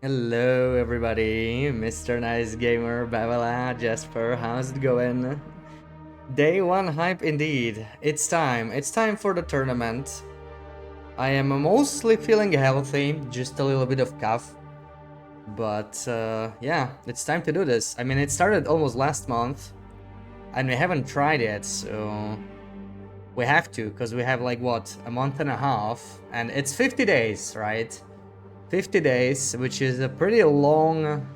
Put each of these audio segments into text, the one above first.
Hello everybody, Mr. Nice Gamer, Babala, Jasper, how's it going? Day 1 hype indeed. It's time for the tournament. I am mostly feeling healthy, just a little bit of cough. But yeah, it's time to do this. I mean, it started almost last month, and we haven't tried it, so we have to, because we have like, what, a month and a half, and it's 50 days, right? 50 days, which is a pretty long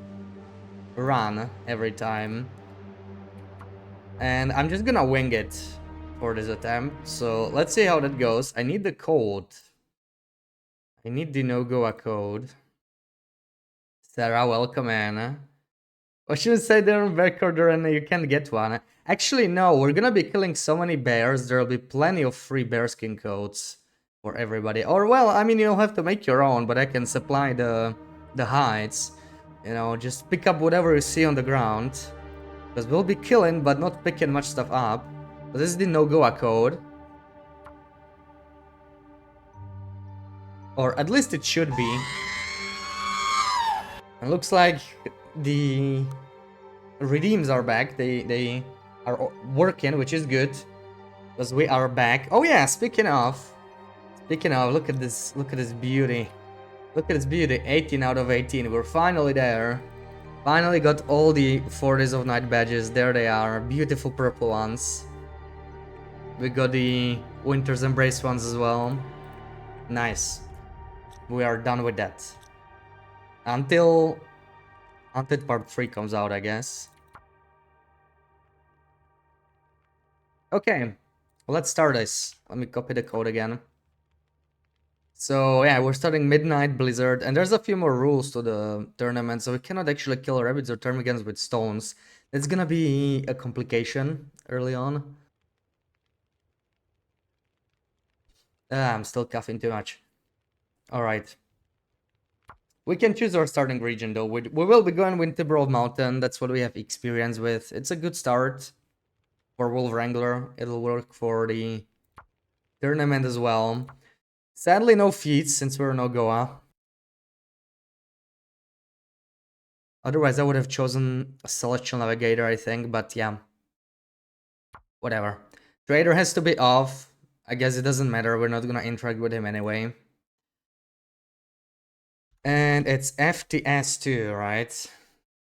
run every time. And I'm just gonna wing it for this attempt. So let's see how that goes. I need the code. I need the NogoaLite code. Sarah, welcome in. I should say they're on back order and you can get one. Actually, no, we're gonna be killing so many bears. There'll be plenty of free bearskin coats for everybody. Or, well, I mean, you'll have to make your own, but I can supply the hides. You know, just pick up whatever you see on the ground. Because we'll be killing, but not picking much stuff up. But this is the NogoaLite code. Or at least it should be. It looks like the redeems are back. They are working, which is good. Because we are back. Oh yeah, speaking of, look at this beauty. Look at this beauty, 18 out of 18. We're finally there. Finally got all the 4 Days of Night badges. There they are, beautiful purple ones. We got the Winter's Embrace ones as well. Nice. We are done with that. Until part 3 comes out, I guess. Okay, let's start this. Let me copy the code again. So yeah, we're starting Midnight Blizzard, and there's a few more rules to the tournament, so we cannot actually kill rabbits or termagants with stones. It's gonna be a complication early on. I'm still coughing too much. Alright. We can choose our starting region though. We will be going with Timberwolf Mountain, that's what we have experience with. It's a good start for Wolf Wrangler. It'll work for the tournament as well. Sadly, no feats since we're Nogoa. Otherwise, I would have chosen a Celestial Navigator, I think, but yeah. Whatever. Trader has to be off. I guess it doesn't matter, we're not gonna interact with him anyway. And it's FTS2, right?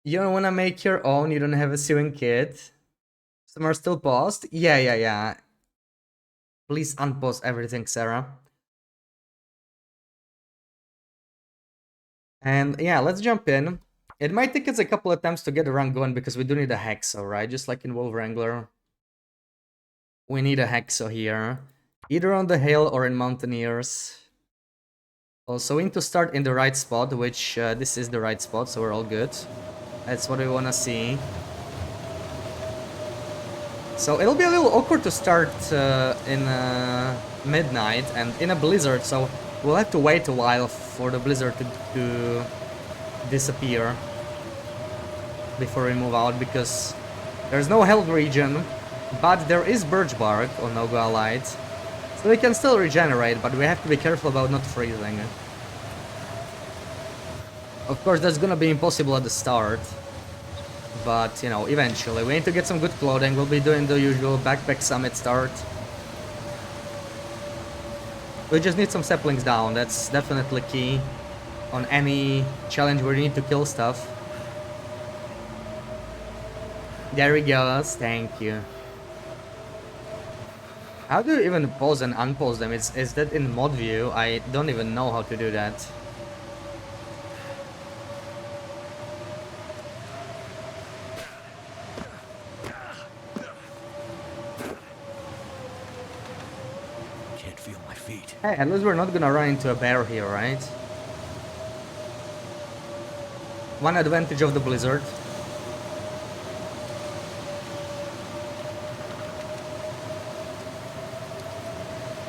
You don't wanna make your own, you don't have a sewing kit. Some are still paused? Yeah. Please unpause everything, Sarah. And yeah, let's jump in. It might take us a couple attempts to get the run going because we do need a Hexo, right? Just like in Wolf Wrangler. We need a Hexo here. Either on the hill or in Mountaineers. Also, we need to start in the right spot, which this is the right spot, so we're all good. That's what we want to see. So it'll be a little awkward to start in midnight and in a blizzard, so we'll have to wait a while for the blizzard to disappear before we move out, because there's no health region, but there is birch bark on NogoaLite, so we can still regenerate, but we have to be careful about not freezing. Of course, that's gonna be impossible at the start, but you know, eventually we need to get some good clothing. We'll be doing the usual backpack summit start. We just need some saplings down, that's definitely key on any challenge where you need to kill stuff. There we go, thank you. How do you even pause and unpause them? Is that in mod view? I don't even know how to do that. Can't feel my feet. Hey, at least we're not gonna run into a bear here, right? One advantage of the blizzard.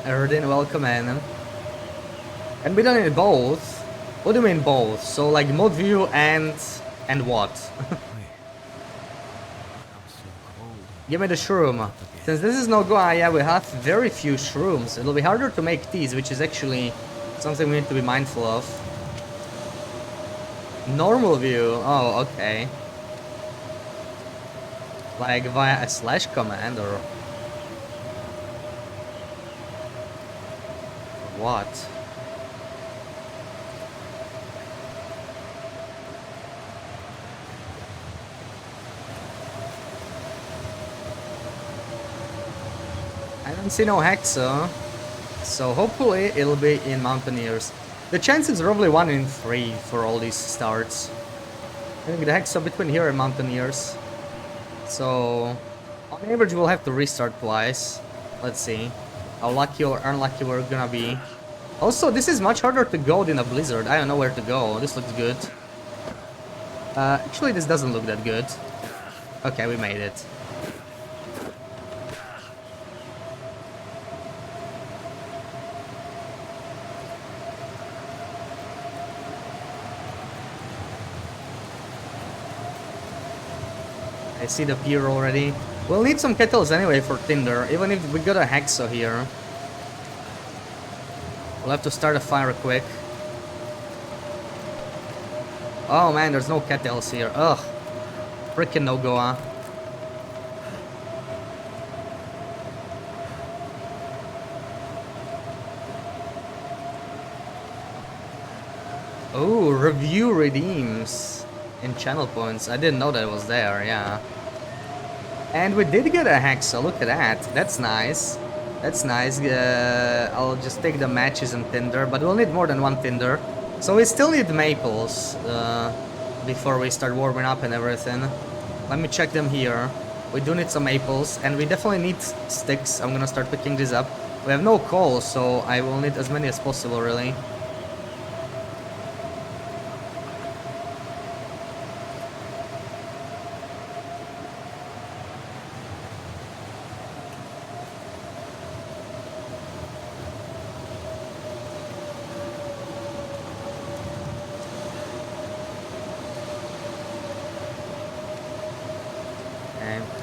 Erdin, welcome in. And we don't need both. What do you mean both? So like mod view and what? I'm so cold. Give me the shroom. Since this is Nogoa, yeah, we have very few shrooms. It'll be harder to make these, which is actually something we need to be mindful of. Normal view. Oh, okay. Like via a slash command or what? I don't see no Hexa, so hopefully it'll be in Mountaineers. The chance is roughly 1 in 3 for all these starts. I think the Hexa between here and Mountaineers. So on average we'll have to restart twice. Let's see how lucky or unlucky we're gonna be. Also, this is much harder to go than a blizzard. I don't know where to go. This looks good. Actually, this doesn't look that good. Okay, we made it. I see the pier already. We'll need some kettles anyway for tinder, even if we got a Hexa here. We'll have to start a fire quick. Oh man, there's no kettles here. Ugh. Frickin' Nogoa. Oh, review redeems in channel points. I didn't know that was there, yeah. And we did get a Hexa, look at that. That's nice. That's nice. I'll just take the matches and tinder, but we'll need more than 1 tinder. So we still need maples before we start warming up and everything. Let me check them here. We do need some maples, and we definitely need sticks. I'm gonna start picking these up. We have no coal, so I will need as many as possible, really.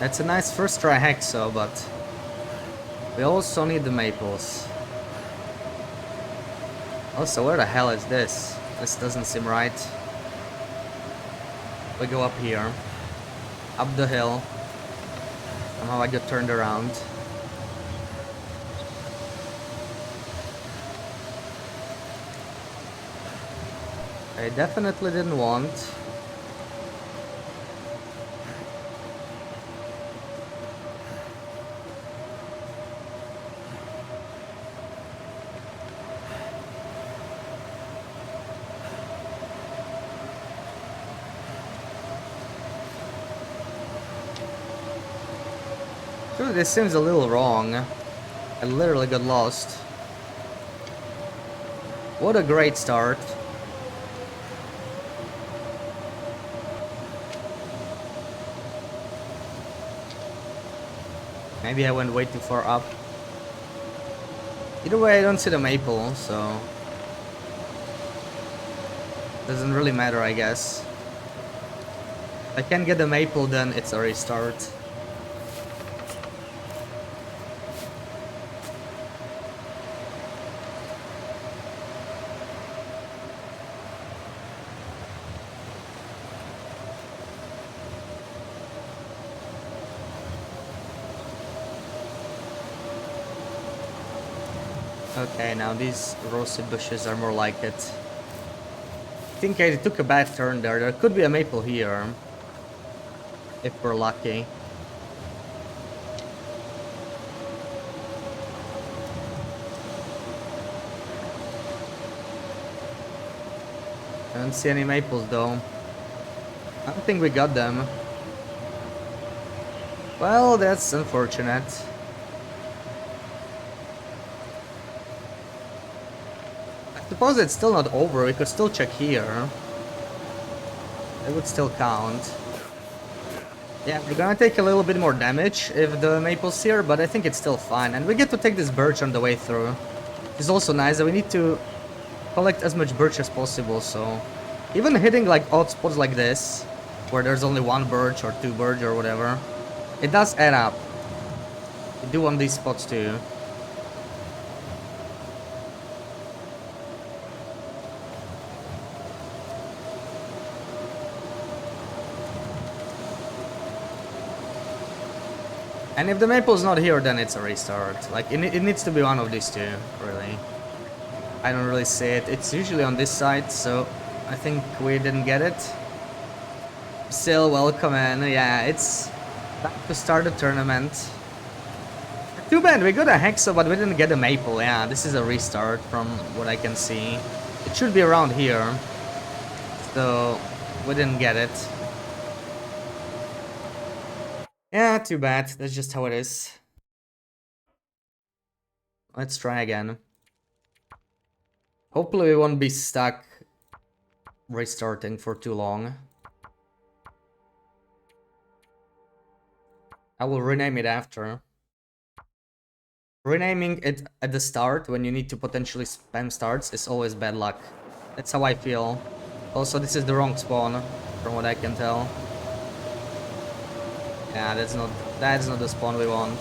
That's a nice first try Hexa, but we also need the maples. Also, where the hell is this? This doesn't seem right. We go up here, up the hill. Somehow I got turned around. I definitely didn't want. Dude, this seems a little wrong. I literally got lost. What a great start. Maybe I went way too far up. Either way, I don't see the maple, so doesn't really matter, I guess. If I can't get the maple, then it's a restart. Okay, now these rosy bushes are more like it. I think I took a bad turn there. There could be a maple here, if we're lucky. I don't see any maples though. I don't think we got them. Well, that's unfortunate. I suppose it's still not over. We could still check here. It would still count. Yeah, we're gonna take a little bit more damage if the maple's here, but I think it's still fine. And we get to take this birch on the way through. It's also nice that we need to collect as much birch as possible, so even hitting like odd spots like this, where there's only 1 birch or 2 birch or whatever, it does add up. We do want these spots too. And if the maple's not here, then it's a restart. Like, it needs to be one of these two, really. I don't really see it. It's usually on this side, so I think we didn't get it. Still, welcome in. Yeah, it's back to start the tournament. Too bad, we got a Hexo, but we didn't get a maple. Yeah, this is a restart from what I can see. It should be around here. So, we didn't get it. Yeah, too bad. That's just how it is. Let's try again. Hopefully we won't be stuck restarting for too long. I will rename it after. Renaming it at the start when you need to potentially spam starts is always bad luck. That's how I feel. Also, this is the wrong spawn, from what I can tell. Yeah, that's not the spawn we want.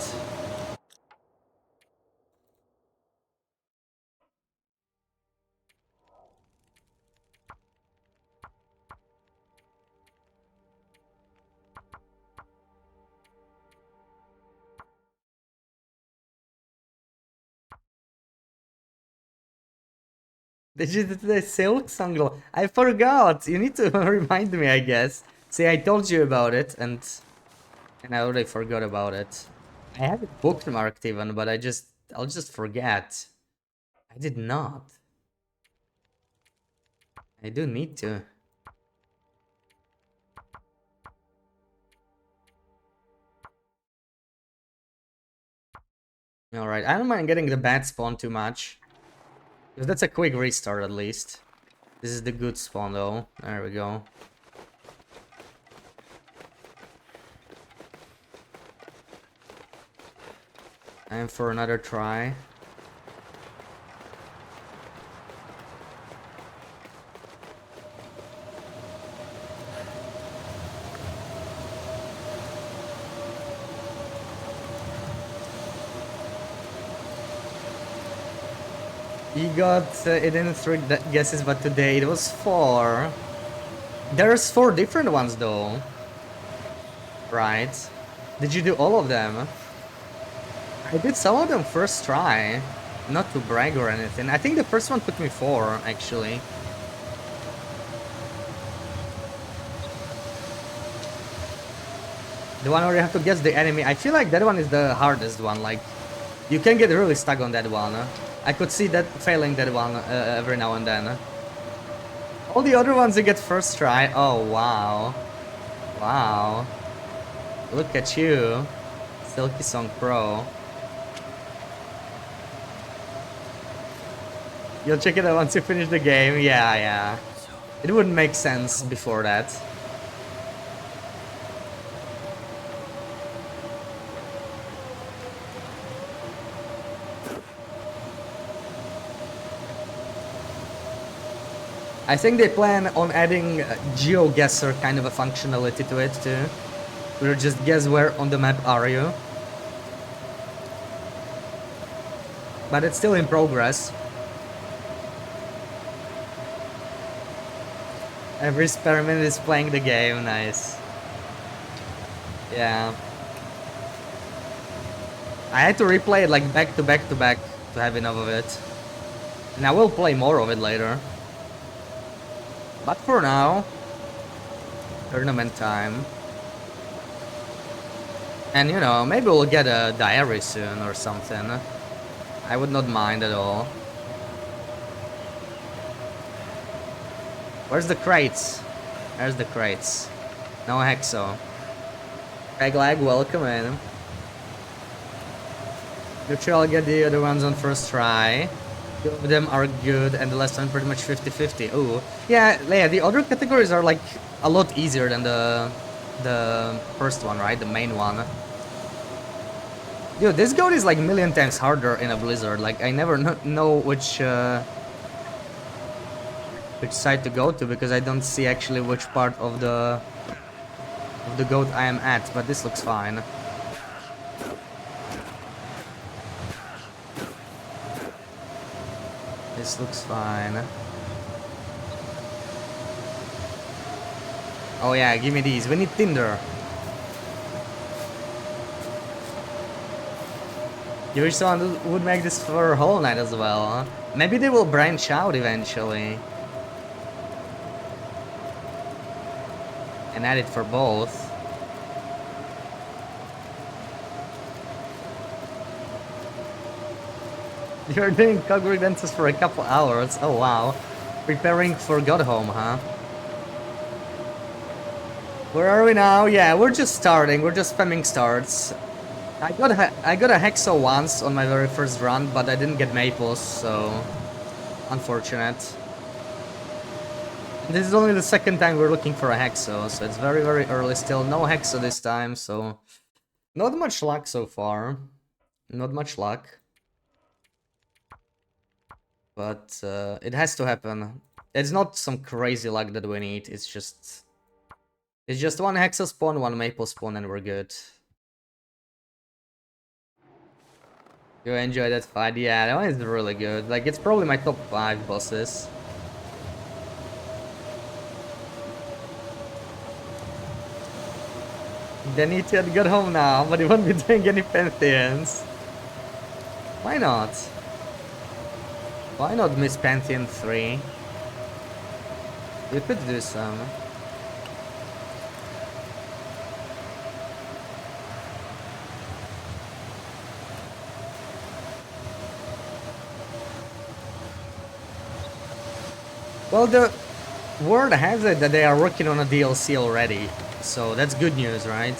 Did you do the silk sanglo? I forgot. You need to remind me, I guess. See, I told you about it, and I already forgot about it. I have it bookmarked even, but I'll just forget. I did not. I do need to. Alright, I don't mind getting the bad spawn too much. Because that's a quick restart at least. This is the good spawn though. There we go. Time for another try. You got it in 3 guesses, but today it was 4. There's 4 different ones though. Right? Did you do all of them? I did some of them first try. Not to brag or anything. I think the first one took me 4, actually. The one where you have to guess the enemy. I feel like that one is the hardest one. Like, you can get really stuck on that one. I could see that failing that one every now and then. All the other ones you get first try. Oh, wow. Wow. Look at you. Silky Song Pro. You'll check it out once you finish the game. Yeah. It wouldn't make sense before that. I think they plan on adding GeoGuessr kind of a functionality to it too. We'll just guess where on the map are you. But it's still in progress. Every experiment is playing the game, nice. Yeah. I had to replay it like back to back to have enough of it. And I will play more of it later. But for now, tournament time. And you know, maybe we'll get a diary soon or something. I would not mind at all. Where's the crates? There's the crates. No Hexo. Peglag, welcome in. Neutral, get the other ones on first try. 2 of them are good, and the last one pretty much 50-50. Ooh. Yeah, the other categories are like a lot easier than the first one, right? The main one. Dude, this goat is like a million times harder in a blizzard. Like, I never know which side to go to, because I don't see actually which part of the goat I am at, but this looks fine. This looks fine. Oh yeah, give me these. We need tinder. You wish someone would make this for Hollow Knight as well, huh? Maybe they will branch out eventually. And add it for both. You're doing Cogwheel dances for a couple hours, oh wow. Preparing for God Home, huh? Where are we now? Yeah, we're just starting, we're just spamming starts. I got a Hexo once on my very first run, but I didn't get Maples, so unfortunate. And this is only the second time we're looking for a Hexo, so it's very early still. No Hexo this time, so not much luck so far. Not much luck. But it has to happen. It's not some crazy luck that we need, it's just one Hexa spawn, one Maple spawn, and we're good. You enjoy that fight? Yeah, that one is really good. Like, it's probably my top 5 bosses. Danity had got home now, but he won't be doing any Pantheons. Why not? Why not miss Pantheon 3? You could do some. Well, the word has it that they are working on a DLC already, so that's good news, right?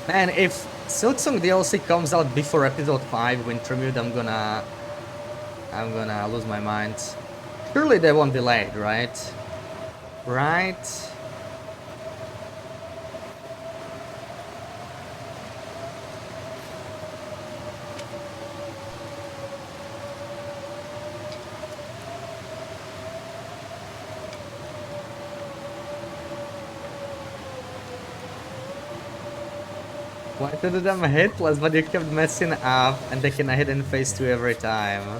Man, if Silksong DLC comes out before episode 5 Wintermute, I'm gonna lose my mind. Surely they won't be late, right? Right? Why did them hitless, but you kept messing up and taking a hit in phase 2 every time?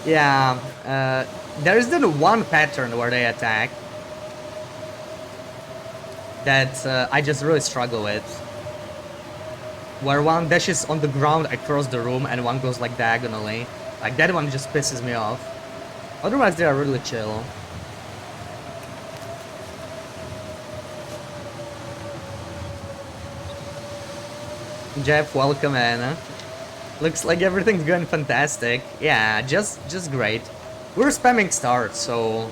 Yeah, there is the one pattern where they attack that I just really struggle with. Where one dashes on the ground across the room and one goes like diagonally. Like, that one just pisses me off. Otherwise they are really chill. Jeff, welcome in. Looks like everything's going fantastic. Yeah, just great. We're spamming starts, so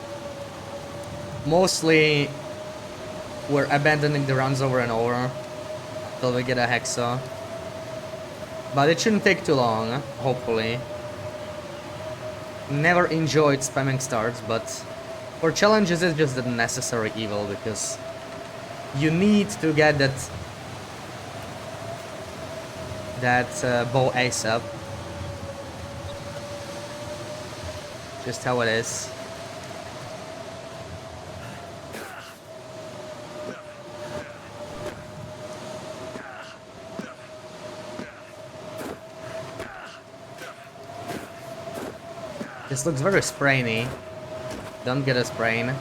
mostly we're abandoning the runs over and over until we get a Hexa. But it shouldn't take too long, hopefully. Never enjoyed spamming starts, but for challenges it's just the necessary evil, because you need to get that bow ASAP. Just how it is. This looks very sprainy. Don't get a sprain.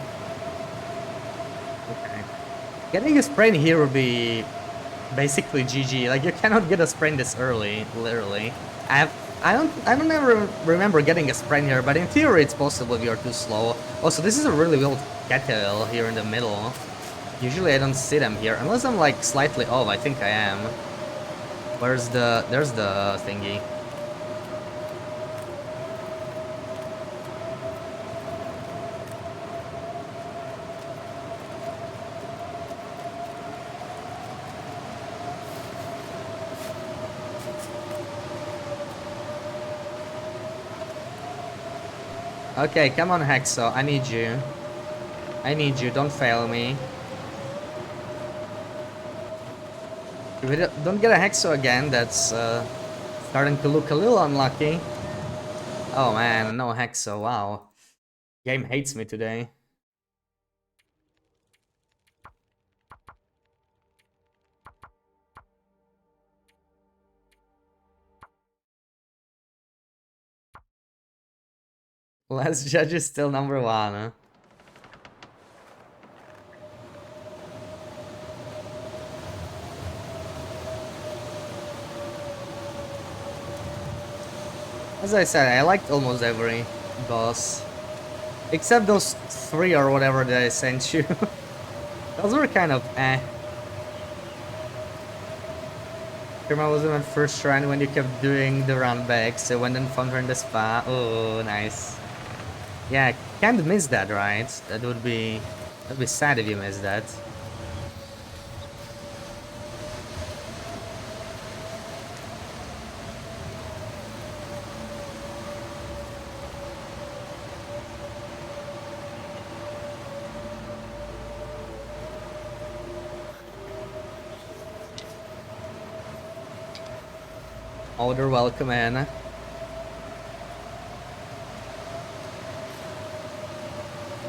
Okay. Getting a sprain here would be basically GG. Like, you cannot get a sprain this early, literally. I don't ever remember getting a sprain here, but in theory it's possible if you're too slow. Also, this is a really old kettle here in the middle. Usually I don't see them here, unless I'm like slightly off. I think I am. There's the thingy. Okay, come on, Hexo. I need you. I need you. Don't fail me. If we don't get a Hexo again, that's starting to look a little unlucky. Oh man, no Hexo. Wow. Game hates me today. Last judge is still number 1, huh? As I said, I liked almost every boss. Except those 3 or whatever that I sent you. Those were kind of eh. Kirma was in my first shrine when you kept doing the run back, so when then found her in the spa. Oh, nice. Yeah, can't miss that, right? That'd be sad if you missed that. Oh, they're welcome in.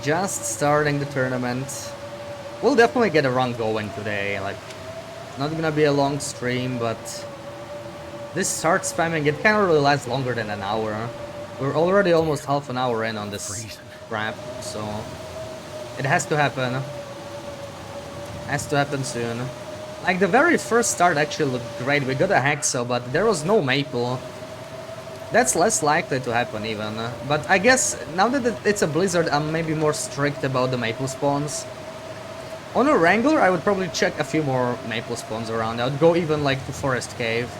Just starting the tournament. We'll definitely get a run going today. Like, it's not gonna be a long stream, but this start spamming, it can't really last longer than an hour. We're already almost half an hour in on this crap, so it has to happen. Has to happen soon. Like, the very first start actually looked great. We got a Hexo, but there was no Maple. That's less likely to happen even. But I guess now that it's a Blizzard, I'm maybe more strict about the Maple spawns. On a Wrangler, I would probably check a few more Maple spawns around. I would go even like to Forest Cave,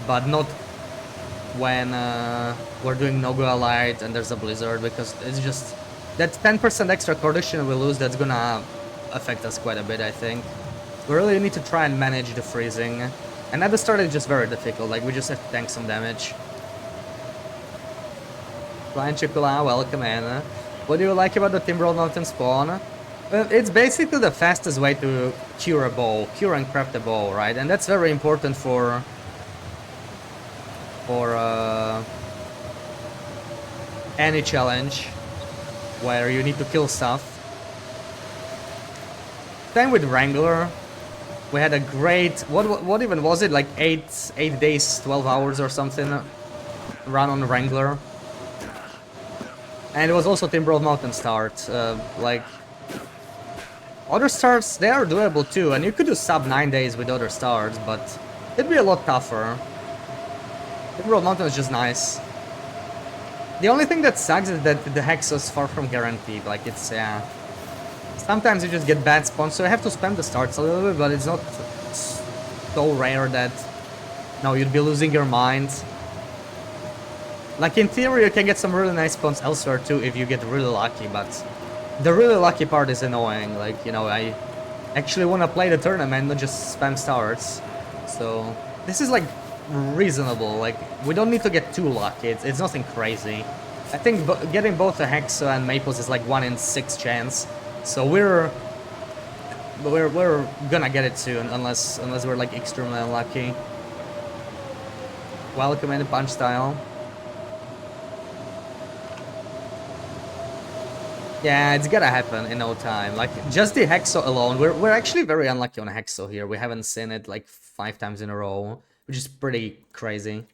but not when we're doing NogoaLite and there's a Blizzard, because it's just that 10% extra condition we lose that's gonna affect us quite a bit, I think. We really need to try and manage the freezing. And at the start it's just very difficult, like we just have to tank some damage. Blind Chocolat, welcome in. What do you like about the Timberwolf Mountain spawn? It's basically the fastest way to cure a bow, cure and craft a bow, right? And that's very important for any challenge where you need to kill stuff. Same with Wrangler. We had a great, what even was it, like 8 days, 12 hours or something run on Wrangler. And it was also Timberwolf Mountain start. Like, other starts, they are doable too, and you could do sub 9 days with other starts, but it'd be a lot tougher. Timberwolf Mountain is just nice. The only thing that sucks is that the Hex is far from guaranteed. Like, it's, yeah. Sometimes you just get bad spawns, so you have to spam the starts a little bit, but it's not so rare that, no, you'd be losing your mind. Like, in theory, you can get some really nice spawns elsewhere too if you get really lucky, but the really lucky part is annoying. Like, you know, I actually want to play the tournament, not just spam starts. So, this is like reasonable. Like, we don't need to get too lucky. It's nothing crazy. I think getting both the Hex and Maples is like 1 in 6 chance. So we're gonna get it soon, unless we're like extremely unlucky. Welcome in the punch style. Yeah, it's gotta happen in no time. Like, just the Hexo alone, we're actually very unlucky on Hexo here. We haven't seen it like 5 times in a row, which is pretty crazy.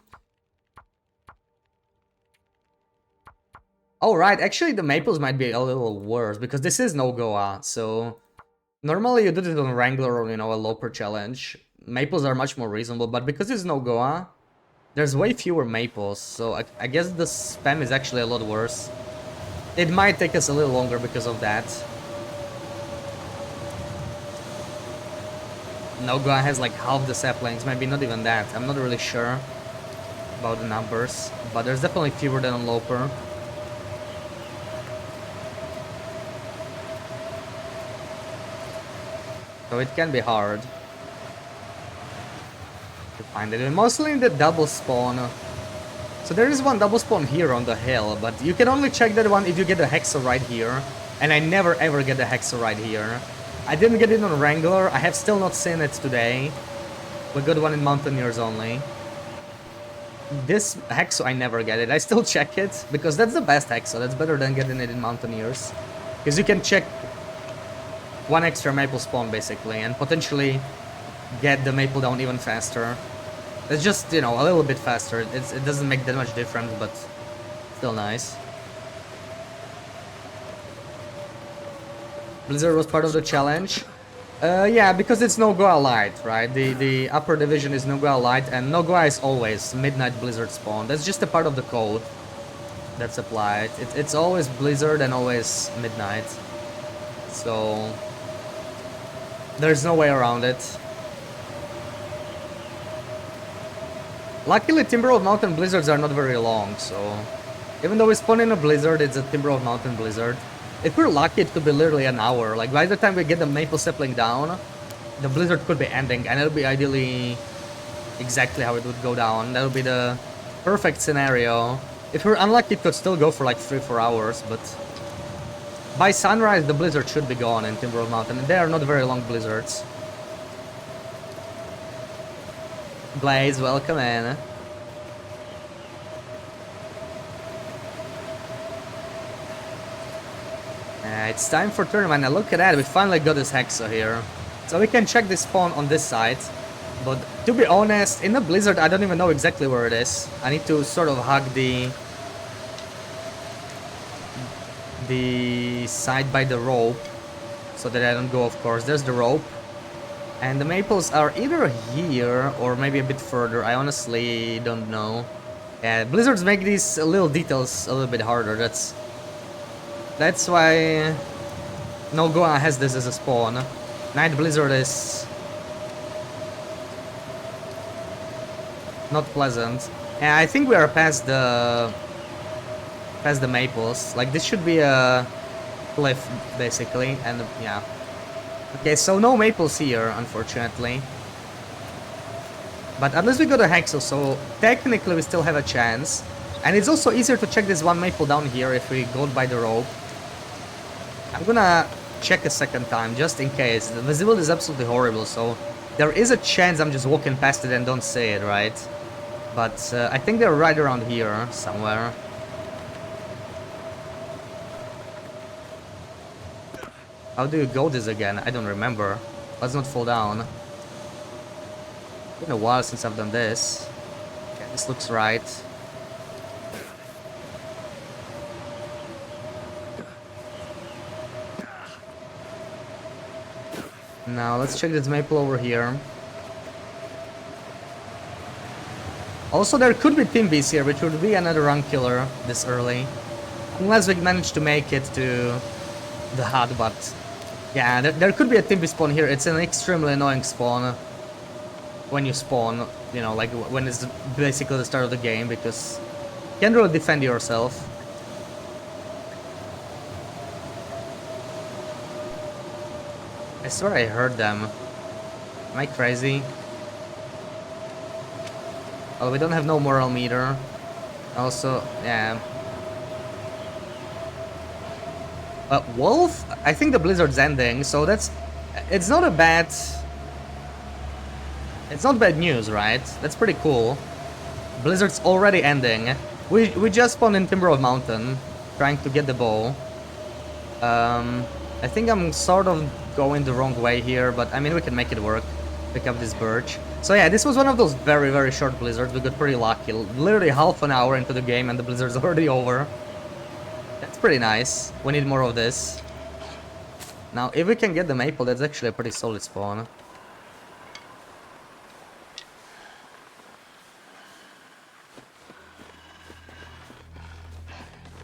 Oh, right, actually the Maples might be a little worse, because this is Nogoa, so normally you do it on Wrangler or, you know, a Loper challenge. Maples are much more reasonable, but because it's Nogoa, there's way fewer Maples, so I guess the spam is actually a lot worse. It might take us a little longer because of that. Nogoa has like half the saplings, maybe not even that. I'm not really sure about the numbers, but there's definitely fewer than on Loper. So it can be hard to find it, and mostly in the double spawn. So there is one double spawn here on the hill, but you can only check that one if you get a Hexo right here. And I never ever get a Hexo right here. I didn't get it on Wrangler, I have still not seen it today. We got one in Mountaineers only. This Hexo, I never get it. I still check it, because that's the best Hexo. That's better than getting it in Mountaineers. Because you can check one extra maple spawn, basically, and potentially get the maple down even faster. It's just, you know, a little bit faster. It doesn't make that much difference, but still nice. Blizzard was part of the challenge. Yeah, because it's NogoaLite, right? The upper division is NogoaLite, and Nogoa is always Midnight Blizzard spawn. That's just a part of the code that's applied. It's always Blizzard and always Midnight. So there's no way around it. Luckily, Timber of Mountain blizzards are not very long, so even though we spawn in a blizzard, it's a Timber of Mountain blizzard. If we're lucky, it could be literally an hour. Like, by the time we get the maple sapling down, the blizzard could be ending, and it'll be ideally exactly how it would go down. That would be the perfect scenario. If we're unlucky, it could still go for like 3-4 hours, but by sunrise, the blizzard should be gone in Timber of Mountain. They are not very long blizzards. Blaze, welcome in. It's time for tournament, and look at that, we finally got this Hexa here. So we can check this spawn on this side. But to be honest, in the blizzard, I don't even know exactly where it is. I need to sort of hug the side by the rope, so that I don't go, of course. There's the rope. And the maples are either here, or maybe a bit further. I honestly don't know. Yeah, blizzards make these little details a little bit harder. That's why Nogoa has this as a spawn. Night Blizzard is not pleasant. And I think we are past the maples. Like, this should be a cliff, basically, and yeah. Okay, so no maples here, unfortunately. But at least we got a Hexel, so technically we still have a chance. And it's also easier to check this one maple down here if we go by the rope. I'm gonna check a second time, just in case. The visibility is absolutely horrible, so there is a chance I'm just walking past it and don't see it, right? But I think they're right around here, somewhere. How do you go this again? I don't remember. Let's not fall down. It's been a while since I've done this. Okay, this looks right. Now let's check this maple over here. Also, there could be Timbies here, which would be another run killer this early. Unless we manage to make it to the hut, but yeah, there could be a Timbie spawn here. It's an extremely annoying spawn when you spawn, you know, like when it's basically the start of the game, because you can't really defend yourself. I swear I heard them. Am I crazy? Well, we don't have no moral meter. Also, yeah. Wolf? I think the blizzard's ending, so that's... It's not a bad... It's not bad news, right? That's pretty cool. Blizzard's already ending. We just spawned in Timber of Mountain, trying to get the bow. I think I'm sort of going the wrong way here, but I mean, we can make it work. Pick up this birch. So yeah, this was one of those very, very short blizzards. We got pretty lucky. Literally half an hour into the game and the blizzard's already over. That's pretty nice. We need more of this. Now, if we can get the maple, that's actually a pretty solid spawn.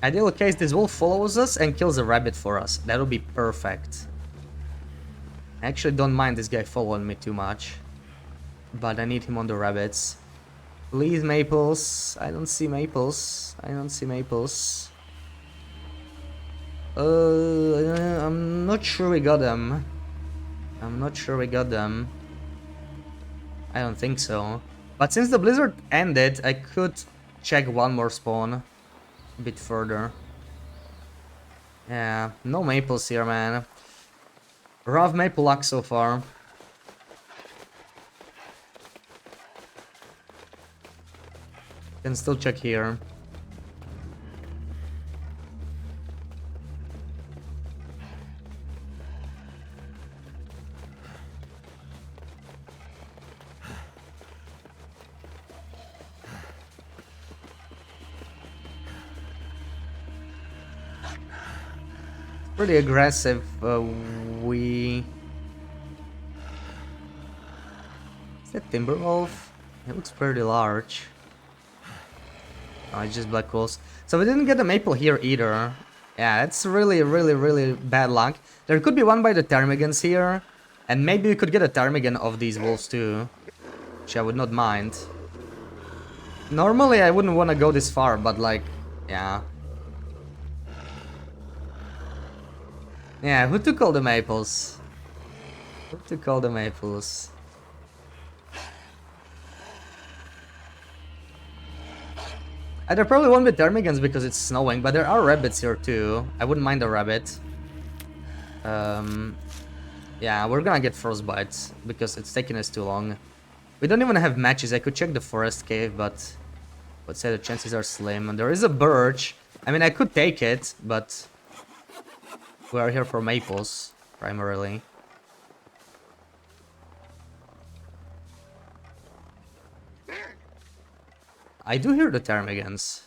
Ideal case, this wolf follows us and kills a rabbit for us. That would be perfect. I actually don't mind this guy following me too much. But I need him on the rabbits. Please, maples. I don't see maples. I don't see maples. I'm not sure we got them. I'm not sure we got them. I don't think so. But since the blizzard ended, I could check one more spawn. A bit further. Yeah, no maples here, man. Rough maple luck so far. Can still check here. Pretty aggressive. We Is that timber wolf? It looks pretty large. Oh, it's just black wolves. So we didn't get a maple here either. Yeah, it's really bad luck. There could be one by the ptarmigans here. And maybe we could get a ptarmigan of these wolves too. Which I would not mind. Normally I wouldn't want to go this far, but like, yeah. Yeah, who took all the maples? Who took all the maples? There probably won't be ptarmigans because it's snowing, but there are rabbits here too. I wouldn't mind a rabbit. Yeah, we're gonna get frostbite because it's taking us too long. We don't even have matches. I could check the forest cave, but let's say the chances are slim. And there is a birch. I mean, I could take it, but we are here for maples primarily. I do hear the ptarmigans.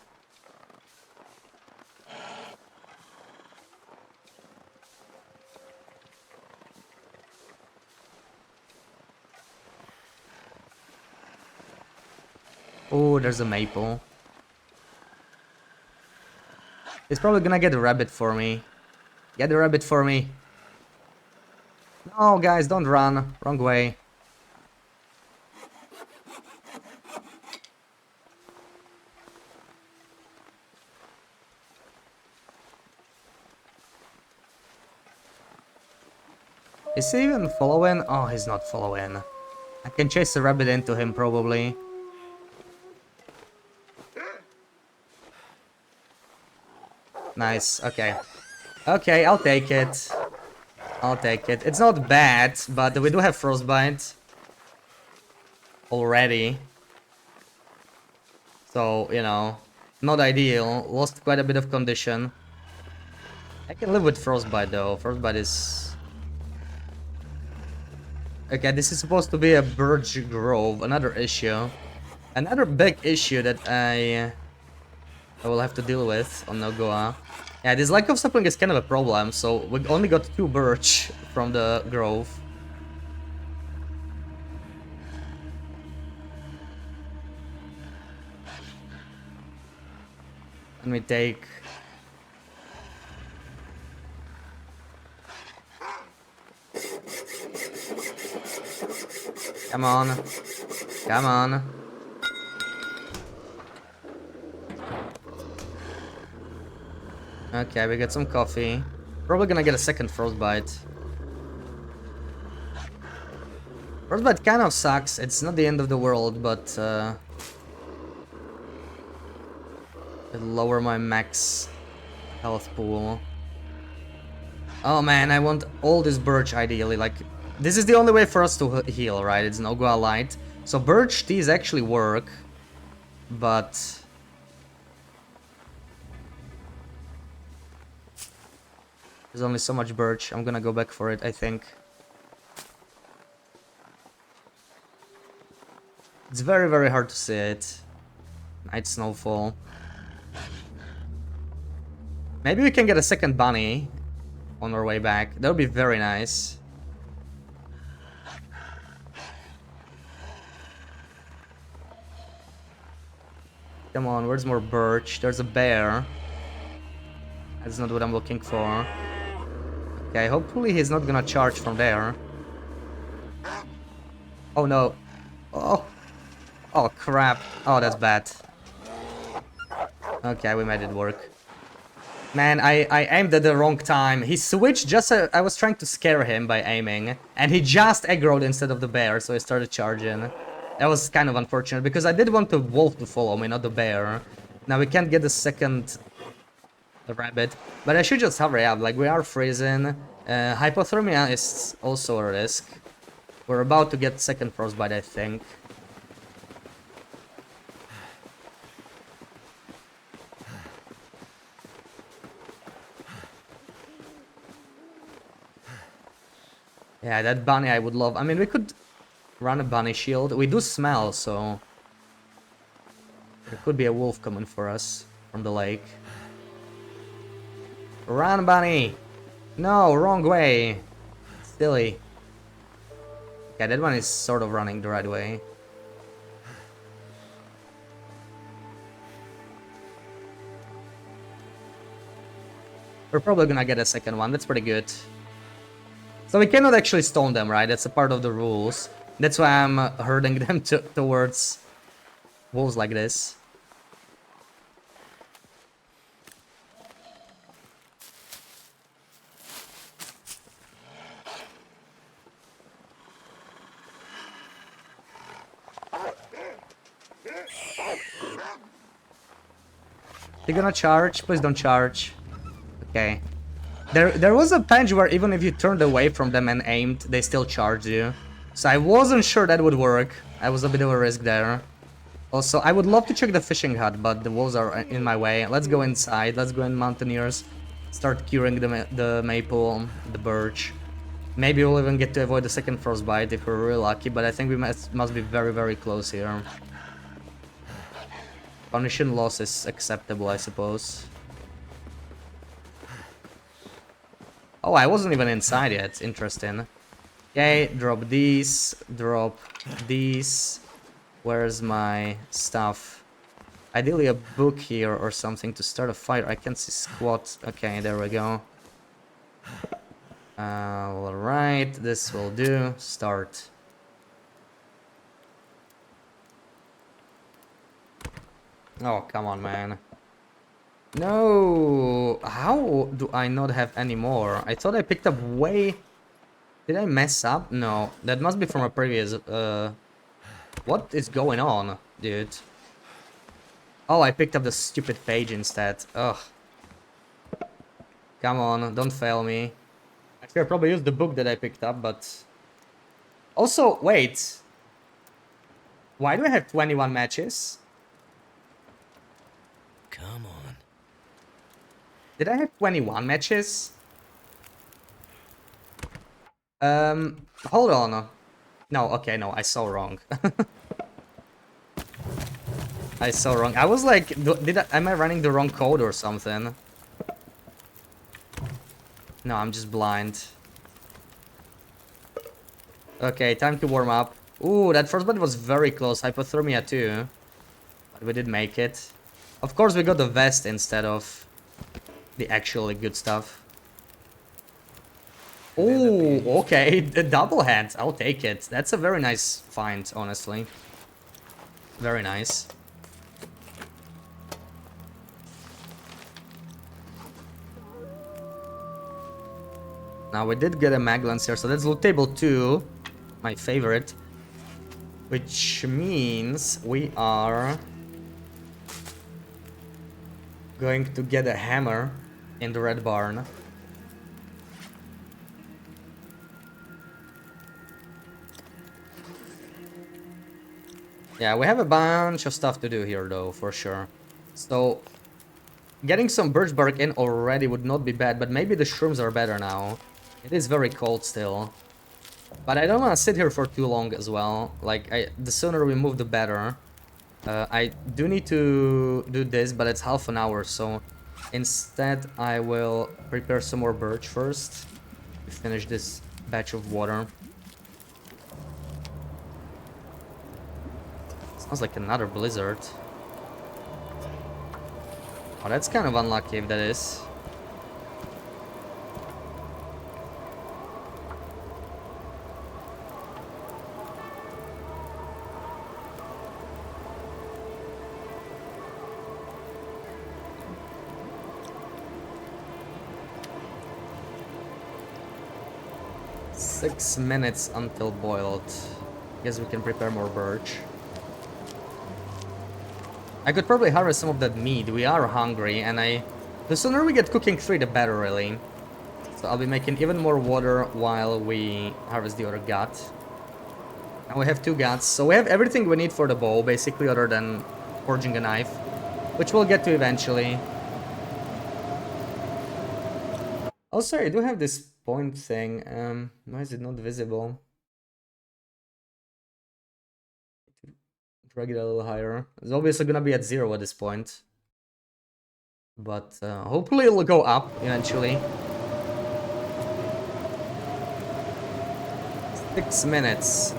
Oh, there's a maple. It's probably gonna get a rabbit for me. Get the rabbit for me. No, guys, don't run. Wrong way. Is he even following? Oh, he's not following. I can chase the rabbit into him, probably. Nice, okay. Okay, I'll take it. I'll take it. It's not bad, but we do have frostbite. Already. So, you know, not ideal. Lost quite a bit of condition. I can live with frostbite, though. Frostbite is... Okay, this is supposed to be a birch grove. Another issue. Another big issue that I will have to deal with on Nogoa. Yeah, this lack of sapling is kind of a problem, so we only got 2 birch from the grove. Let me take... Come on. Come on. Okay, we got some coffee. Probably gonna get a second frostbite. Frostbite kind of sucks. It's not the end of the world, but it'll lower my max health pool. Oh man, I want all this birch ideally. Like, this is the only way for us to heal, right? It's NogoaLite. So birch teas actually work, but there's only so much birch. I'm gonna go back for it, I think. It's very hard to see it. Night snowfall. Maybe we can get a second bunny on our way back. That would be very nice. Come on, where's more birch? There's a bear. That's not what I'm looking for. Okay, hopefully he's not gonna charge from there. Oh no. Oh. Oh crap. Oh, that's bad. Okay, we made it work. Man, I aimed at the wrong time. He switched just I was trying to scare him by aiming. And he just aggroed instead of the bear, so he started charging. That was kind of unfortunate, because I did want the wolf to follow me, not the bear. Now we can't get the second rabbit. But I should just hurry up, like we are freezing. Hypothermia is also a risk. We're about to get second frostbite, I think. Yeah, that bunny I would love. I mean, we could run a bunny shield. We do smell, so there could be a wolf coming for us from the lake. Run, bunny! No, wrong way. Silly. Yeah, that one is sort of running the right way. We're probably gonna get a second one. That's pretty good. So we cannot actually stone them, right? That's a part of the rules. That's why I'm herding them towards walls like this. They're gonna charge? Please don't charge. Okay. There was a punch where even if you turned away from them and aimed, they still charged you. So I wasn't sure that would work. I was a bit of a risk there. Also, I would love to check the fishing hut, but the walls are in my way. Let's go inside. Let's go in Mountaineers. Start curing the maple, the birch. Maybe we'll even get to avoid the second frostbite if we're really lucky, but I think we must be very, very close here. Punition loss is acceptable, I suppose. Oh, I wasn't even inside yet. Interesting. Okay, drop these. Drop these. Where's my stuff? Ideally a book here or something to start a fire. I can't see squat. Okay, there we go. Alright, this will do. Start. Oh, come on, man. No! How do I not have any more? I thought I picked up way... Did I mess up? No. That must be from a previous... What is going on, dude? Oh, I picked up the stupid page instead. Ugh. Come on, don't fail me. Actually, I probably used the book that I picked up, but... Also, wait. Why do I have 21 matches? Come on. Did I have 21 matches? Hold on. No, okay, no, I saw wrong. I saw wrong. I was like, am I running the wrong code or something? No, I'm just blind. Okay, time to warm up. Ooh, that first one was very close. Hypothermia too. But we did make it. Of course, we got the vest instead of the actually good stuff. Oh, okay. The double hand. I'll take it. That's a very nice find, honestly. Very nice. Now, we did get a Maglance here, so that's loot table 2. My favorite. Which means we are going to get a hammer in the red barn. Yeah, we have a bunch of stuff to do here though, for sure. So, getting some birch bark in already would not be bad, but maybe the shrooms are better now. It is very cold still. But I don't want to sit here for too long as well. Like, the sooner we move, the better. I do need to do this, but it's half an hour, so instead I will prepare some more birch first to finish this batch of water. Sounds like another blizzard. Oh, that's kind of unlucky if that is. Six minutes until boiled. Guess we can prepare more birch. I could probably harvest some of that meat. We are hungry, and the sooner we get cooking 3, the better, really. So I'll be making even more water while we harvest the other gut. Now we have 2 guts, so we have everything we need for the bow, basically, other than forging a knife, which we'll get to eventually. Oh, sorry, I do have this point thing. Why is it not visible? Drag it a little higher. It's obviously gonna be at 0 at this point. But hopefully it'll go up eventually. 6 minutes.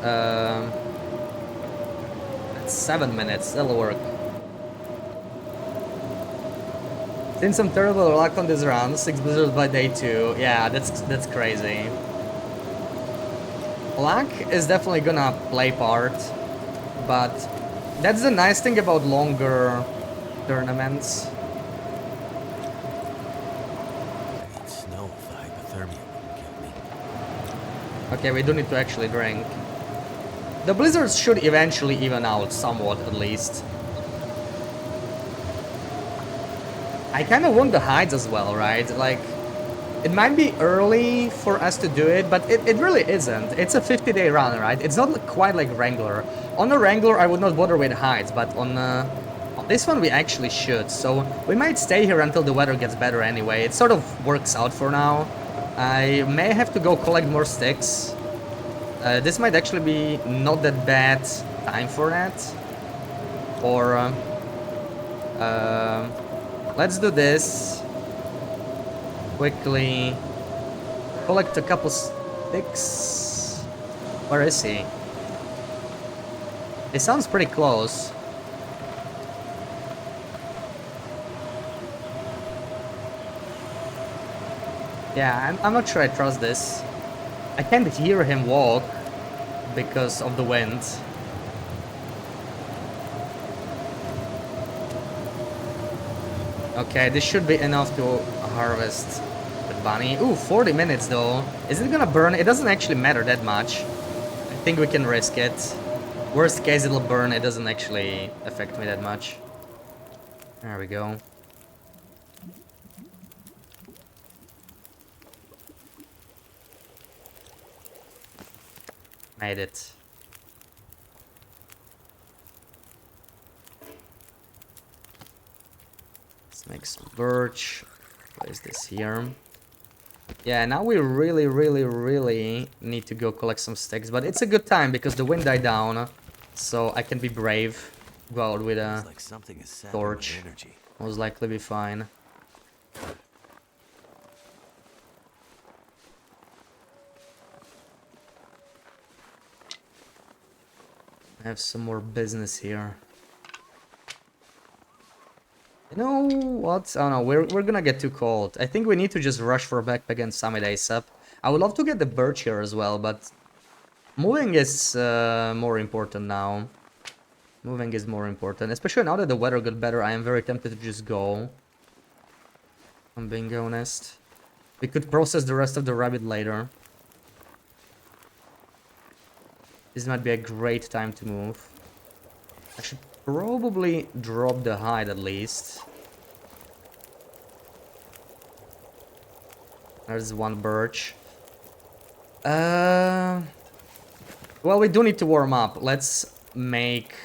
That's 7 minutes. That'll work. Seen some terrible luck on this round. 6 blizzards by day 2. Yeah, that's crazy. Luck is definitely gonna play part, but that's the nice thing about longer tournaments. I need snow if the hypothermia wouldn't kill me. Okay, we do need to actually drink. The blizzards should eventually even out somewhat, at least. I kind of want the hides as well, right? Like, it might be early for us to do it, but it really isn't. It's a 50-day run, right? It's not quite like Wrangler. On the Wrangler, I would not bother with hides, but on this one we actually should. So we might stay here until the weather gets better anyway. It sort of works out for now. I may have to go collect more sticks. This might actually be not that bad time for that. Or let's do this. Quickly collect a couple sticks. Where is he? It sounds pretty close. Yeah, I'm not sure I trust this. I can't hear him walk because of the wind. Okay, this should be enough to harvest the bunny. Ooh, 40 minutes though. Is it gonna burn? It doesn't actually matter that much. I think we can risk it. Worst case, it'll burn. It doesn't actually affect me that much. There we go. Made it. Let's make some birch. Place this here. Yeah, now we really need to go collect some sticks, but it's a good time because the wind died down, so I can be brave. Go out with a Like something is torch. energy. Most likely be fine. I have some more business here. You know what? Oh no, we're gonna get too cold. I think we need to just rush for a backpack and summit ASAP. I would love to get the birch here as well, but moving is more important now. Moving is more important, especially now that the weather got better. I am very tempted to just go. I'm being honest. We could process the rest of the rabbit later. This might be a great time to move. I should probably drop the hide at least. There's one birch. Well, we do need to warm up. Let's make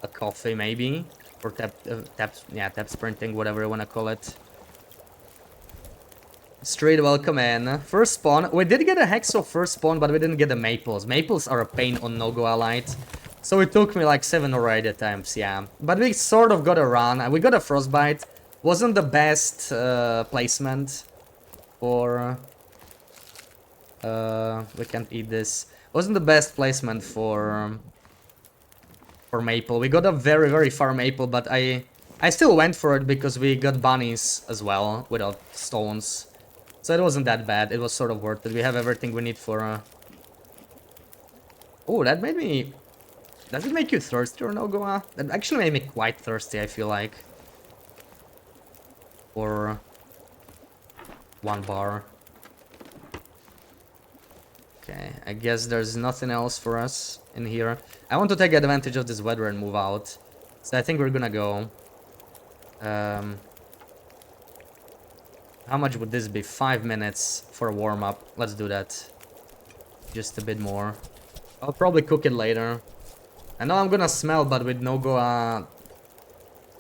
a coffee maybe, or tap sprinting, whatever you wanna call it. Straight welcome in. First spawn. We did get a Hexo first spawn, but we didn't get the Maples. Maples are a pain on NogoaLite. So it took me like 7 or 8 attempts, yeah. But we sort of got a run. We got a Frostbite. Wasn't the best placement for... we can't eat this. Wasn't the best placement for Maple. We got a very far Maple, but I still went for it because we got bunnies as well, without stones. So it wasn't that bad. It was sort of worth it. We have everything we need for... Oh, that made me... Does it make you thirsty or no, Goa? That actually made me quite thirsty, I feel like. For... 1 bar. Okay, I guess there's nothing else for us in here. I want to take advantage of this weather and move out. So I think we're gonna go... how much would this be? 5 minutes for a warm-up. Let's do that. Just a bit more. I'll probably cook it later. I know I'm gonna smell, but with Nogoa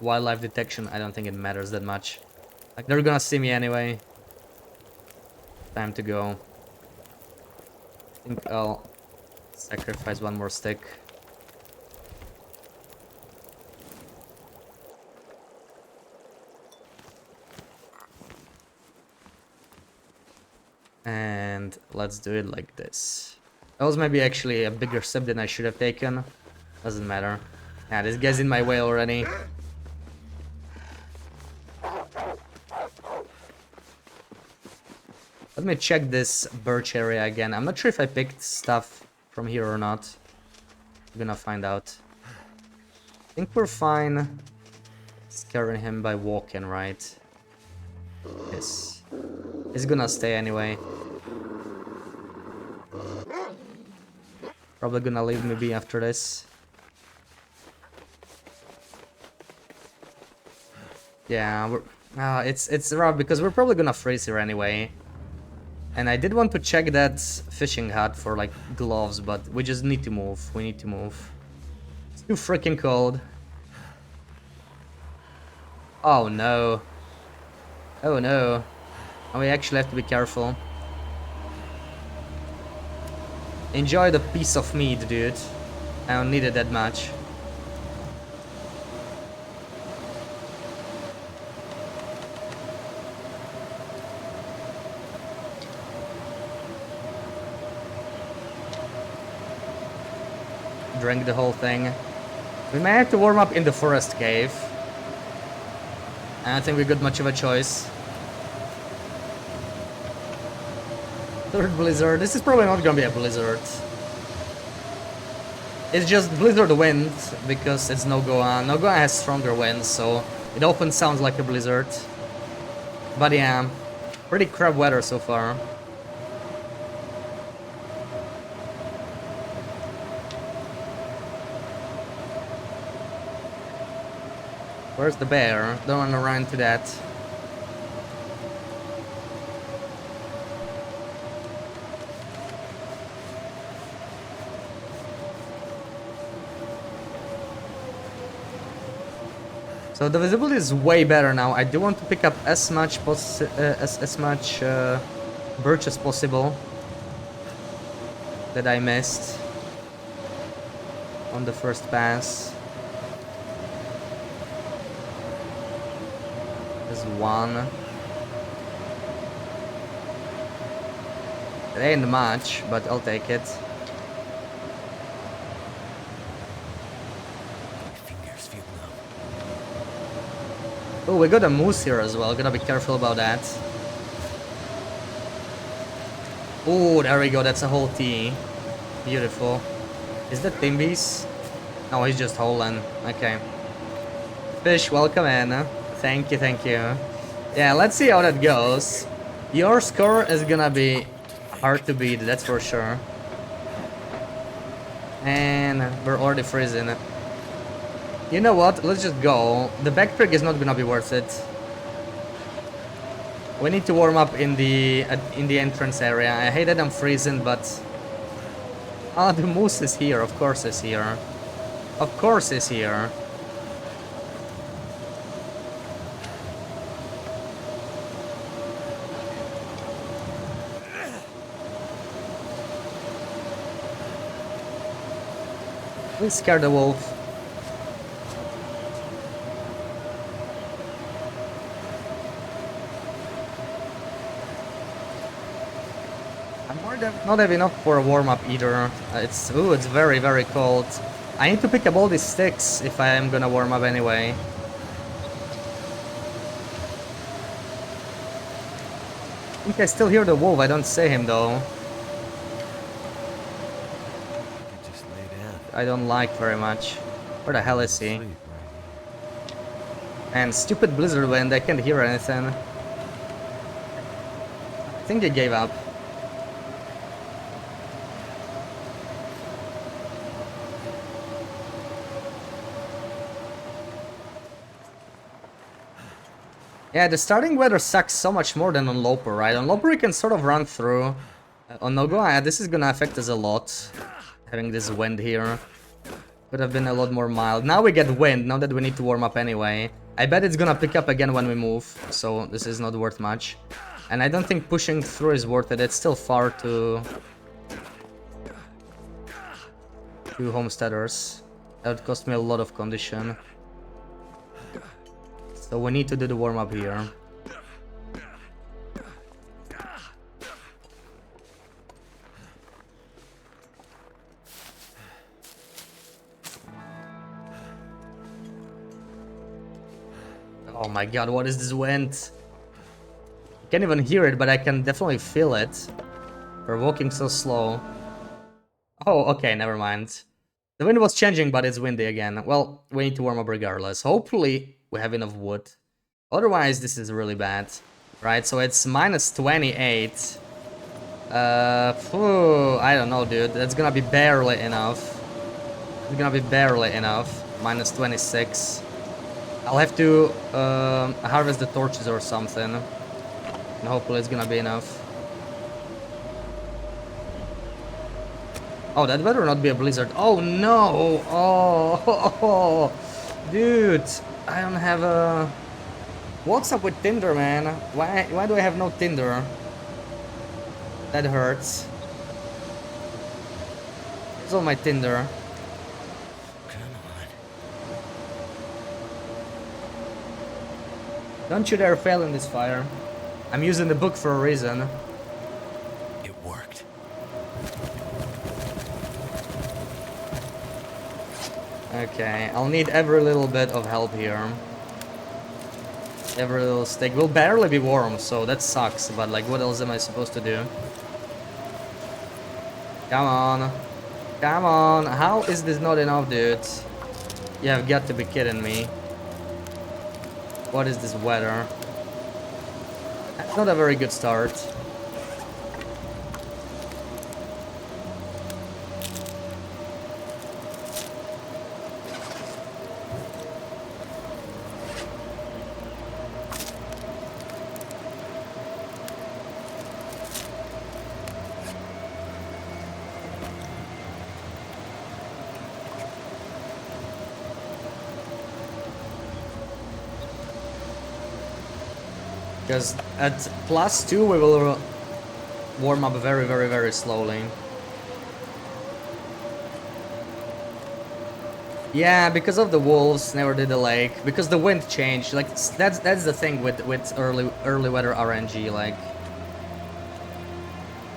wildlife detection, I don't think it matters that much. Like, they're gonna see me anyway. Time to go. I think I'll sacrifice 1 more stick. And let's do it like this. That was maybe actually a bigger sip than I should have taken. Doesn't matter. Yeah, this guy's in my way already. Let me check this birch area again. I'm not sure if I picked stuff from here or not. I'm gonna find out. I think we're fine scaring him by walking, right? Yes. He's gonna stay anyway. Probably gonna leave me be after this. Yeah, we're... it's rough because we're probably gonna freeze here anyway. And I did want to check that fishing hut for like gloves, but we just need to move. We need to move. It's too freaking cold. Oh no. Oh no. And we actually have to be careful. Enjoy the piece of meat, dude. I don't need it that much. Drink the whole thing. We may have to warm up in the forest cave. I don't think we got much of a choice. Third blizzard. This is probably not gonna be a blizzard. It's just blizzard wind because it's Nogoa. Nogoa has stronger winds, so it often sounds like a blizzard. But yeah, pretty crap weather so far. Where's the bear? Don't want to run into that. So the visibility is way better now. I do want to pick up as much birch as possible that I missed on the first pass. There's one. It ain't much, but I'll take it. My fingers feel numb. Oh, we got a moose here as well. Gotta be careful about that. Oh, there we go. That's a whole T. Beautiful. Is that Timbies? No, he's just holding. Okay. Fish, welcome in. Thank you, thank you. Yeah, let's see how that goes. Your score is gonna be hard to beat, that's for sure. And we're already freezing. You know what? Let's just go. The backtrack is not gonna be worth it. We need to warm up in the entrance area. I hate that I'm freezing, but... Oh, the moose is here. Of course it's here. Of course it's here. Please scare the wolf. I'm not have enough for a warm-up either. It's very, very cold. I need to pick up all these sticks if I am gonna warm up anyway. I think I still hear the wolf. I don't see him though. I don't like very much. Where the hell is he? And stupid blizzard wind, I can't hear anything. I think he gave up. Yeah, the starting weather sucks so much more than on Loper, right? On Loper we can sort of run through. On Nogoa, this is gonna affect us a lot. Having this wind here. Could have been a lot more mild. Now we get wind, now that we need to warm up anyway. I bet it's gonna pick up again when we move, so this is not worth much. And I don't think pushing through is worth it. It's still far to homesteaders. That would cost me a lot of condition. So we need to do the warm up here. Oh my god, what is this wind? I can't even hear it, but I can definitely feel it. We're walking so slow. Oh, okay, never mind. The wind was changing, but it's windy again. Well, we need to warm up regardless. Hopefully, we have enough wood. Otherwise, this is really bad. Right, so it's minus 28. I don't know, dude. That's gonna be barely enough. It's gonna be barely enough. Minus 26. I'll have to harvest the torches or something. And hopefully it's gonna be enough. Oh, that better not be a blizzard. Oh no! Oh, dude, I don't have a. What's up with Tinder, man? Why do I have no Tinder? That hurts. Here's all my Tinder. Come on. Don't you dare fail in this fire. I'm using the book for a reason. It worked. Okay, I'll need every little bit of help here. Every little stick will barely be warm, so that sucks. But like, what else am I supposed to do? Come on. Come on. How is this not enough, dude? You have got to be kidding me. What is this weather? That's not a very good start. Because at +2 we will warm up very, very, very slowly. Yeah, because of the wolves, never did the lake. Because the wind changed. Like that's the thing with early weather RNG. Like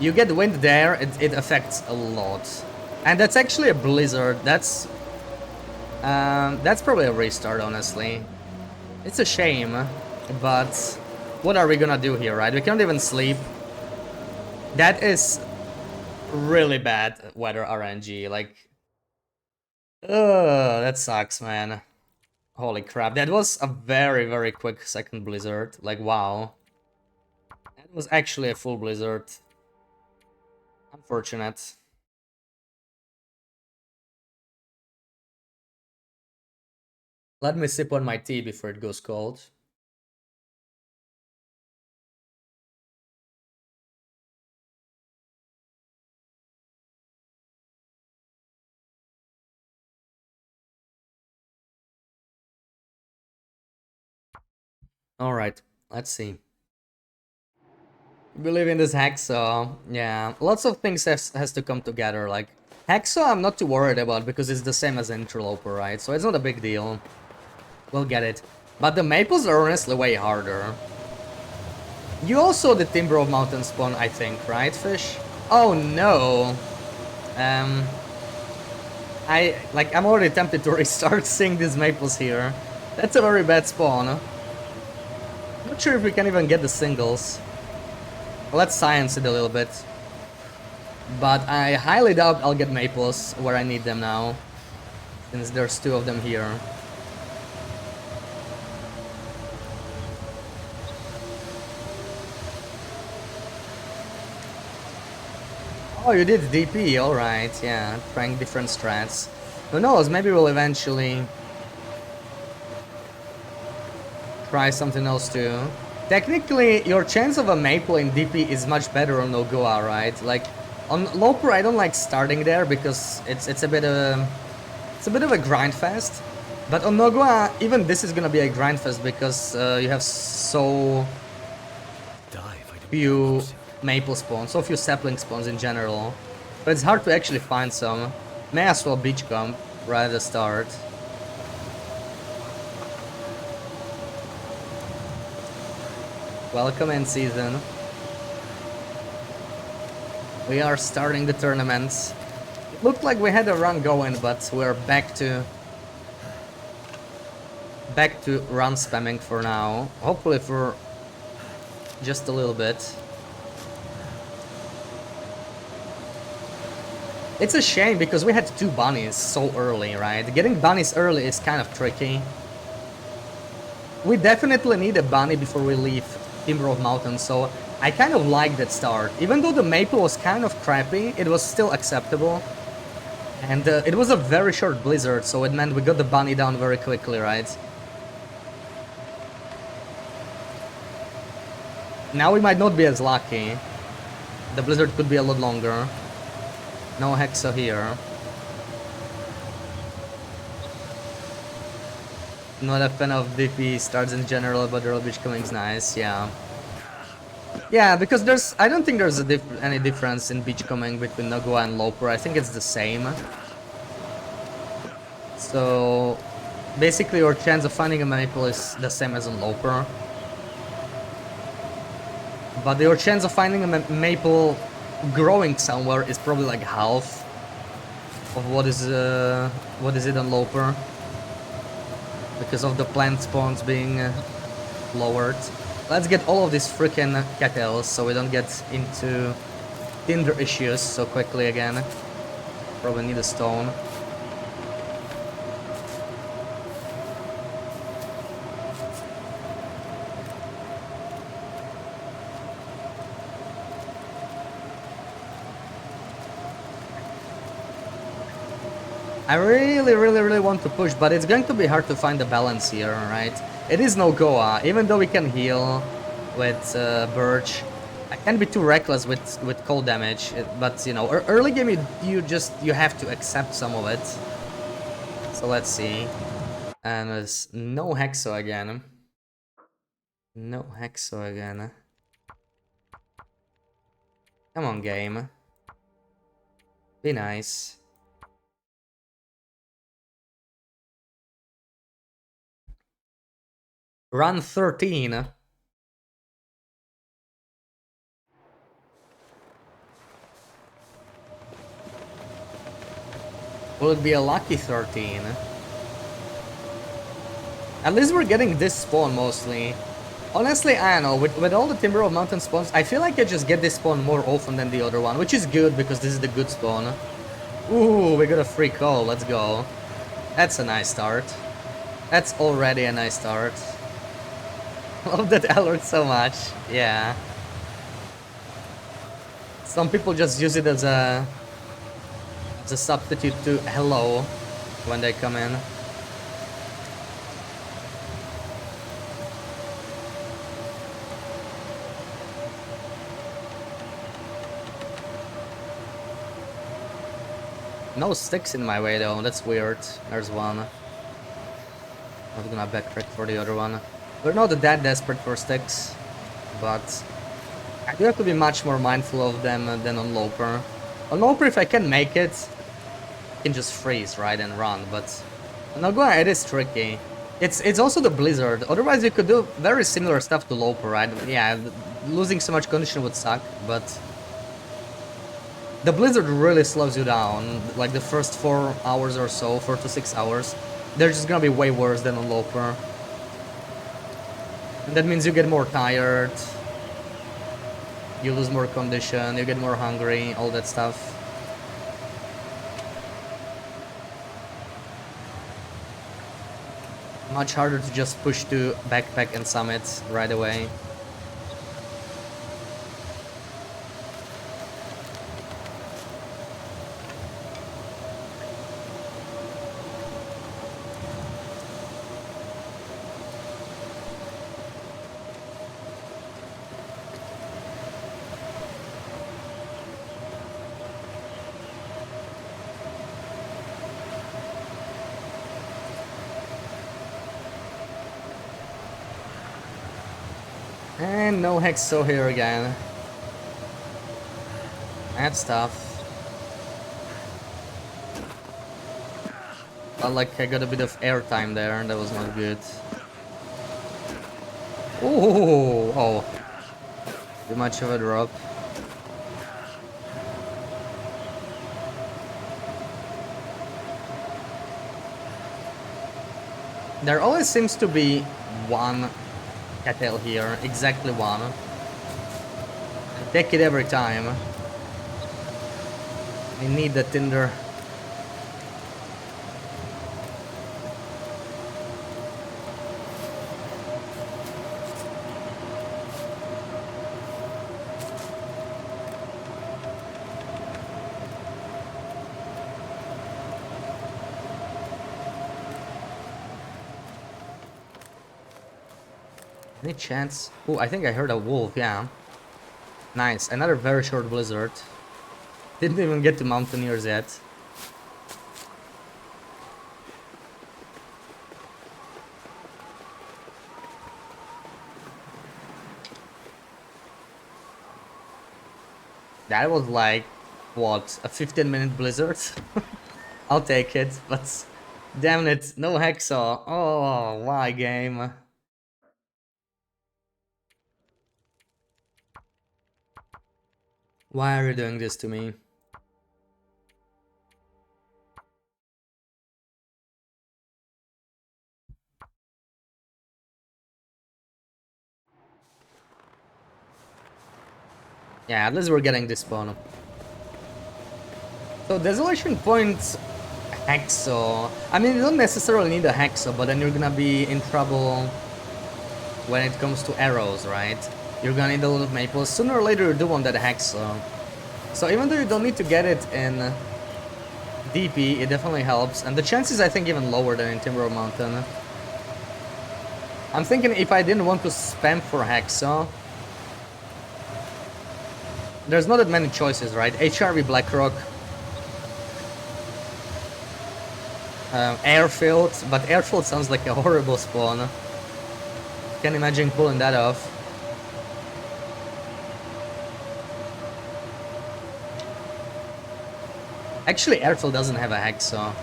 you get wind there, it affects a lot. And that's actually a blizzard. That's probably a restart, honestly. It's a shame, but what are we gonna do here, right? We can't even sleep. That is really bad weather RNG. Like, that sucks, man. Holy crap, that was a very, very quick second blizzard. Like, wow. That was actually a full blizzard. Unfortunate. Let me sip on my tea before it goes cold. Alright, let's see. Believe in this hacksaw. Yeah, lots of things has to come together. Like, hacksaw I'm not too worried about because it's the same as interloper, right? So it's not a big deal. We'll get it. But the maples are honestly way harder. You also the Timber of Mountain Spawn, I think, right, Fish? Oh no. I'm already tempted to restart seeing these maples here. That's a very bad spawn. Not sure if we can even get the singles. Let's science it a little bit. But I highly doubt I'll get maples where I need them now, since there's 2 of them here. Oh, you did DP, alright, yeah, trying different strats. Who knows, maybe we'll eventually try something else too. Technically, your chance of a maple in DP is much better on Nogoa, right? Like, on Loper I don't like starting there because it's a bit of a grind fest. But on Nogoa, even this is gonna be a grind fest because you have so few maple spawns, so few sapling spawns in general. But it's hard to actually find some. May as well beach camp right at the start. Welcome in season. We are starting the tournaments. It looked like we had a run going, but we're back to back to run spamming for now. Hopefully for just a little bit. It's a shame because we had 2 bunnies so early, right? Getting bunnies early is kind of tricky. We definitely need a bunny before we leave Timber of Mountain, so I kind of like that start. Even though the maple was kind of crappy, it was still acceptable. And it was a very short blizzard, so it meant we got the bunny down very quickly, right? Now we might not be as lucky. The blizzard could be a lot longer. No Hexo here. Not a fan of DP starts in general, but Earl Beachcombing's nice, yeah. Yeah, because I don't think there's any difference in Beachcombing between Nogoa and Loper. I think it's the same. So, basically your chance of finding a maple is the same as on Loper. But your chance of finding a maple growing somewhere is probably like half of what is it on Loper. Because of the plant spawns being lowered. Let's get all of these freaking cattles so we don't get into tinder issues so quickly again. Probably need a stone. I really want to push, but it's going to be hard to find the balance here, right? It is Nogoa, even though we can heal with Birch. I can't be too reckless with cold damage, but you know, early game you have to accept some of it. So let's see. And there's no Hexo again. No Hexo again. Come on, game. Be nice. Run 13. Will it be a lucky 13? At least we're getting this spawn mostly. Honestly, I don't know, with all the Timber of Mountain spawns, I feel like I just get this spawn more often than the other one, which is good because this is the good spawn. Ooh, we got a free call, let's go. That's a nice start. That's already a nice start. Love that alert so much, yeah. Some people just use it as a substitute to hello when they come in. No sticks in my way though, that's weird. There's one. I'm gonna backtrack for the other one. We're not that desperate for sticks, but I do have to be much more mindful of them than on Loper. On Loper, if I can make it, I can just freeze, right, and run, but on Nogoa it is tricky. It's also the blizzard, otherwise you could do very similar stuff to Loper, right? Yeah, losing so much condition would suck, but the blizzard really slows you down, like the first 4 hours or so, 4 to 6 hours. They're just gonna be way worse than on Loper. And that means you get more tired, you lose more condition, you get more hungry, all that stuff. Much harder to just push to backpack and summit right away. And no Hexo here again. That's tough. Felt like I got a bit of airtime there, and that was not good. Ooh, oh. Too much of a drop. There always seems to be one cattail here, exactly one. I take it every time. I need the tinder. Any chance? Oh, I think I heard a wolf, yeah. Nice, another very short blizzard. Didn't even get to mountaineers yet. That was like, what, a 15-minute blizzard? I'll take it, but damn it, no Hexa. Oh, why game? Why are you doing this to me? Yeah, at least we're getting this spawn. So Desolation Point Hexo. I mean, you don't necessarily need a Hexo, but then you're gonna be in trouble when it comes to arrows, right? You're gonna need a lot of maples. Sooner or later you do want that Hexo. So even though you don't need to get it in DP, it definitely helps. And the chances, I think, even lower than in Timber Mountain. I'm thinking if I didn't want to spam for Hexo, there's not that many choices, right? HRV Blackrock, Airfield, but Airfield sounds like a horrible spawn. Can't imagine pulling that off. Actually, Airfield doesn't have a Hexo.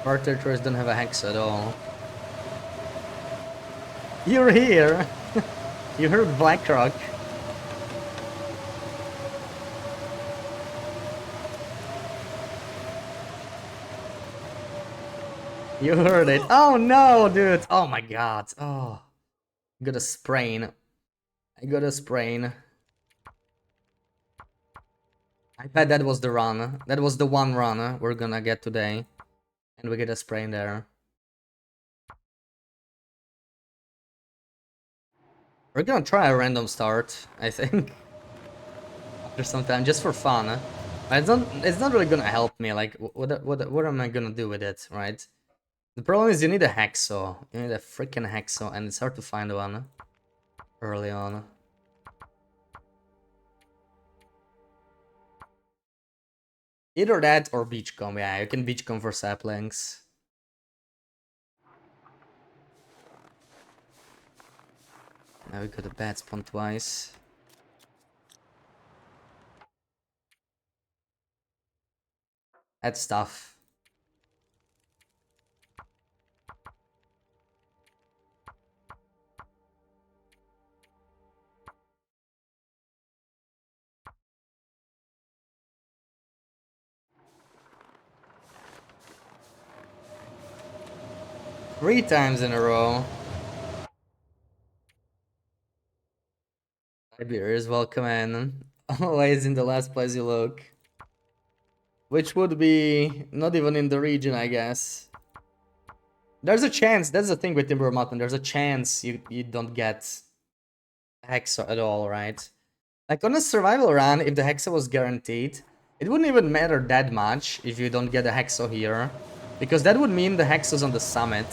Our territories don't have a Hexo at all. You're here! You heard Blackrock. You heard it. Oh no, dude! Oh my god. Oh. I got a sprain. I got a sprain. I bet that was the run. That was the one run we're gonna get today. And we get a sprain there. We're gonna try a random start, I think. After some time, just for fun. It's not really gonna help me, like, what am I gonna do with it, right? The problem is you need a Hexo. You need a freaking Hexo, and it's hard to find one early on. Either that or Beachcomb, yeah, you can Beachcomb for saplings. Now we got a bad spawn twice. That's tough. Three times in a row. Iberia's welcome in. Always in the last place you look. Which would be not even in the region, I guess. There's a chance, that's the thing with Timber Mountain, there's a chance you don't get Hexa at all, right? Like on a survival run, if the Hexa was guaranteed, it wouldn't even matter that much if you don't get a Hexo here. Because that would mean the Hexo's on the summit.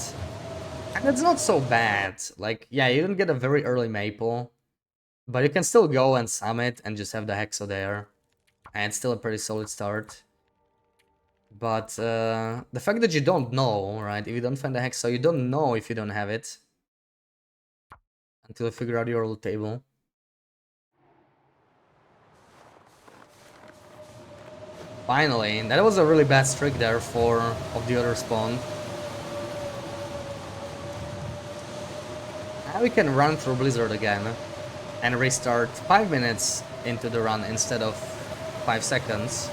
And it's not so bad. Like, yeah, you don't get a very early maple. But you can still go and summit and just have the Hexo there. And it's still a pretty solid start. But the fact that you don't know, right? If you don't find the Hexo, you don't know if you don't have it. Until you figure out your loot table. Finally, that was a really bad streak there of the other spawn. Now we can run through Blizzard again and restart 5 minutes into the run instead of 5 seconds.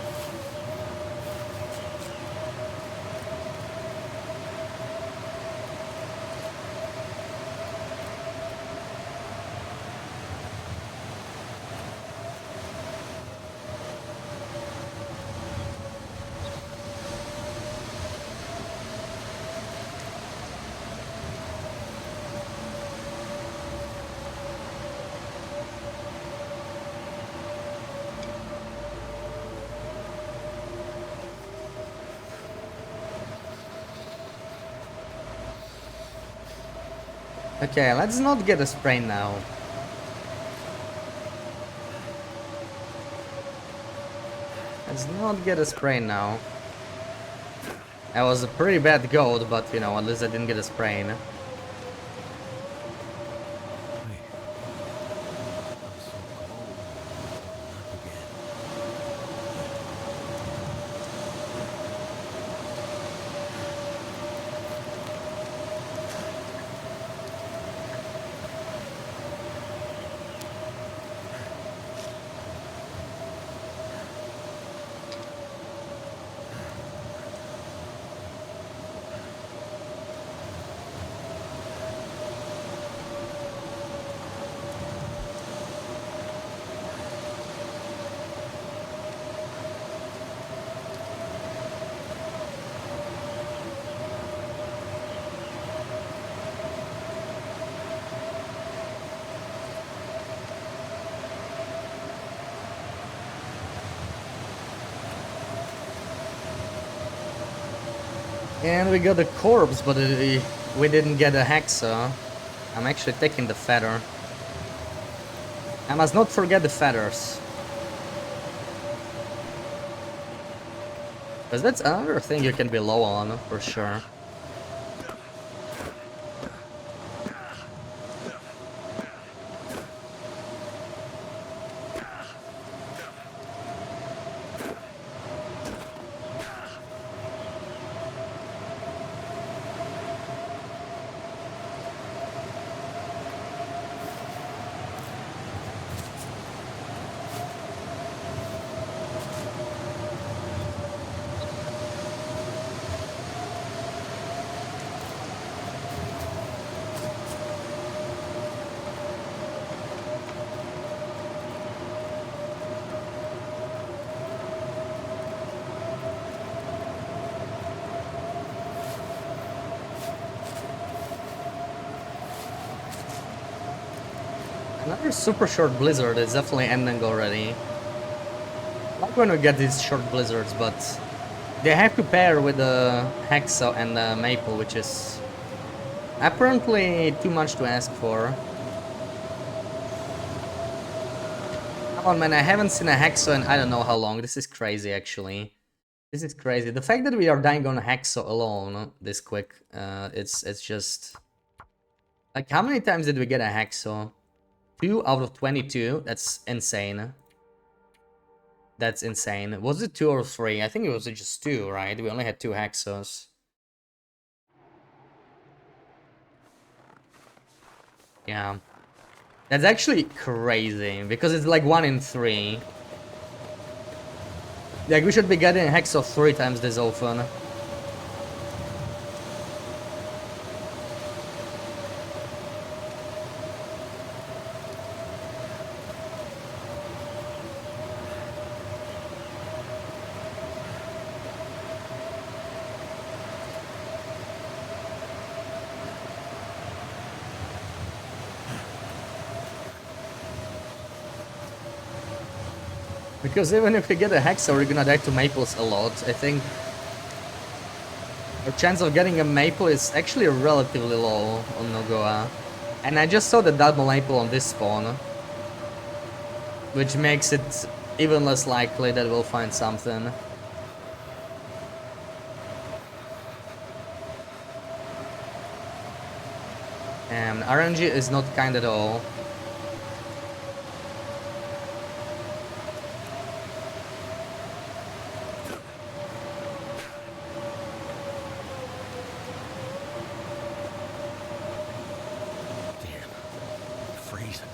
Okay, let's not get a sprain now. Let's not get a sprain now. That was a pretty bad goat, but you know, at least I didn't get a sprain. Wait. I'm so cold. Not again. And we got a corpse, but we didn't get a hacksaw. I'm actually taking the feather. I must not forget the feathers. Because that's another thing you can be low on, for sure. Another super short blizzard is definitely ending already. I like when we get these short blizzards, but they have to pair with the hacksaw and the maple, which is apparently too much to ask for. Come on, man, I haven't seen a hacksaw in I don't know how long. This is crazy, actually. This is crazy. The fact that we are dying on a hacksaw alone this quick, it's just... Like, how many times did we get a hacksaw? 2 out of 22? That's insane. That's insane. Was it 2 or 3? I think it was just 2, right? We only had 2 hacksaws. Yeah. That's actually crazy, because it's like 1 in 3. Like, we should be getting a hacksaw 3 times this often. Because even if we get a hacksaw, we're gonna die to maples a lot. I think our chance of getting a maple is actually relatively low on Nogoa. And I just saw the double maple on this spawn, which makes it even less likely that we'll find something. And RNG is not kind at all. Damn. I'm freezing.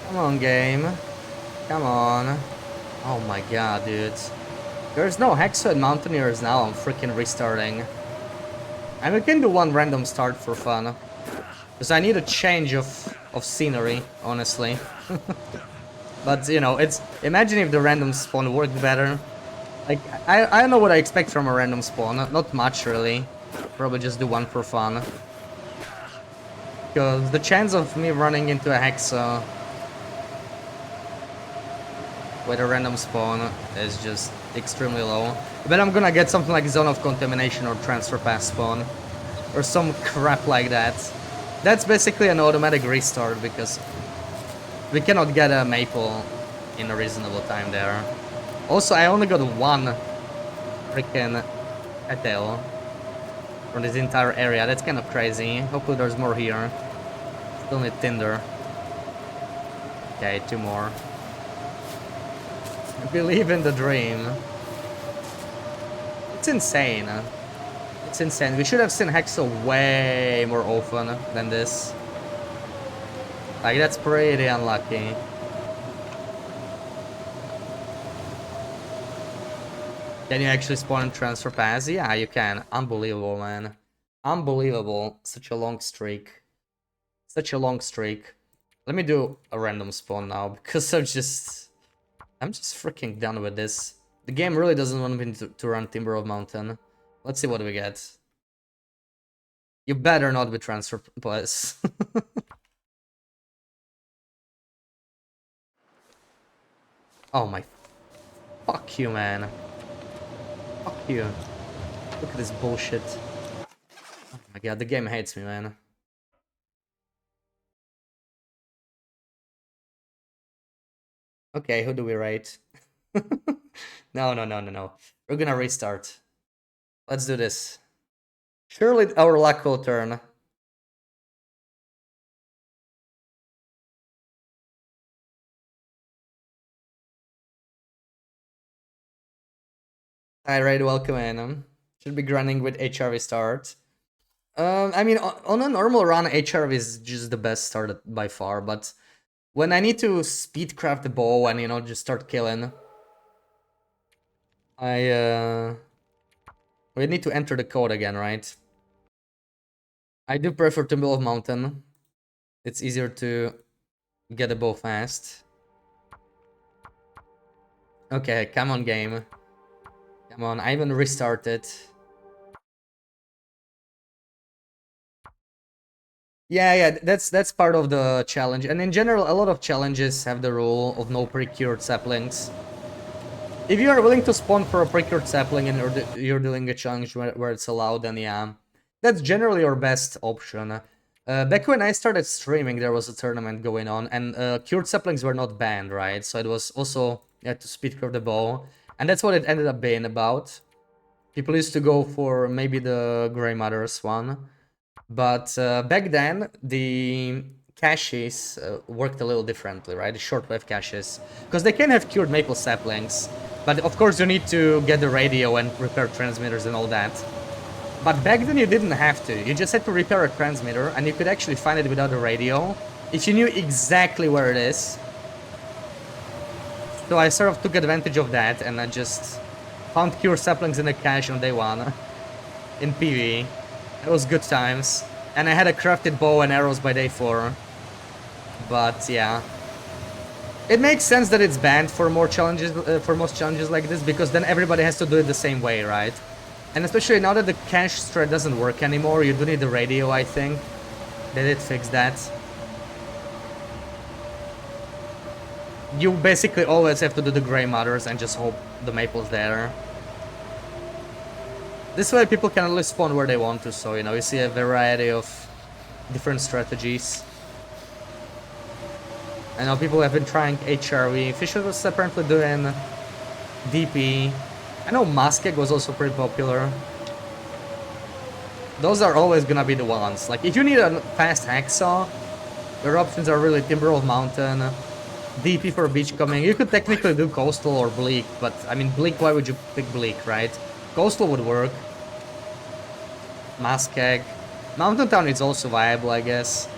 Come on, game. Come on. Oh my god, dude. There's no Hexo and Mountaineers now. I'm freaking restarting. And we can do one random start for fun. Because I need a change of scenery, honestly. But, you know, it's... Imagine if the random spawn worked better. Like, I don't know what I expect from a random spawn. Not much, really. Probably just do one for fun. Because the chance of me running into a Hexa with a random spawn is just extremely low. But I'm gonna get something like Zone of Contamination or Transfer Pass spawn. Or some crap like that. That's basically an automatic restart because we cannot get a maple in a reasonable time there. Also, I only got one freaking Etel from this entire area. That's kind of crazy. Hopefully there's more here. Still need Tinder. Okay, 2 more. Believe in the dream. It's insane. It's insane. We should have seen Hexo way more often than this. Like, that's pretty unlucky. Can you actually spawn in Transfer Pass? Yeah, you can. Unbelievable, man. Unbelievable. Such a long streak. Such a long streak. Let me do a random spawn now, because I'm just freaking done with this. The game really doesn't want me to run Timber of Mountain. Let's see what we get. You better not be Transfer Pass. Oh my... Fuck you, man. Fuck you. Look at this bullshit. Oh my god, the game hates me, man. Okay, who do we rate? No. We're gonna restart. Let's do this. Surely our luck will turn. Hi, Raid, welcome in. Should be grinding with HRV start. I mean, on a normal run, HRV is just the best start by far, but when I need to speedcraft the bow and, you know, just start killing, we need to enter the code again, right? I do prefer Timber of Mountain. It's easier to get a bow fast. Okay, come on, game. Come on, I even restarted. Yeah, that's part of the challenge. And in general, a lot of challenges have the rule of no procured saplings. If you are willing to spawn for a procured sapling and you're doing a challenge where it's allowed, then yeah, that's generally your best option. Back when I started streaming, there was a tournament going on, and cured saplings were not banned, right? So it was also, you had to speedcraft the bow, and that's what it ended up being about. People used to go for maybe the Grey Mothers one, but back then the caches worked a little differently, right? The shortwave caches, because they can have cured maple saplings, but of course you need to get the radio and repair transmitters and all that. But back then you didn't have to. You just had to repair a transmitter, and you could actually find it without a radio if you knew exactly where it is. So I sort of took advantage of that, and I just found cured saplings in the cache on day 1 in PvE. It was good times. And I had a crafted bow and arrows by day 4. But yeah. It makes sense that it's banned for more challenges, for most challenges like this, because then everybody has to do it the same way, right? And especially now that the cache thread doesn't work anymore, you do need the radio, I think. They did fix that. You basically always have to do the Grey Mothers and just hope the maple's there. This way people can only spawn where they want to, so, you know, you see a variety of different strategies. I know people have been trying HRV. Fisher was apparently doing DP. I know Muskeg was also pretty popular. Those are always gonna be the ones. Like, if you need a fast hacksaw, your options are really Timber of Mountain, DP for Beachcombing. You could technically do Coastal or Bleak, but, I mean, Bleak, why would you pick Bleak, right? Coastal would work. Muskeg. Mountain Town is also viable, I guess.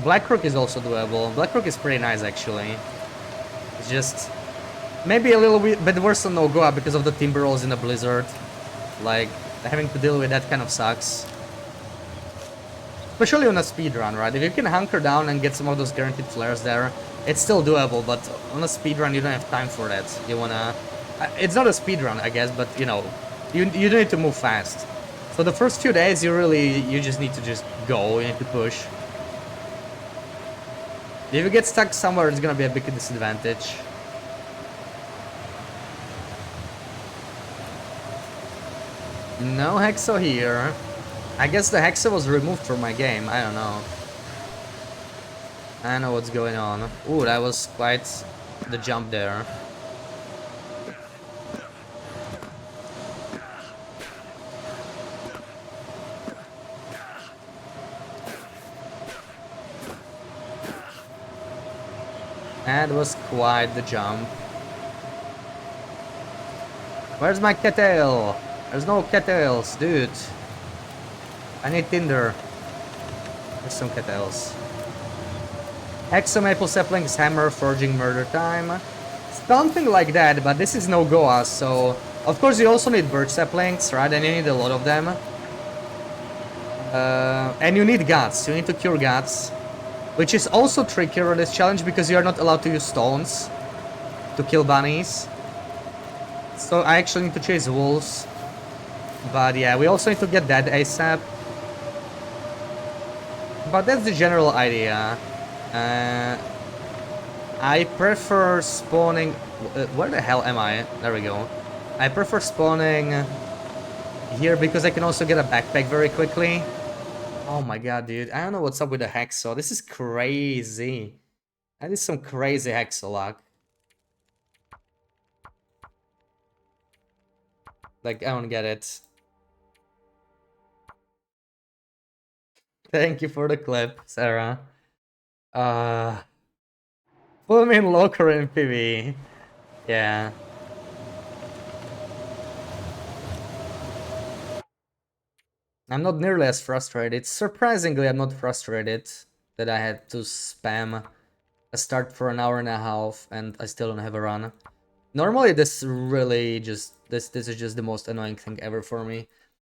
Blackrock is also doable. Blackrock is pretty nice, actually. It's just maybe a little bit worse than Nogoa because of the timber rolls in the blizzard. Like, having to deal with that kind of sucks. Especially on a speedrun, right? If you can hunker down and get some of those guaranteed flares there, it's still doable, but on a speedrun you don't have time for that. You wanna... It's not a speedrun, I guess, but you know, you need to move fast. So the first few days you just need to just go, you need to push. If you get stuck somewhere, it's gonna be a big disadvantage. No Hexo here. I guess the Hexo was removed from my game, I don't know. I don't know what's going on. Ooh, that was quite the jump there. That was quite the jump. Where's my cattail? There's no cattails, dude. I need tinder. There's some cattails. Hexo maple saplings, hammer, forging, murder time. Something like that, but this is Nogoa, so... Of course you also need birch saplings, right? And you need a lot of them. And you need guts. You need to cure guts. Which is also trickier on this challenge because you are not allowed to use stones to kill bunnies. So I actually need to chase wolves. But yeah, we also need to get that ASAP. But that's the general idea. I prefer spawning... where the hell am I? There we go. I prefer spawning here because I can also get a backpack very quickly. Oh my god, dude. I don't know what's up with the Hexo. This is crazy. That is some crazy Hexo luck. Like, I don't get it. Thank you for the clip, Sarah. Put me in locker in PvE. Yeah. I'm not nearly as frustrated. Surprisingly, I'm not frustrated that I had to spam a start for an hour and a half and I still don't have a run. Normally, this really just... This is just the most annoying thing ever for me.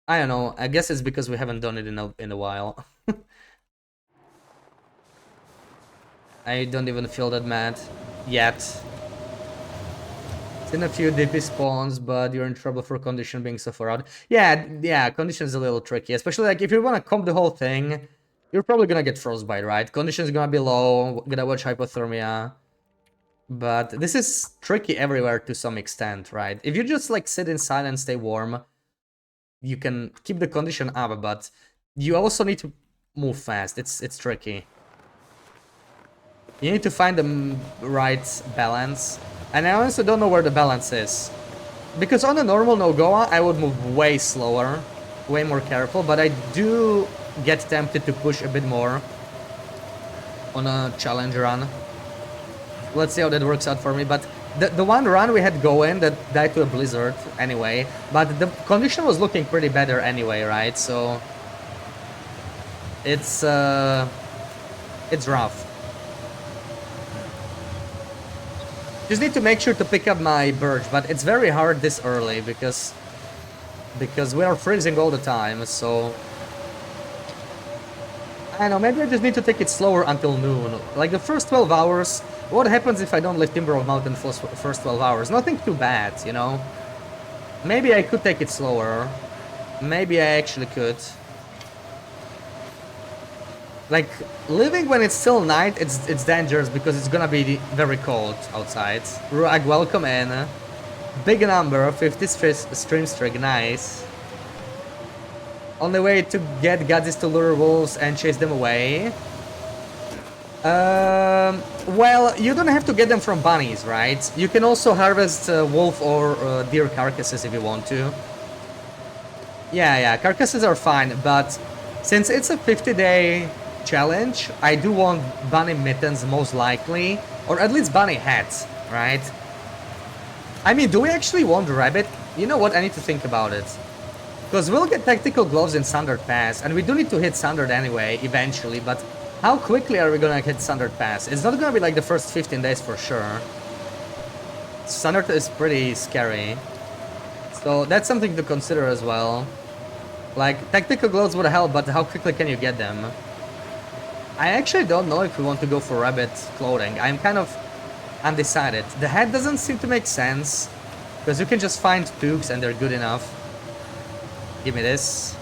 I don't know. I guess it's because we haven't done it in a while. I don't even feel that mad yet. It's in a few DP spawns, but you're in trouble for condition being so far out. Yeah, condition is a little tricky, especially like if you want to comp the whole thing, you're probably gonna get frostbite, right? Condition is gonna be low, gonna watch hypothermia. But this is tricky everywhere to some extent, right? If you just like sit inside and stay warm, you can keep the condition up, but you also need to move fast. It's tricky. You need to find the right balance. And I honestly don't know where the balance is. Because on a normal Nogoa, I would move way slower, way more careful, but I do get tempted to push a bit more on a challenge run. Let's see how that works out for me, but the one run we had going that died to a blizzard anyway, but the condition was looking pretty better anyway, right? So it's rough. Just need to make sure to pick up my birch, but it's very hard this early because we are freezing all the time, so I don't know, maybe I just need to take it slower until noon. Like the first 12 hours, what happens if I don't lift Timber of Mountain for first 12 hours? Nothing too bad, you know? Maybe I could take it slower. Maybe I actually could. Like, living when it's still night, it's dangerous because it's gonna be very cold outside. Ruag, welcome in. Big number, 50 stream streak, nice. Only way to get gods is to lure wolves and chase them away. Well, you don't have to get them from bunnies, right? You can also harvest wolf or deer carcasses if you want to. Yeah, carcasses are fine, but since it's a 50-day challenge, I do want bunny mittens most likely, or at least bunny hats, right? I mean, do we actually want rabbit? You know what, I need to think about it. Because we'll get tactical gloves in Sundered Pass, and we do need to hit Sundered anyway, eventually, but How quickly are we gonna hit Standard Pass? It's not gonna be like the first 15 days for sure. Standard is pretty scary. So that's something to consider as well. Like, tactical gloves would help, but how quickly can you get them? I actually don't know if we want to go for rabbit clothing. I'm kind of undecided. The hat doesn't seem to make sense, because you can just find toques and they're good enough. Give me this.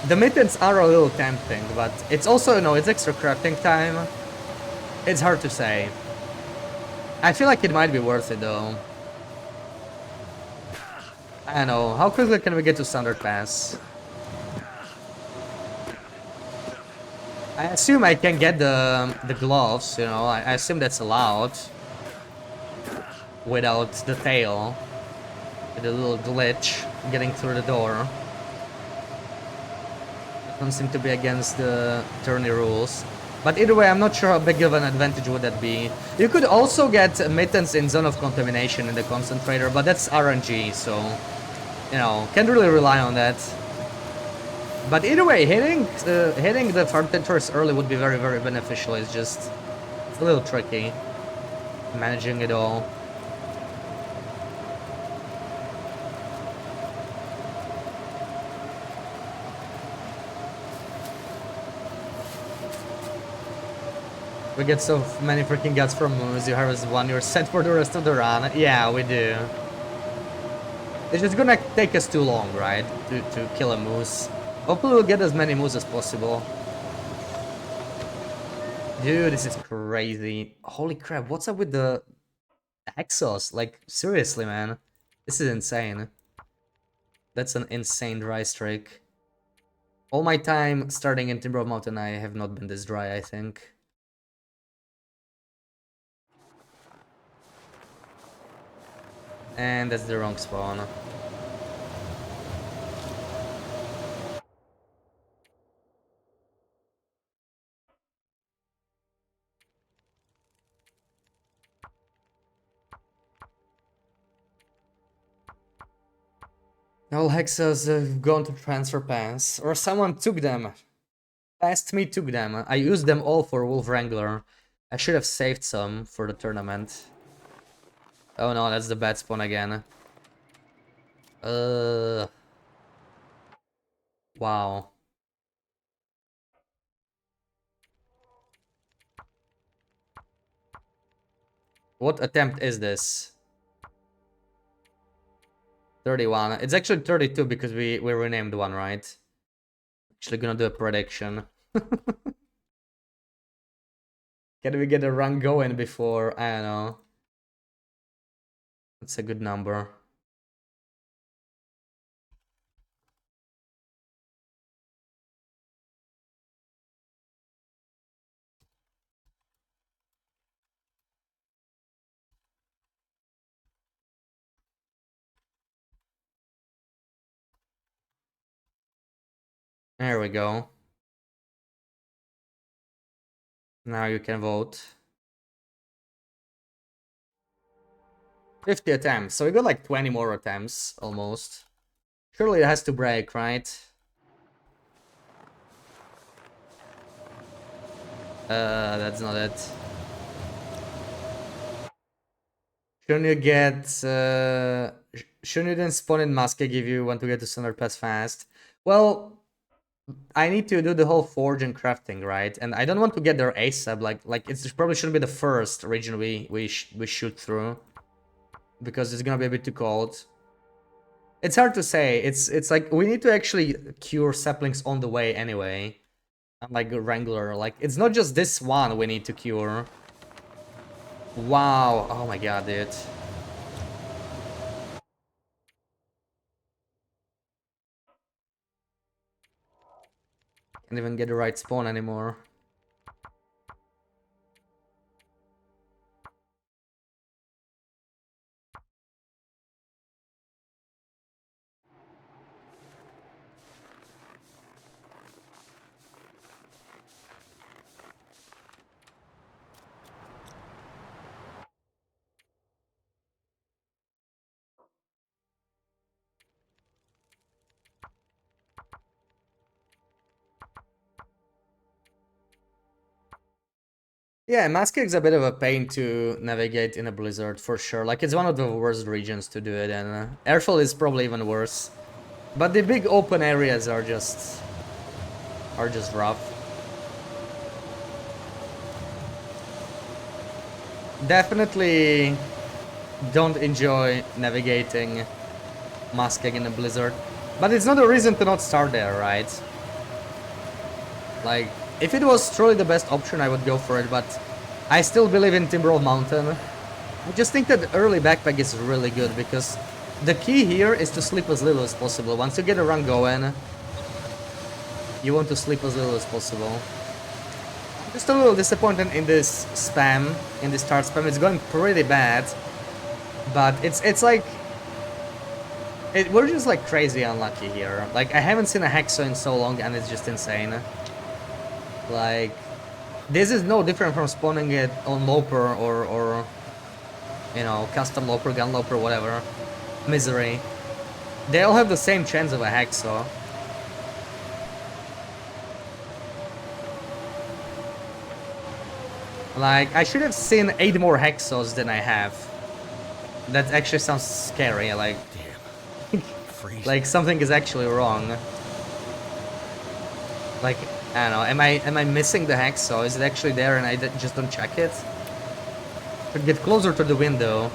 The mittens are a little tempting, but it's also, you know, it's extra crafting time. It's hard to say. I feel like it might be worth it though. I don't know. How quickly can we get to Standard Pass? I assume I can get the gloves, you know, I assume that's allowed. Without the tail. With a little glitch getting through the door. Doesn't seem to be against the tourney rules. But either way, I'm not sure how big of an advantage would that be. You could also get mittens in Zone of Contamination in the Concentrator, but that's RNG, so... You know, can't really rely on that. But either way, hitting the farm territories early would be very, very beneficial. It's just a little tricky managing it all. We get so many freaking guts from moose. You harvest one, you're set for the rest of the run. Yeah, we do. It's just gonna take us too long, right? To kill a moose. Hopefully we'll get as many moose as possible. Dude, this is crazy. Holy crap, what's up with the exhaust? Like, seriously, man. This is insane. That's an insane dry streak. All my time starting in Timber Mountain, I have not been this dry, I think. And that's the wrong spawn. All hexas have gone to transfer pass, or someone took them. Past me took them. I used them all for Wolf Wrangler. I should have saved some for the tournament. Oh no, that's the bad spawn again. Wow. What attempt is this? 31. It's actually 32 because we renamed one, right? Actually gonna do a prediction. Can we get a run going before, I don't know. That's a good number. There we go. Now you can vote. 50 attempts, so we got like 20 more attempts, almost. Surely it has to break, right? That's not it. Shouldn't you get, shouldn't you then spawn in Mask give you want to get to Standard Pass fast? Well, I need to do the whole forge and crafting, right? And I don't want to get there ASAP, like it probably shouldn't be the first region we shoot through. Because it's gonna be a bit too cold. It's hard to say, it's like, we need to actually cure saplings on the way anyway. Unlike Wrangler, like, it's not just this one we need to cure. Wow, oh my god, dude. Can't even get the right spawn anymore. Yeah, Muskeg's a bit of a pain to navigate in a blizzard for sure. Like, it's one of the worst regions to do it, and Airfield is probably even worse. But the big open areas are just rough. Definitely don't enjoy navigating Muskeg in a blizzard. But it's not a reason to not start there, right? Like, if it was truly the best option, I would go for it, but I still believe in Timberwolf Mountain. I just think that early backpack is really good, because the key here is to sleep as little as possible. Once you get a run going, you want to sleep as little as possible. Just a little disappointed in this spam, in this start spam. It's going pretty bad, but it's like... we're just like crazy unlucky here. Like, I haven't seen a Hexo in so long, and it's just insane. Like, this is no different from spawning it on Loper or you know, custom Loper, gun Loper, whatever. Misery. They all have the same chance of a Hexo. Like, I should have seen 8 more Hexos than I have. That actually sounds scary, like... Damn. Freezing. Like, something is actually wrong. Like, I don't know, am I missing the Hexo? Is it actually there and I just don't check it? Should get closer to the window.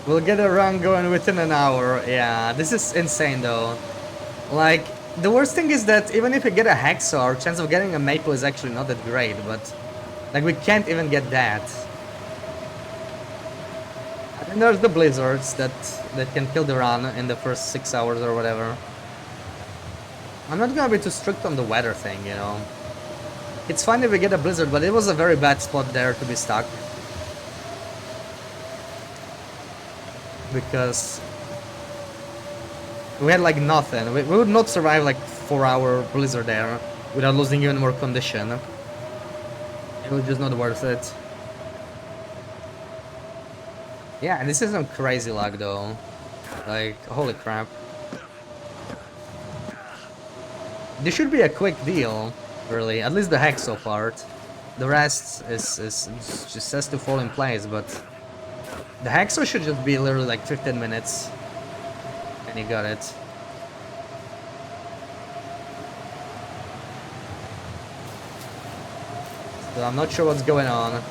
We'll get a run going within an hour. Yeah, this is insane though. Like, the worst thing is that even if we get a Hexo, our chance of getting a Maple is actually not that great, but... Like, we can't even get that. And there's the blizzards that can kill the run in the first 6 hours or whatever. I'm not gonna be too strict on the weather thing, you know. It's fine if we get a blizzard, but it was a very bad spot there to be stuck. Because we had like nothing. We would not survive like 4-hour blizzard there without losing even more condition. It was just not worth it. Yeah, this is some crazy luck though. Like, holy crap. This should be a quick deal, really. At least the Hexo part. The rest is just has to fall in place, but the Hexo should just be literally like 15 minutes. And you got it. So I'm not sure what's going on.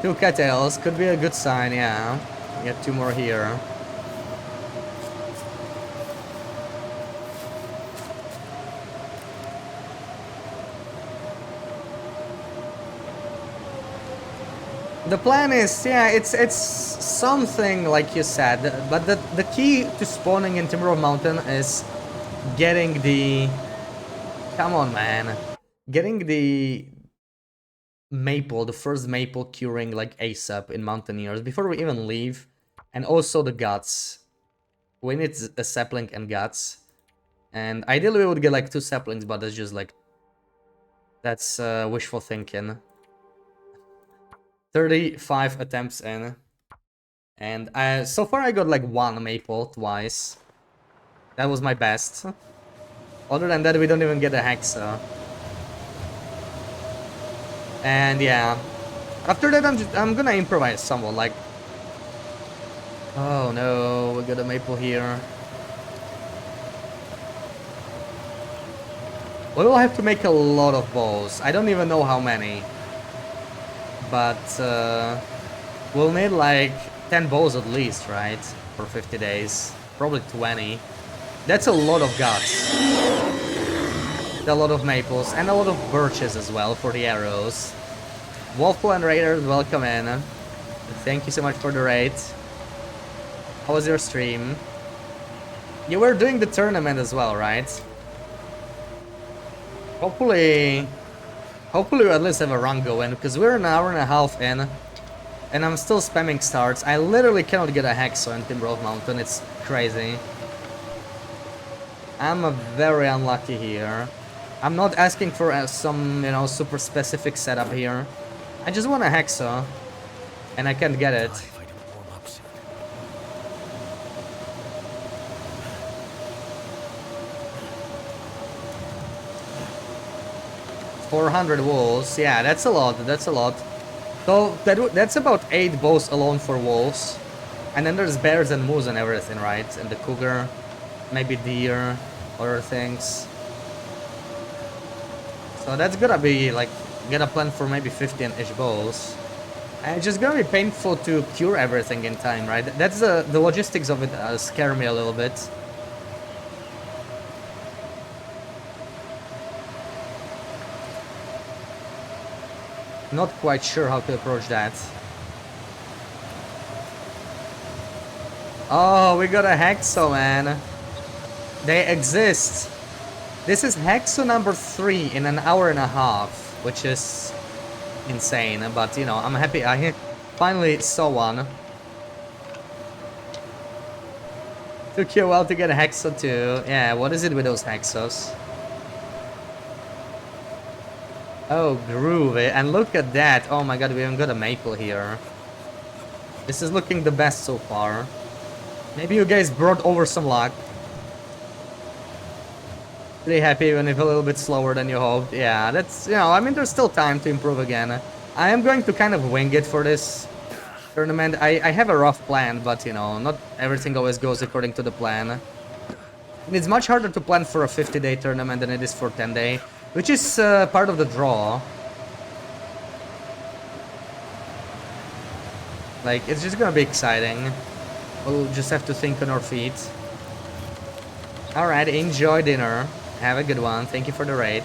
Two cattails could be a good sign, yeah. Get 2 more here. The plan is, yeah, it's something like you said, but the key to spawning in Timberwolf Mountain is getting the... Come on, man. Getting the Maple, the first Maple curing like ASAP in Mountaineers before we even leave. And also the Guts. We need a sapling and Guts. And ideally we would get like 2 saplings, but that's just like... That's wishful thinking. 35 attempts in. And so far I got like 1 Maple twice. That was my best. Other than that, we don't even get a Hexa. And yeah, after that I'm gonna improvise somewhat, like... Oh no, we got a Maple here. We will have to make a lot of bows. I don't even know how many. But we'll need like 10 bows at least, right? For 50 days. Probably 20. That's a lot of guts. A lot of maples and a lot of birches as well for the arrows. Wolfpool and Raiders, welcome in. Thank you so much for the raid. How was your stream? You were doing the tournament as well, right? Hopefully Hopefully we at least have a run going, because we're an hour and a half in. And I'm still spamming starts. I literally cannot get a Hexo in Timber of Mountain. It's crazy. I'm very unlucky here. I'm not asking for some, you know, super specific setup here. I just want a Hexo. And I can't get it. 400 wolves. Yeah, that's a lot. That's a lot. So that's about 8 bows alone for wolves. And then there's bears and moose and everything, right? And the cougar, maybe deer, other things. So that's gonna be like, gonna plan for maybe 15-ish bows. And it's just gonna be painful to cure everything in time, right? That's the logistics of it scare me a little bit. Not quite sure how to approach that. Oh, we got a Hexo, man. They exist. This is Hexo number 3 in an hour and a half, which is insane. But, you know, I'm happy I finally saw one. Took you a while to get a Hexo too. Yeah, what is it with those Hexos? Oh, groovy. And look at that. Oh my god, we even got a maple here. This is looking the best so far. Maybe you guys brought over some luck. Pretty happy, even if a little bit slower than you hoped. Yeah, that's, you know, I mean, there's still time to improve again. I am going to kind of wing it for this tournament. I have a rough plan, but, you know, not everything always goes according to the plan. And it's much harder to plan for a 50-day tournament than it is for 10-day. Which is part of the draw. Like, it's just gonna be exciting. We'll just have to think on our feet. Alright, enjoy dinner. Have a good one. Thank you for the raid.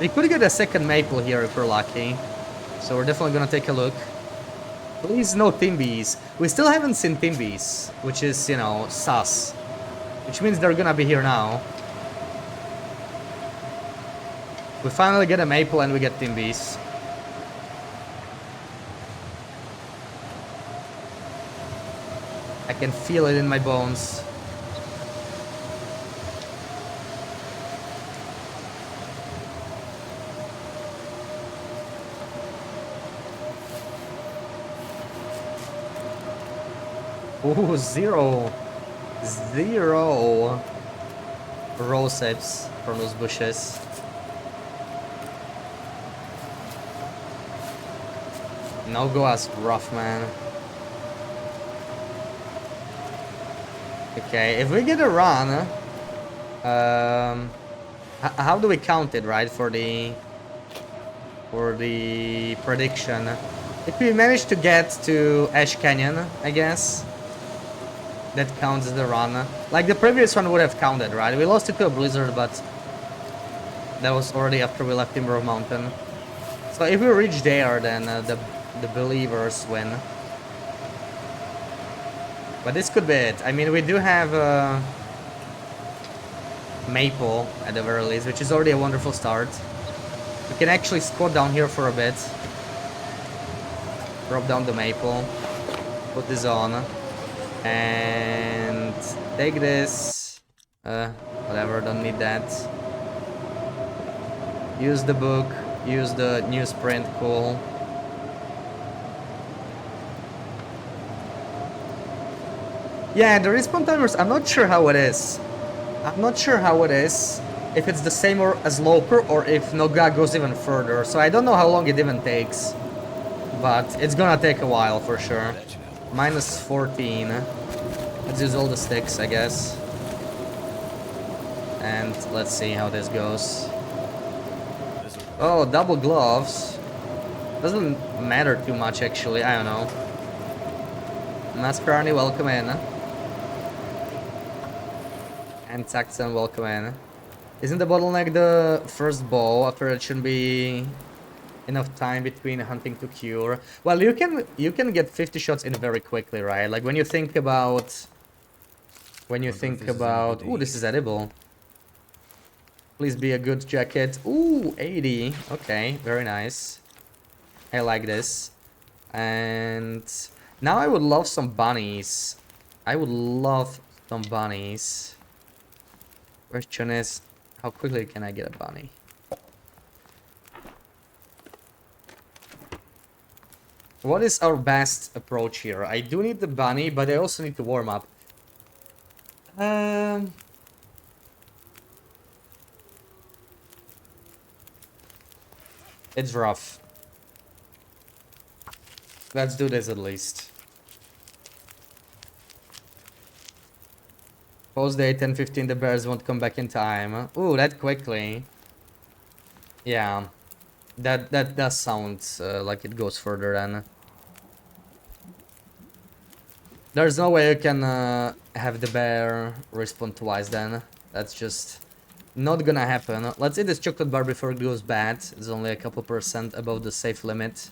We could get a second maple here if we're lucky. So we're definitely gonna take a look. Please no Timbies. We still haven't seen Timbies, which is, you know, sus. Which means they're gonna be here now. We finally get a maple and we get Timbies. I can feel it in my bones. Ooh, zero rose hips from those bushes. Nogoa's rough, man. Okay, if we get a run, how do we count it, right, for the prediction? If we manage to get to Ash Canyon, I guess that counts as the run. Like the previous one would have counted, right? We lost it to a blizzard, but that was already after we left Timber of Mountain. So if we reach there, then the believers win. But this could be it. I mean, we do have maple at the very least, which is already a wonderful start. We can actually squat down here for a bit. Drop down the maple. Put this on. And take this. Whatever, don't need that. Use the book. Use the newsprint, cool. Yeah, the respawn timers, I'm not sure how it is. I'm not sure how it is. If it's the same or as Loper or if Noga goes even further. So I don't know how long it even takes. But it's gonna take a while for sure. Minus 14. Let's use all the sticks, I guess. And let's see how this goes. Oh, double gloves. Doesn't matter too much actually, I don't know. Mascarani, welcome in. And Saxon, welcome in. Isn't the bottleneck the first bow? After it shouldn't be enough time between hunting to cure. Well, you can get 50 shots in very quickly, right? Like when you think about ooh, this is edible. Please be a good jacket. Ooh, 80. Okay, very nice. I like this. And now I would love some bunnies. I would love some bunnies. Question is, how quickly can I get a bunny? What is our best approach here? I do need the bunny, but I also need to warm up. It's rough. Let's do this at least. Post day 10:15, the bears won't come back in time. Ooh, that quickly. Yeah, that does sound like it goes further then. There's no way you can have the bear respawn twice then. That's just not gonna happen. Let's eat this chocolate bar before it goes bad. It's only a couple % above the safe limit.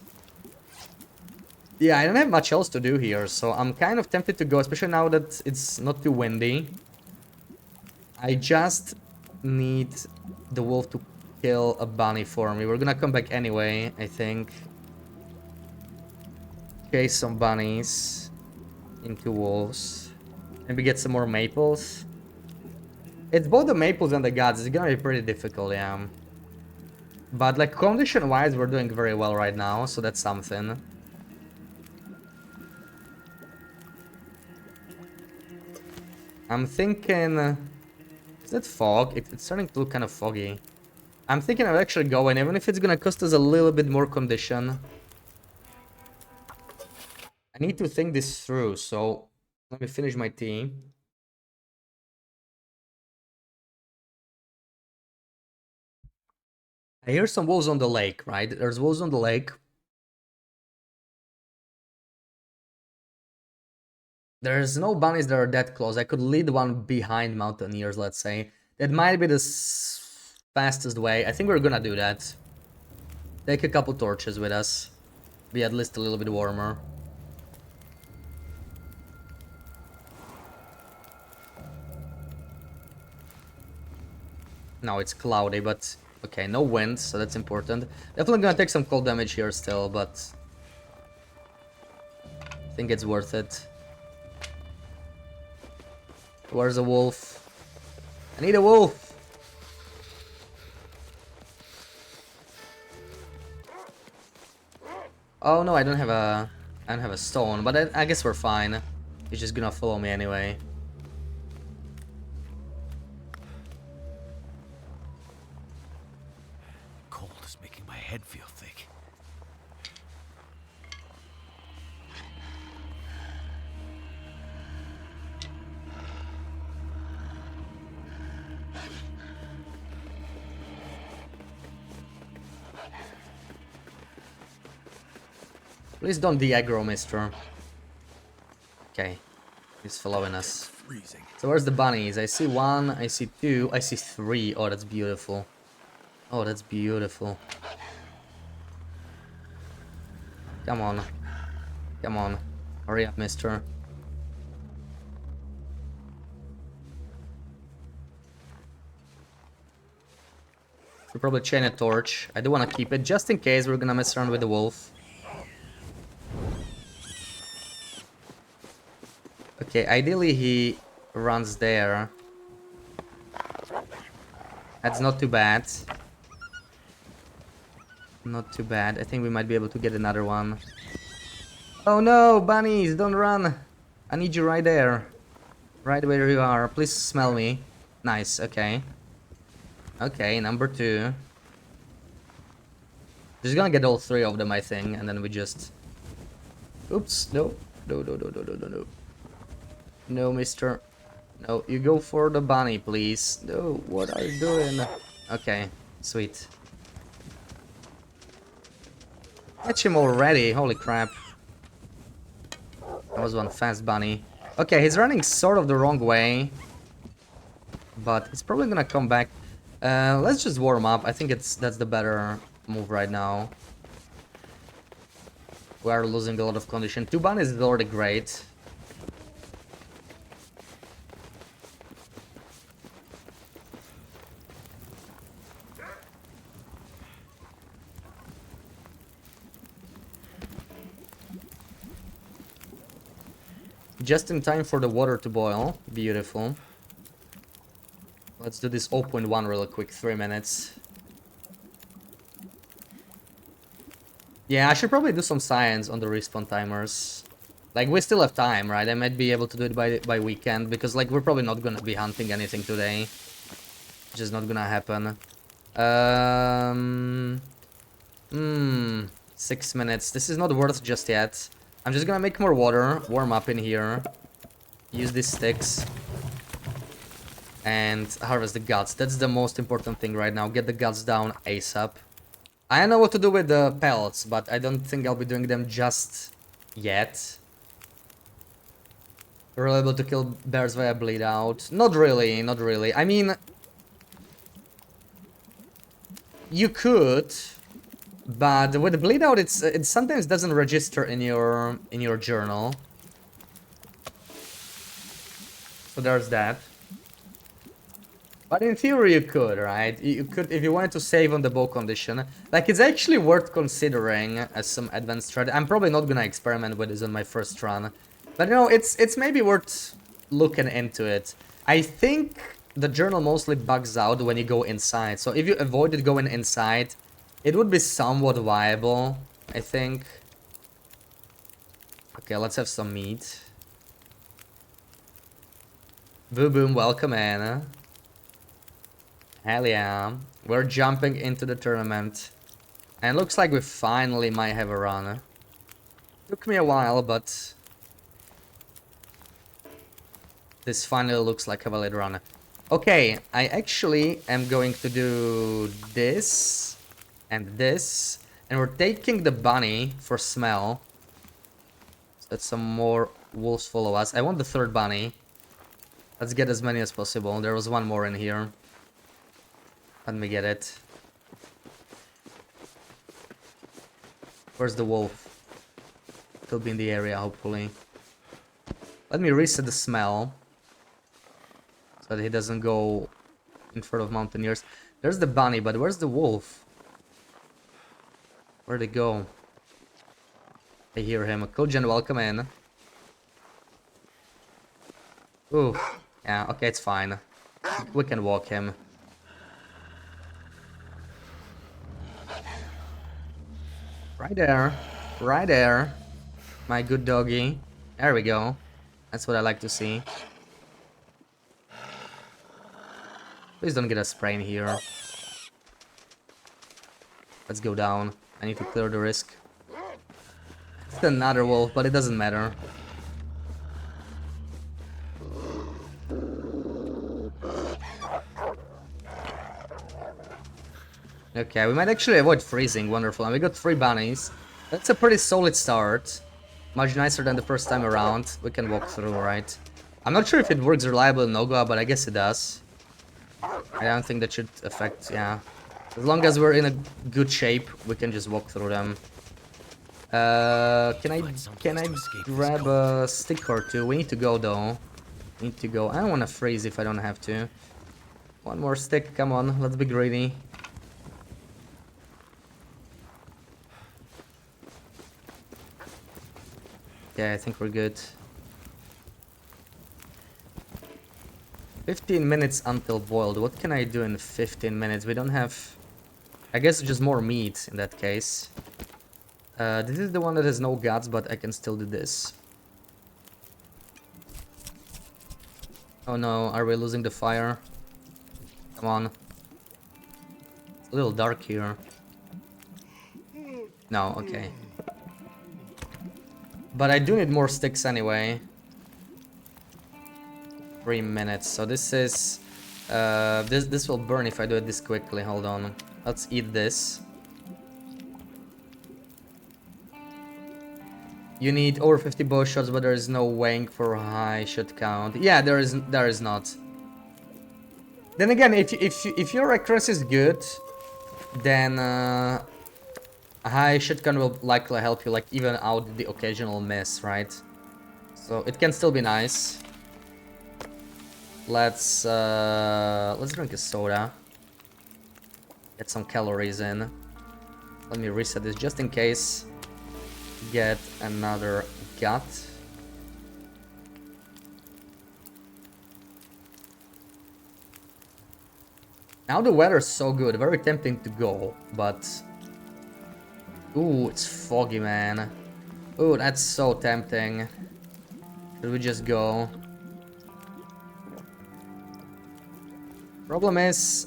Yeah, I don't have much else to do here, so I'm kind of tempted to go, especially now that it's not too windy. I just need the wolf to kill a bunny for me. We're gonna come back anyway, I think. Chase some bunnies into wolves. Maybe get some more maples. It's both the maples and the gods. It's gonna be pretty difficult, yeah. But like condition-wise, we're doing very well right now, so that's something. I'm thinking... is that fog? It's starting to look kind of foggy. I'm thinking of actually going, even if it's gonna cost us a little bit more condition. I need to think this through, so let me finish my tea. I hear some wolves on the lake, right? There's wolves on the lake. There's no bunnies that are that close. I could lead one behind mountaineers, let's say. That might be the fastest way. I think we're gonna do that. Take a couple torches with us. Be at least a little bit warmer. No, it's cloudy, but okay, no wind, so that's important. Definitely gonna take some cold damage here still, but I think it's worth it. Where's a wolf? I need a wolf! Oh no, I don't have a stone, but I guess we're fine. He's just gonna follow me anyway. Cold is making my head feel thick. Please don't de-aggro, mister. Okay. He's following us. Freezing. So where's the bunnies? I see one, I see two, I see three. Oh, that's beautiful. Oh, that's beautiful. Come on. Come on. Hurry up, mister. Should probably chain a torch. I do want to keep it, just in case we're gonna mess around with the wolf. Okay, ideally he runs there. That's not too bad. Not too bad. I think we might be able to get another one. Oh no, bunnies, don't run. I need you right there. Right where you are. Please smell me. Nice, okay. Okay, number 2. Just gonna get all 3 of them, I think, and then we just... Oops, no. No, no, no, no, no, no, no. No, mister. No, you go for the bunny, please. No, what are you doing? Okay, sweet. Catch him already, holy crap. That was one fast bunny. Okay, he's running sort of the wrong way. But he's probably gonna come back. Let's just warm up. I think that's the better move right now. We are losing a lot of condition. 2 bunnies is already great. Just in time for the water to boil. Beautiful. Let's do this 0.1 real quick, 3 minutes. Yeah, I should probably do some science on the respawn timers. Like, we still have time, right? I might be able to do it by weekend, because, like, we're probably not gonna be hunting anything today. Just not gonna happen. 6 minutes. This is not worth just yet. I'm just gonna make more water, warm up in here, use these sticks, and harvest the guts. That's the most important thing right now. Get the guts down ASAP. I know what to do with the pellets, but I don't think I'll be doing them just yet. We're able to kill bears via bleed out. Not really, not really. I mean, you could, but with the bleed out, it sometimes doesn't register in your journal. So there's that. But in theory, you could, right? You could, if you wanted to save on the bow condition. Like, it's actually worth considering as some advanced strategy. I'm probably not gonna experiment with this on my first run, but you know, it's maybe worth looking into it. I think the journal mostly bugs out when you go inside. So if you avoided going inside, it would be somewhat viable, I think. Okay, let's have some meat. Boom boom, welcome in. Hell yeah. We're jumping into the tournament. And it looks like we finally might have a run. Took me a while, but this finally looks like a valid run. Okay, I actually am going to do this and this. And we're taking the bunny for smell. So that some more wolves follow us. I want the third bunny. Let's get as many as possible. There was one more in here. Let me get it. Where's the wolf? He'll be in the area, hopefully. Let me reset the smell. So that he doesn't go in front of mountaineers. There's the bunny, but where's the wolf? Where'd he go? I hear him. Kojan, welcome in. Ooh. Yeah, okay, it's fine. We can walk him. Right there. Right there. My good doggy. There we go. That's what I like to see. Please don't get a sprain here. Let's go down. I need to clear the risk. It's another wolf, but it doesn't matter. Okay, we might actually avoid freezing. Wonderful. And we got 3 bunnies. That's a pretty solid start. Much nicer than the first time around. We can walk through, right? I'm not sure if it works reliable in Nogoa, but I guess it does. I don't think that should affect, yeah. As long as we're in a good shape, we can just walk through them. Can I grab a stick or two? We need to go though. We need to go. I don't want to freeze if I don't have to. One more stick, come on, let's be greedy. Yeah, I think we're good. 15 minutes until boiled. What can I do in 15 minutes? We don't have... I guess just more meat in that case. This is the one that has no guts, but I can still do this. Oh no, are we losing the fire? Come on. It's a little dark here. No, okay. But I do need more sticks anyway. 3 minutes. So this is... this will burn if I do it this quickly. Hold on. Let's eat this. You need over 50 bow shots, but there is no weighing for high shot count. Yeah, there is not. Then again, if your accuracy is good, then a high shot count will likely help you, like, even out the occasional miss, right? So it can still be nice. Let's drink a soda. Get some calories in. Let me reset this just in case. Get another gut. Now the weather's so good, very tempting to go, but... Ooh, it's foggy, man. Ooh, that's so tempting. Should we just go? Problem is...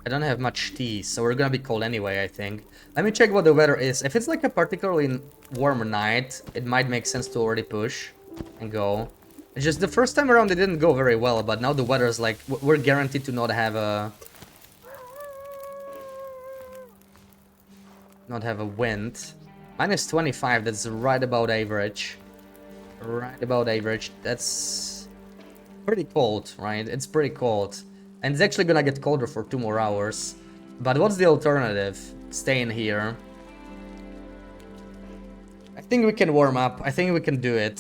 I don't have much tea, so we're gonna be cold anyway, I think. Let me check what the weather is. If it's like a particularly warm night, it might make sense to already push and go. It's just the first time around it didn't go very well, but now the weather's like... We're guaranteed to not have a... Not have a wind. Minus 25, that's right about average. Right about average. That's pretty cold, right? It's pretty cold. And it's actually gonna get colder for 2 more hours. But what's the alternative? Staying here. I think we can warm up. I think we can do it.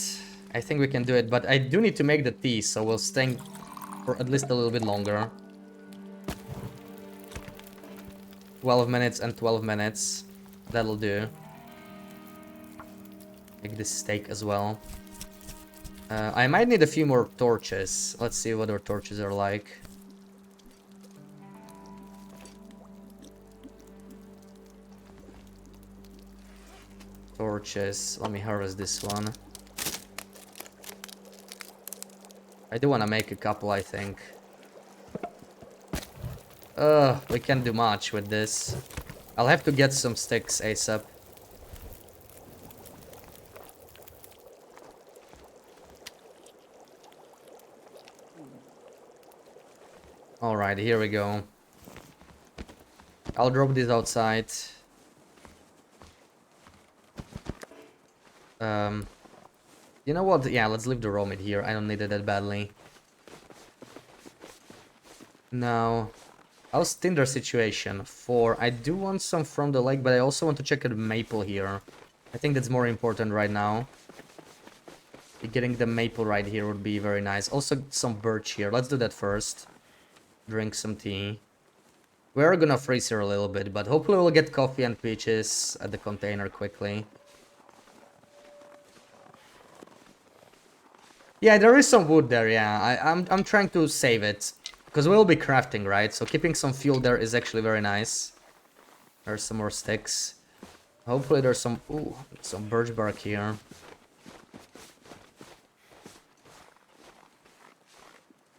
I think we can do it. But I do need to make the tea, so we'll stay for at least a little bit longer. 12 minutes and 12 minutes. That'll do. Make this steak as well. I might need a few more torches. Let's see what our torches are like. Torches. Let me harvest this one. I do want to make a couple, I think. We can't do much with this. I'll have to get some sticks ASAP. Alright, here we go. I'll drop this outside. You know what? Yeah, let's leave the raw meat here. I don't need it that badly. Now, how's Tinder situation? I do want some from the lake, but I also want to check the maple here. I think that's more important right now. Getting the maple right here would be very nice. Also, some birch here. Let's do that first. Drink some tea. We're gonna freeze here a little bit, but hopefully we'll get coffee and peaches at the container quickly. Yeah, there is some wood there, yeah. I'm trying to save it. Because we'll be crafting, right? So keeping some fuel there is actually very nice. There's some more sticks. Hopefully there's some... Ooh, some birch bark here.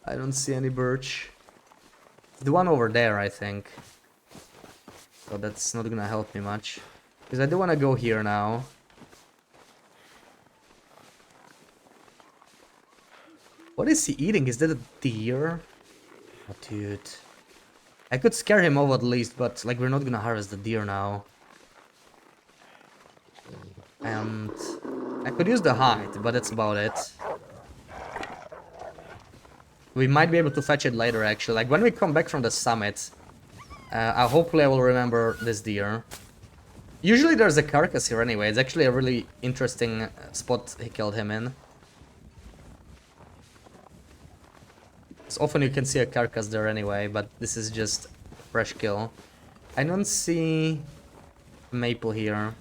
I don't see any birch. The one over there, I think. So that's not gonna help me much. Because I do want to go here now. What is he eating? Is that a deer? Oh, dude. I could scare him off at least, but like we're not gonna harvest the deer now. And I could use the hide, but that's about it. We might be able to fetch it later, actually. Like when we come back from the summit, hopefully I will remember this deer. Usually there's a carcass here anyway. It's actually a really interesting spot he killed him in. So often you can see a carcass there anyway, but this is just a fresh kill. I don't see maple here.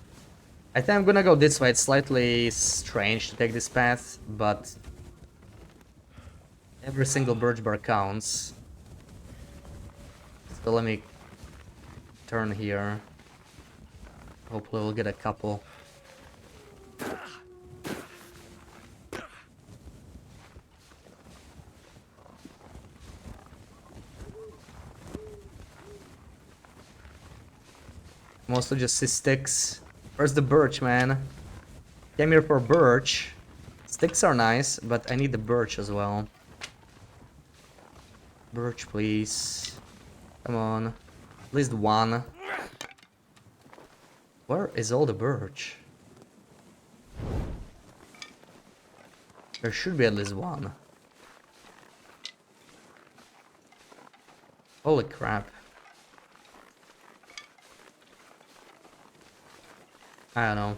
I think I'm gonna go this way. It's slightly strange to take this path, but every single birch bark counts. So let me turn here. Hopefully we'll get a couple. Mostly just see sticks. Where's the birch, man? Came here for birch. Sticks are nice, but I need the birch as well. Birch, please. Come on. At least one. Where is all the birch? There should be at least one. Holy crap. I don't know.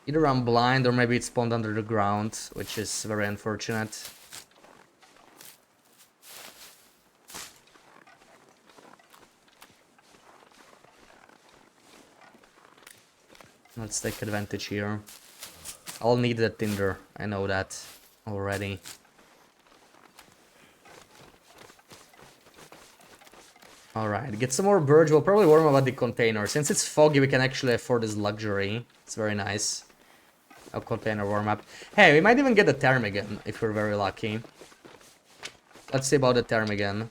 Either I'm blind or maybe it spawned under the ground, which is very unfortunate. Let's take advantage here. I'll need the tinder, I know that already. Alright, get some more birds. We'll probably warm up at the container. Since it's foggy, we can actually afford this luxury. It's very nice. A container warm up. Hey, we might even get a ptarmigan if we're very lucky. Let's see about the ptarmigan.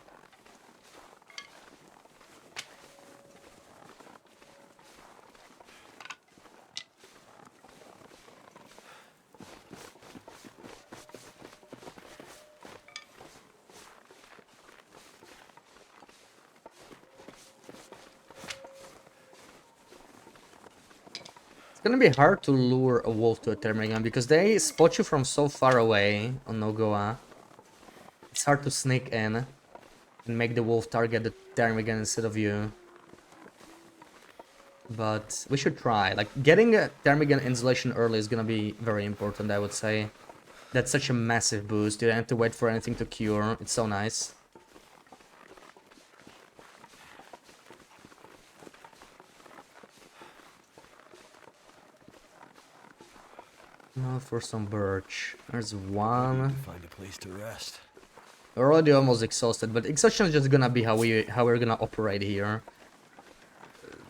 It's gonna be hard to lure a wolf to a ptarmigan because they spot you from so far away on Nogoa. It's hard to sneak in and make the wolf target the ptarmigan instead of you. But we should try. Like, getting a ptarmigan insulation early is gonna be very important, I would say. That's such a massive boost. You don't have to wait for anything to cure. It's so nice. Now for some birch. There's one. Find a place to rest. We're already almost exhausted, but exhaustion is just gonna be how we're gonna operate here.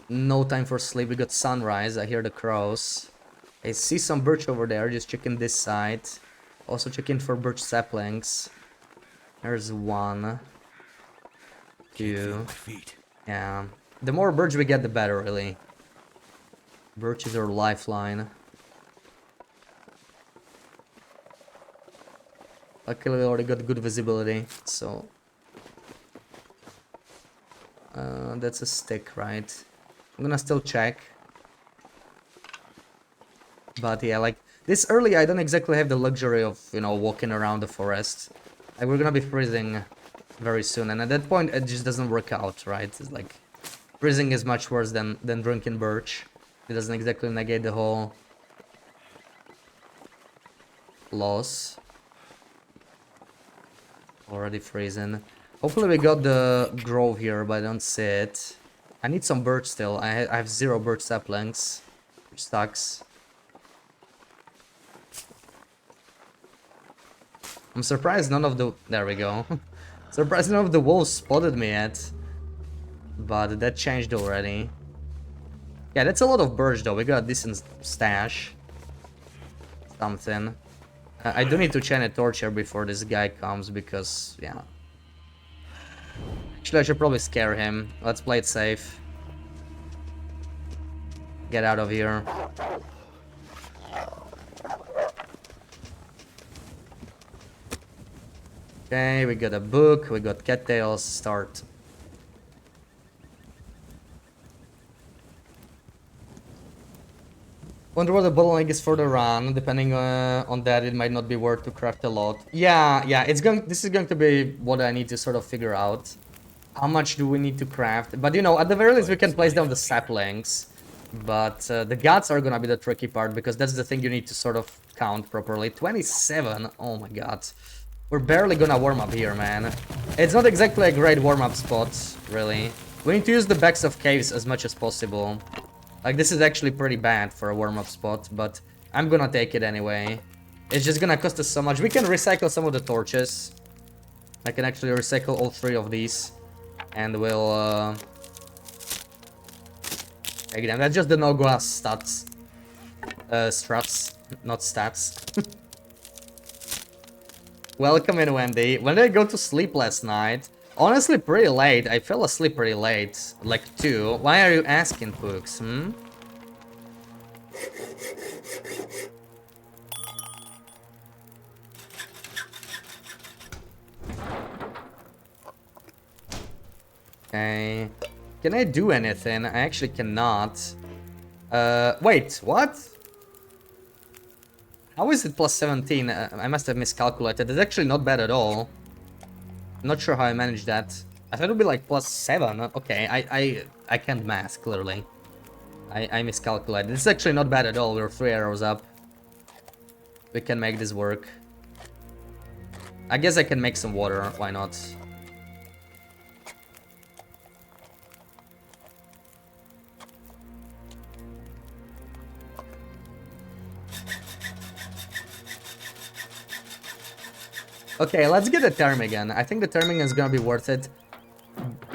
No time for sleep. We got sunrise. I hear the crows. I see some birch over there. Just checking this side. Also checking for birch saplings. There's one. Two. My feet. Yeah. The more birch we get, the better, really. Birch is our lifeline. Luckily, we already got good visibility, so... that's a stick, right? I'm gonna still check. But yeah, like, this early I don't exactly have the luxury of, you know, walking around the forest. Like, we're gonna be freezing very soon, and at that point it just doesn't work out, right? It's like, freezing is much worse than drinking birch. It doesn't exactly negate the whole loss. Already freezing. Hopefully we got the grove here, but I don't see it. I need some birch still. I have 0 birch saplings, which sucks. I'm surprised none of the... There we go. Surprised none of the wolves spotted me yet. But that changed already. Yeah, that's a lot of birch though. We got a decent stash. Something. I do need to chain a torch here before this guy comes because, yeah. Actually, I should probably scare him. Let's play it safe. Get out of here. Okay, we got a book, we got cattails, start. Wonder what the bottleneck is for the run. Depending on that, it might not be worth to craft a lot. Yeah, this is going to be what I need to sort of figure out. How much do we need to craft? But you know, at the very least we can place down the saplings. But the guts are gonna be the tricky part, because that's the thing you need to sort of count properly. 27, oh my god. We're barely gonna warm up here, man. It's not exactly a great warm-up spot, really. We need to use the backs of caves as much as possible. Like, this is actually pretty bad for a warm-up spot, but I'm gonna take it anyway. It's just gonna cost us so much. We can recycle some of the torches. I can actually recycle all 3 of these. And we'll, take them. That's just the Nogoa stats. Struts, not stats. Welcome in, Wendy. When did I go to sleep last night? Honestly, pretty late. I fell asleep pretty late. Like 2. Why are you asking, Pooks? Okay. Can I do anything? I actually cannot. Wait, what? How is it plus 17? I must have miscalculated. It's actually not bad at all. Not sure how I managed that. I thought it would be like plus 7. Okay, I can't math, clearly. I miscalculated. This is actually not bad at all. We're 3 arrows up. We can make this work. I guess I can make some water. Why not? Okay, let's get the ptarmigan. I think the ptarmigan is gonna be worth it.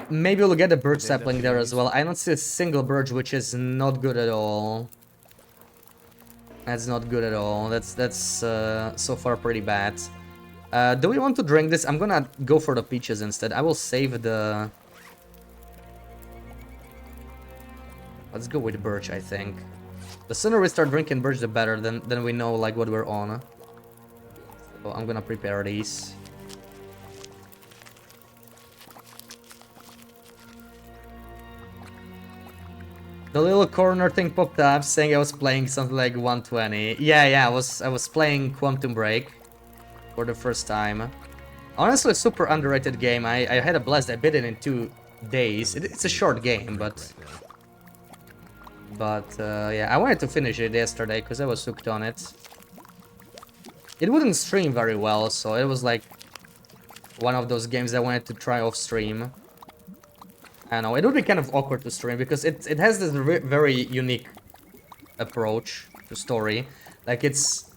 Maybe we'll get a birch sapling there as well. I don't see a single birch, which is not good at all. That's not good at all. That's so far pretty bad. Do we want to drink this? I'm gonna go for the peaches instead. I will save the... Let's go with birch, I think. The sooner we start drinking birch, the better. Then we know like what we're on. So I'm gonna prepare these. The little corner thing popped up saying I was playing something like 120. Yeah, I was playing Quantum Break for the first time. Honestly, super underrated game. I had a blast. I beat it in 2 days. It's a short game, but yeah, I wanted to finish it yesterday because I was hooked on it. It wouldn't stream very well, so it was like one of those games I wanted to try off stream. I don't know, it would be kind of awkward to stream because it has this very unique approach to story. Like it's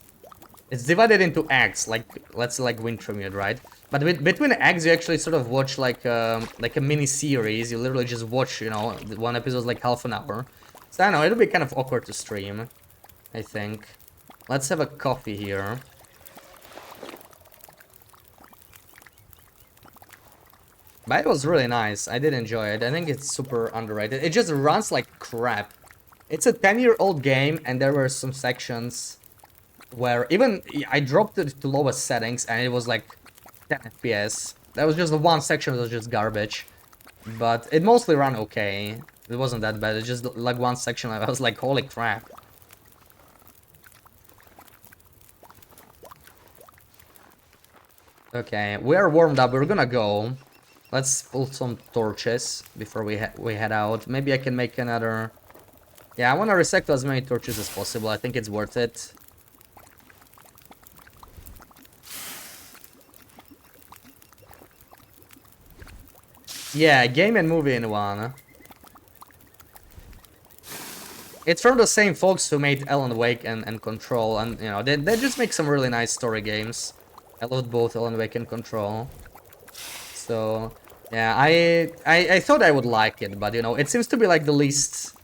divided into acts, like let's say like Wintermute, right? But between acts, you actually sort of watch like a mini series. You literally just watch, you know, one episode like half an hour. So I don't know, it'll be kind of awkward to stream, I think. Let's have a coffee here. But it was really nice. I did enjoy it. I think it's super underrated. It just runs like crap. It's a 10-year-old game, and there were some sections where even I dropped it to lowest settings, and it was like 10 FPS. That was just the one section that was just garbage. But it mostly ran okay. It wasn't that bad. It's just like one section I was like, holy crap. Okay, we're warmed up. We're gonna go. Let's pull some torches before we head out. Maybe I can make another... Yeah, I want to recycle as many torches as possible. I think it's worth it. Yeah, game and movie in one. It's from the same folks who made Alan Wake and Control, and you know, they just make some really nice story games. I loved both Alan Wake and Control. So... yeah, I thought I would like it, but you know, it seems to be like the least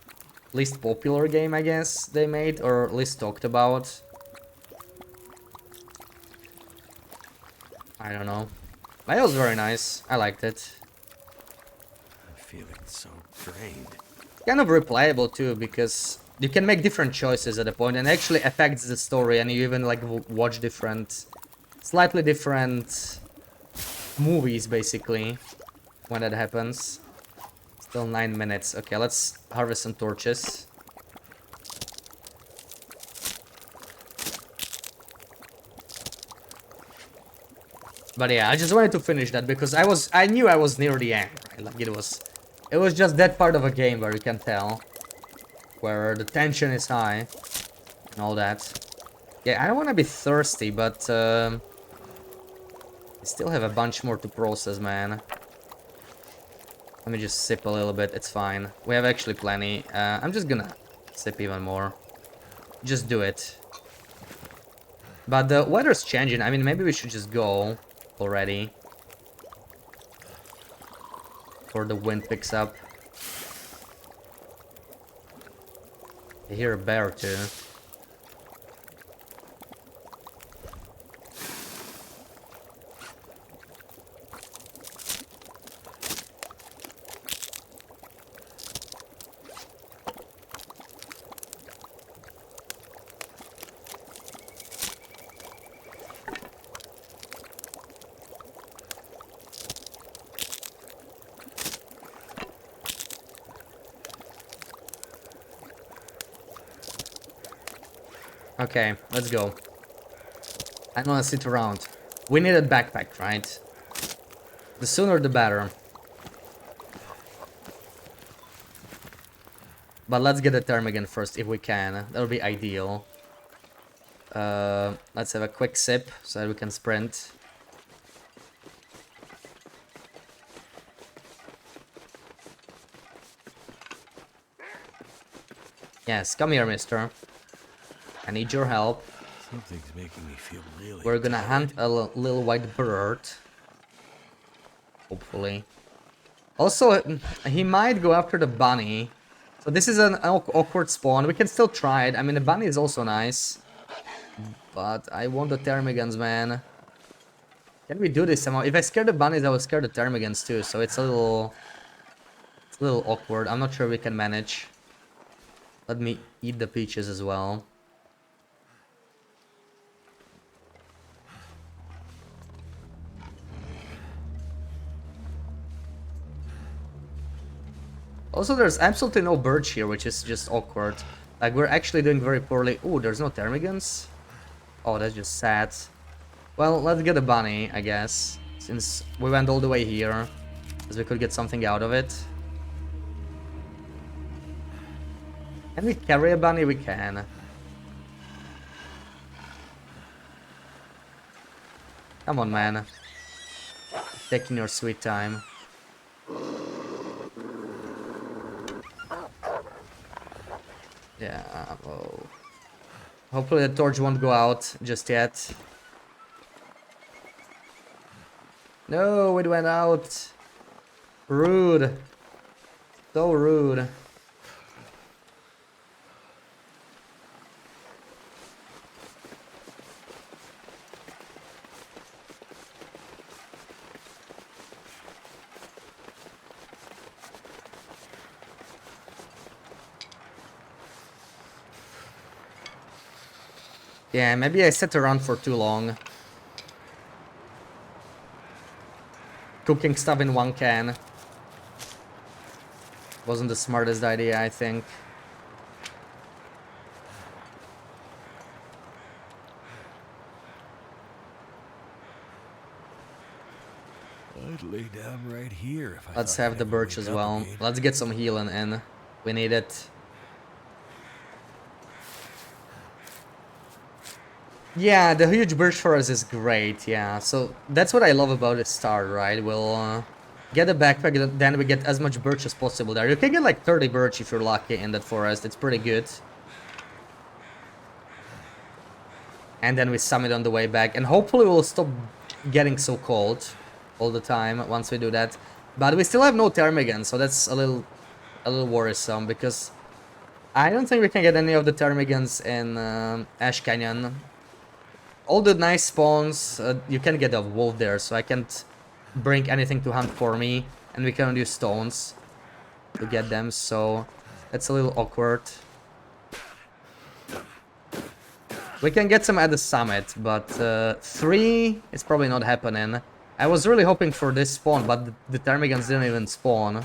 popular game, I guess, they made, or least talked about. I don't know. But it was very nice. I liked it. I'm feeling so drained. Kind of replayable too, because you can make different choices at a point, and it actually affects the story, and you even like watch different, slightly different movies, basically. When that happens. Still 9 minutes. Okay, let's harvest some torches. But yeah, I just wanted to finish that because I knew I was near the end, right? Like it was just that part of a game where you can tell where the tension is high and all that. Yeah, I don't want to be thirsty, but I still have a bunch more to process, man. Let me just sip a little bit, it's fine. We have actually plenty. I'm just gonna sip even more. Just do it. But the weather's changing. I mean, maybe we should just go already. Before the wind picks up. I hear a bear too. Okay, let's go. I don't want to sit around. We need a backpack, right? The sooner the better. But let's get the ptarmigan first if we can. That would be ideal. Let's have a quick sip so that we can sprint. Yes, come here, mister. I need your help. Something's making me feel really We're gonna hunt tired. a little white bird. Hopefully. Also, he might go after the bunny. So this is an awkward spawn. We can still try it. I mean, the bunny is also nice. But I want the ptermigans, man. Can we do this somehow? If I scare the bunnies, I will scare the ptermigans too. So it's a little awkward. I'm not sure we can manage. Let me eat the peaches as well. Also, there's absolutely no birch here, which is just awkward. Like, we're actually doing very poorly. Ooh, there's no ptermigans? Oh, that's just sad. Well, let's get a bunny, I guess. Since we went all the way here. Because we could get something out of it. Can we carry a bunny? We can. Come on, man. Taking your sweet time. Yeah, oh. Hopefully the torch won't go out just yet. No, it went out. Rude. So rude. Yeah, maybe I sat around for too long. Cooking stuff in one can. Wasn't the smartest idea, I think. I'd lay down right here if I Let's thought I'd have the ever birch wake as up well. again. Let's get some healing in. We need it. Yeah, the huge birch for us is great, yeah. So that's what I love about this start, right? We'll get a backpack, then we get as much birch as possible there. You can get like 30 birch if you're lucky in that forest. It's pretty good. And then we summit on the way back. And hopefully we'll stop getting so cold all the time once we do that. But we still have no ptermigans, so that's a little worrisome because I don't think we can get any of the ptermigans in Ash Canyon. All the nice spawns, you can get a wolf there, so I can't bring anything to hunt for me, and we cannot use stones to get them, so that's a little awkward. We can get some at the summit, but 3 is probably not happening. I was really hoping for this spawn, but the ptermigans didn't even spawn.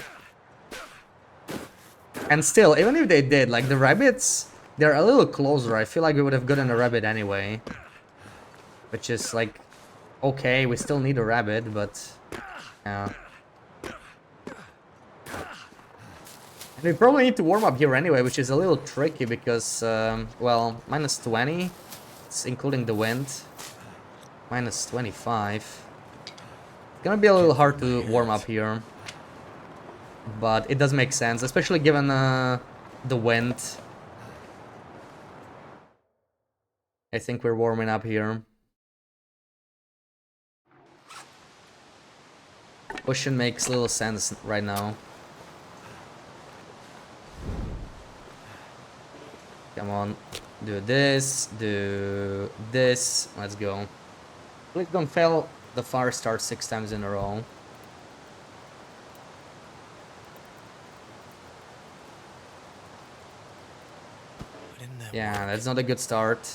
And still, even if they did, like the rabbits, they're a little closer. I feel like we would have gotten a rabbit anyway. Which is like, okay, we still need a rabbit, but yeah. And we probably need to warm up here anyway, which is a little tricky because, well, minus 20, it's including the wind. Minus 25. It's gonna be a little hard to warm up here. But it does make sense, especially given the wind. I think we're warming up here. Ocean makes little sense right now. Come on, do this, let's go. Please don't fail the fire start 6 times in a row. Yeah, that's not a good start.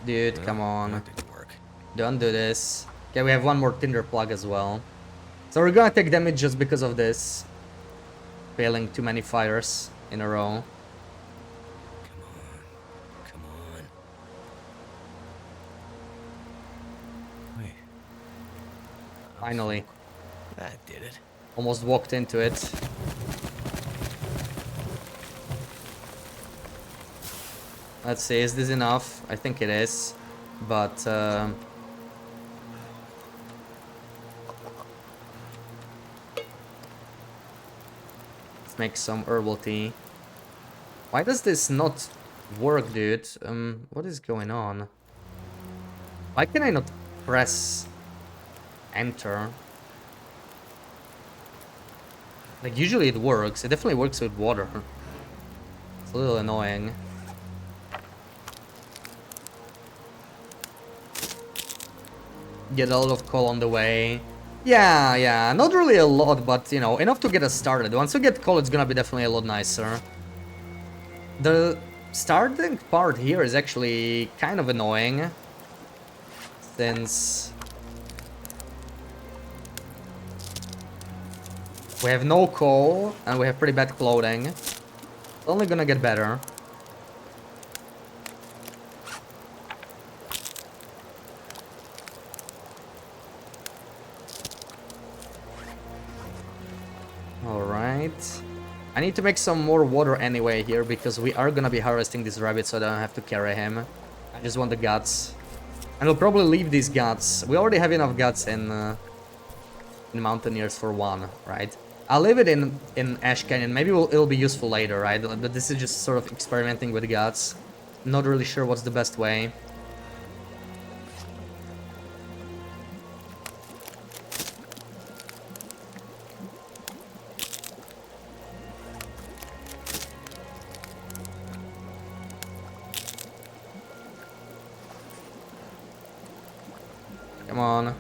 Dude, come on. That didn't work. Don't do this. Okay, we have one more tinder plug as well. So we're gonna take damage just because of this. Failing too many fires in a row. Come on. Wait. Finally. That did it. Almost walked into it. Let's see, is this enough? I think it is. But make some herbal tea. Why does this not work, dude? What is going on? Why can I not press enter? Like, usually it works. It definitely works with water. It's a little annoying. Get a lot of coal on the way. Yeah, not really a lot, but, you know, enough to get us started. Once we get coal, it's gonna be definitely a lot nicer. The starting part here is actually kind of annoying, since we have no coal and we have pretty bad clothing. It's only gonna get better. Alright. I need to make some more water anyway here, because we are gonna be harvesting this rabbit, so I don't have to carry him. I just want the guts. And we'll probably leave these guts. We already have enough guts in Mountaineers for one, right? I'll leave it in Ash Canyon. Maybe it'll be useful later, right? But this is just sort of experimenting with guts. Not really sure what's the best way. Come on.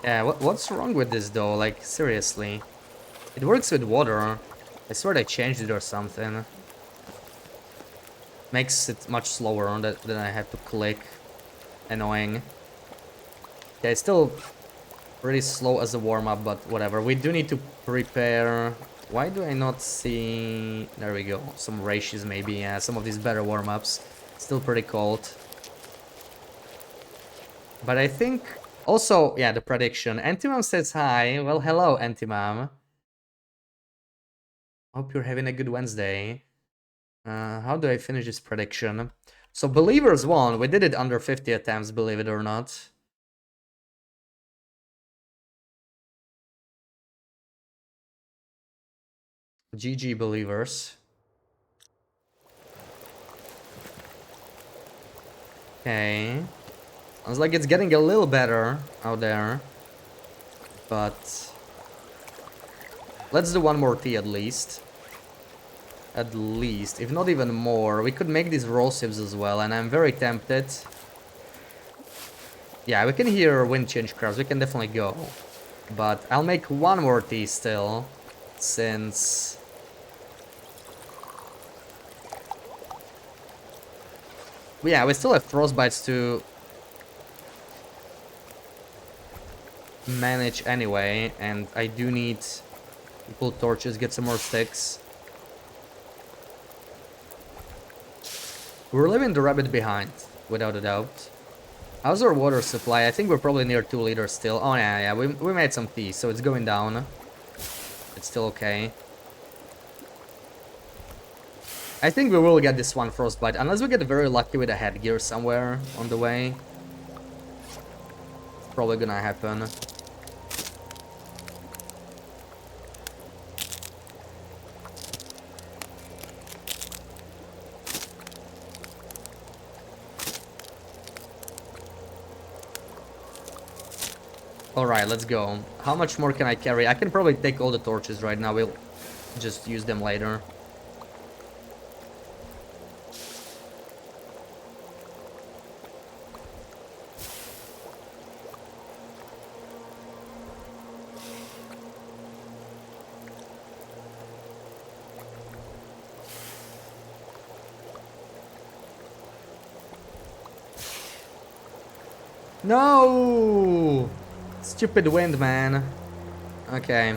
Yeah, what's wrong with this though? Like, seriously. It works with water. I swear they changed it or something. Makes it much slower on that than I have to click. Annoying. Yeah, it's still pretty slow as a warm-up, but whatever. We do need to prepare... Why do I not see... There we go. Some ratios maybe, yeah. Some of these better warm-ups. Still pretty cold. But I think... Also, yeah, the prediction. Antimam says hi. Well, hello, Antimam. Hope you're having a good Wednesday. How do I finish this prediction? So, Believers won. We did it under 50 attempts, believe it or not. GG, Believers. Okay. Sounds like it's getting a little better out there. But... let's do one more tea at least. At least, if not even more. We could make these raw sieves as well, and I'm very tempted. Yeah, we can hear wind change crabs, we can definitely go. But I'll make one more tea still, since... yeah, we still have frostbites to manage anyway, and I do need to pull torches, get some more sticks. We're leaving the rabbit behind, without a doubt. How's our water supply? I think we're probably near 2 liters still. Oh yeah, we made some tea, so it's going down. It's still okay. I think we will get this one frostbite, unless we get very lucky with a headgear somewhere on the way. It's probably gonna happen. Alright, let's go. How much more can I carry? I can probably take all the torches right now. We'll just use them later. No! Stupid wind, man. Okay.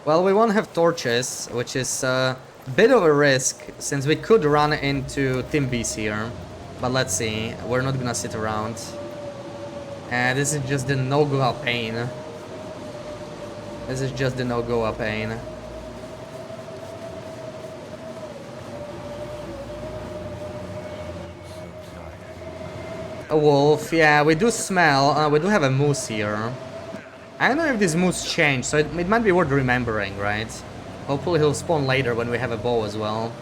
Well, we won't have torches, which is a bit of a risk, since we could run into Timbees here. But let's see. We're not gonna sit around. And this is just the no-go pain. This is just the no-go pain. A wolf, yeah, we do smell. We do have a moose here. I don't know if these moves change, so it might be worth remembering, right? Hopefully he'll spawn later when we have a bow as well.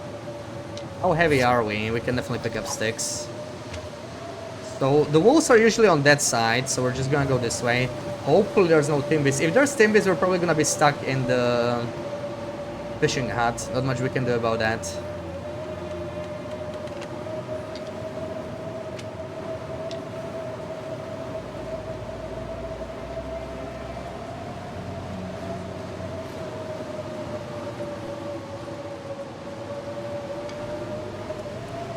How heavy are we? We can definitely pick up sticks. So the wolves are usually on that side, so we're just gonna go this way. Hopefully there's no timbis. If there's timbis, we're probably gonna be stuck in the fishing hut. Not much we can do about that.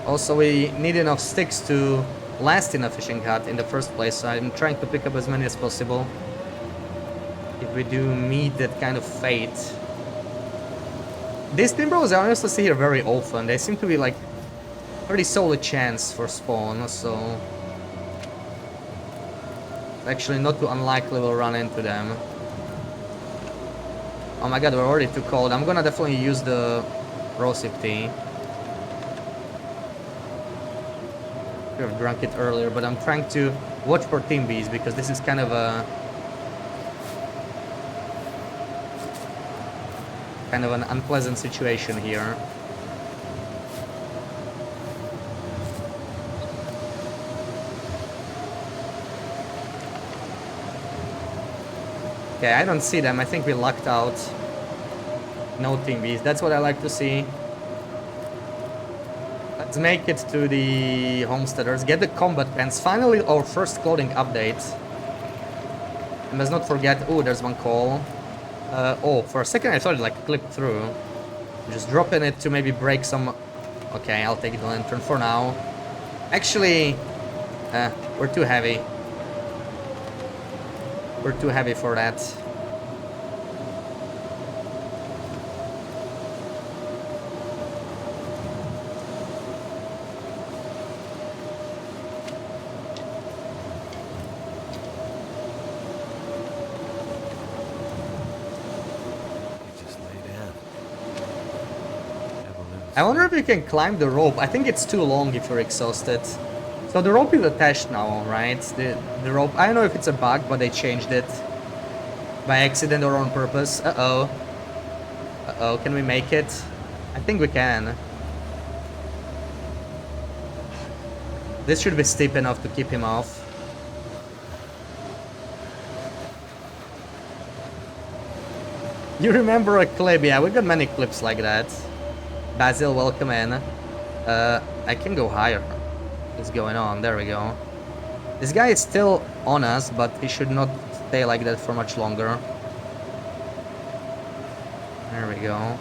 Also, we need enough sticks to last in a fishing hut in the first place, so I'm trying to pick up as many as possible. If we do meet that kind of fate. These timbros I honestly see here very often. They seem to be like pretty solid chance for spawn, so actually not too unlikely we'll run into them. Oh my god, we're already too cold. I'm gonna definitely use the rosehip tea. Should have drunk it earlier, but I'm trying to watch for timbies because this is kind of an unpleasant situation here. Okay, I don't see them. I think we lucked out. No timbies. That's what I like to see. Let's make it to the homesteaders. Get the combat pants. Finally, our first clothing update. And let's not forget. Oh, there's one call. Oh, for a second I thought it like clipped through. Just dropping it to maybe break some. Okay, I'll take the lantern for now. Actually, we're too heavy. We're too heavy for that. I wonder if you can climb the rope. I think it's too long if you're exhausted. So the rope is attached now, right? The rope. I don't know if it's a bug, but they changed it by accident or on purpose. Uh-oh. Uh-oh, can we make it? I think we can. This should be steep enough to keep him off. You remember a clip? Yeah, we got many clips like that. Basil, welcome in. I can go higher. What's going on? There we go. This guy is still on us, but he should not stay like that for much longer. There we go.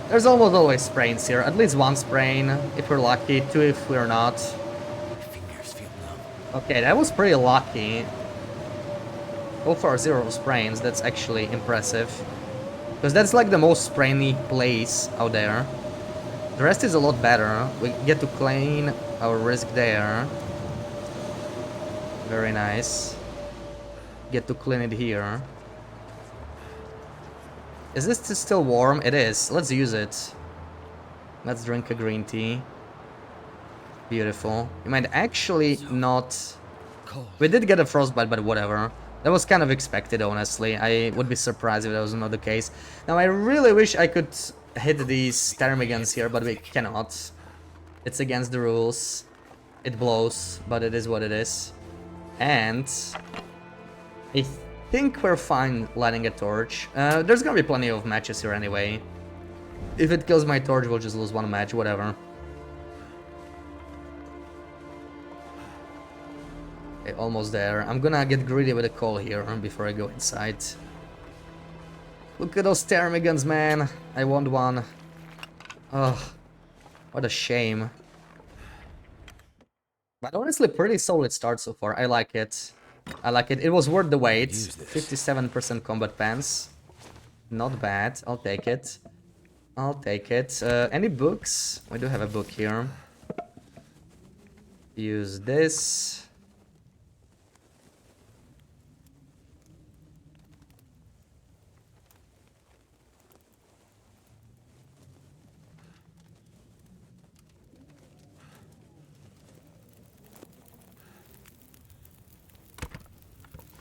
There's almost always sprains here. At least one sprain, if we're lucky. Two if we're not. My fingers feel numb. Okay, that was pretty lucky. So far, 0 sprains. That's actually impressive. Because that's like the most sprainy place out there. The rest is a lot better. We get to claim our risk there. Very nice. Get to clean it here. Is this still warm? It is. Let's use it. Let's drink a green tea. Beautiful. You might actually not... We did get a frostbite, but whatever. That was kind of expected, honestly. I would be surprised if that was not the case. Now, I really wish I could hit these ptarmigans here, but we cannot. It's against the rules. It blows, but it is what it is. And I think we're fine lighting a torch. There's gonna be plenty of matches here anyway. If it kills my torch, we'll just lose one match, whatever. Okay, almost there. I'm gonna get greedy with a coal here before I go inside. Look at those ptarmigans, man. I want one. Oh, what a shame. But honestly, pretty solid start so far. I like it. I like it. It was worth the wait. 57% combat pants. Not bad. I'll take it. I'll take it. Any books? We do have a book here. Use this.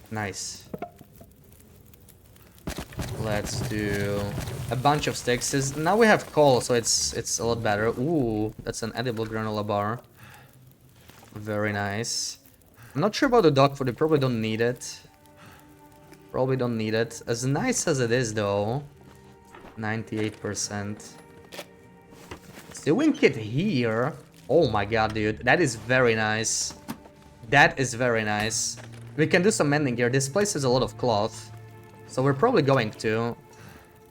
Nice. Let's do a bunch of sticks. Now we have coal, so it's a lot better. Ooh, that's an edible granola bar. Very nice. I'm not sure about the dog food. We probably don't need it. Probably don't need it. As nice as it is, though. 98%. Sewing kit here. Oh my god, dude. That is very nice. That is very nice. We can do some mending here. This place has a lot of cloth. So we're probably going to.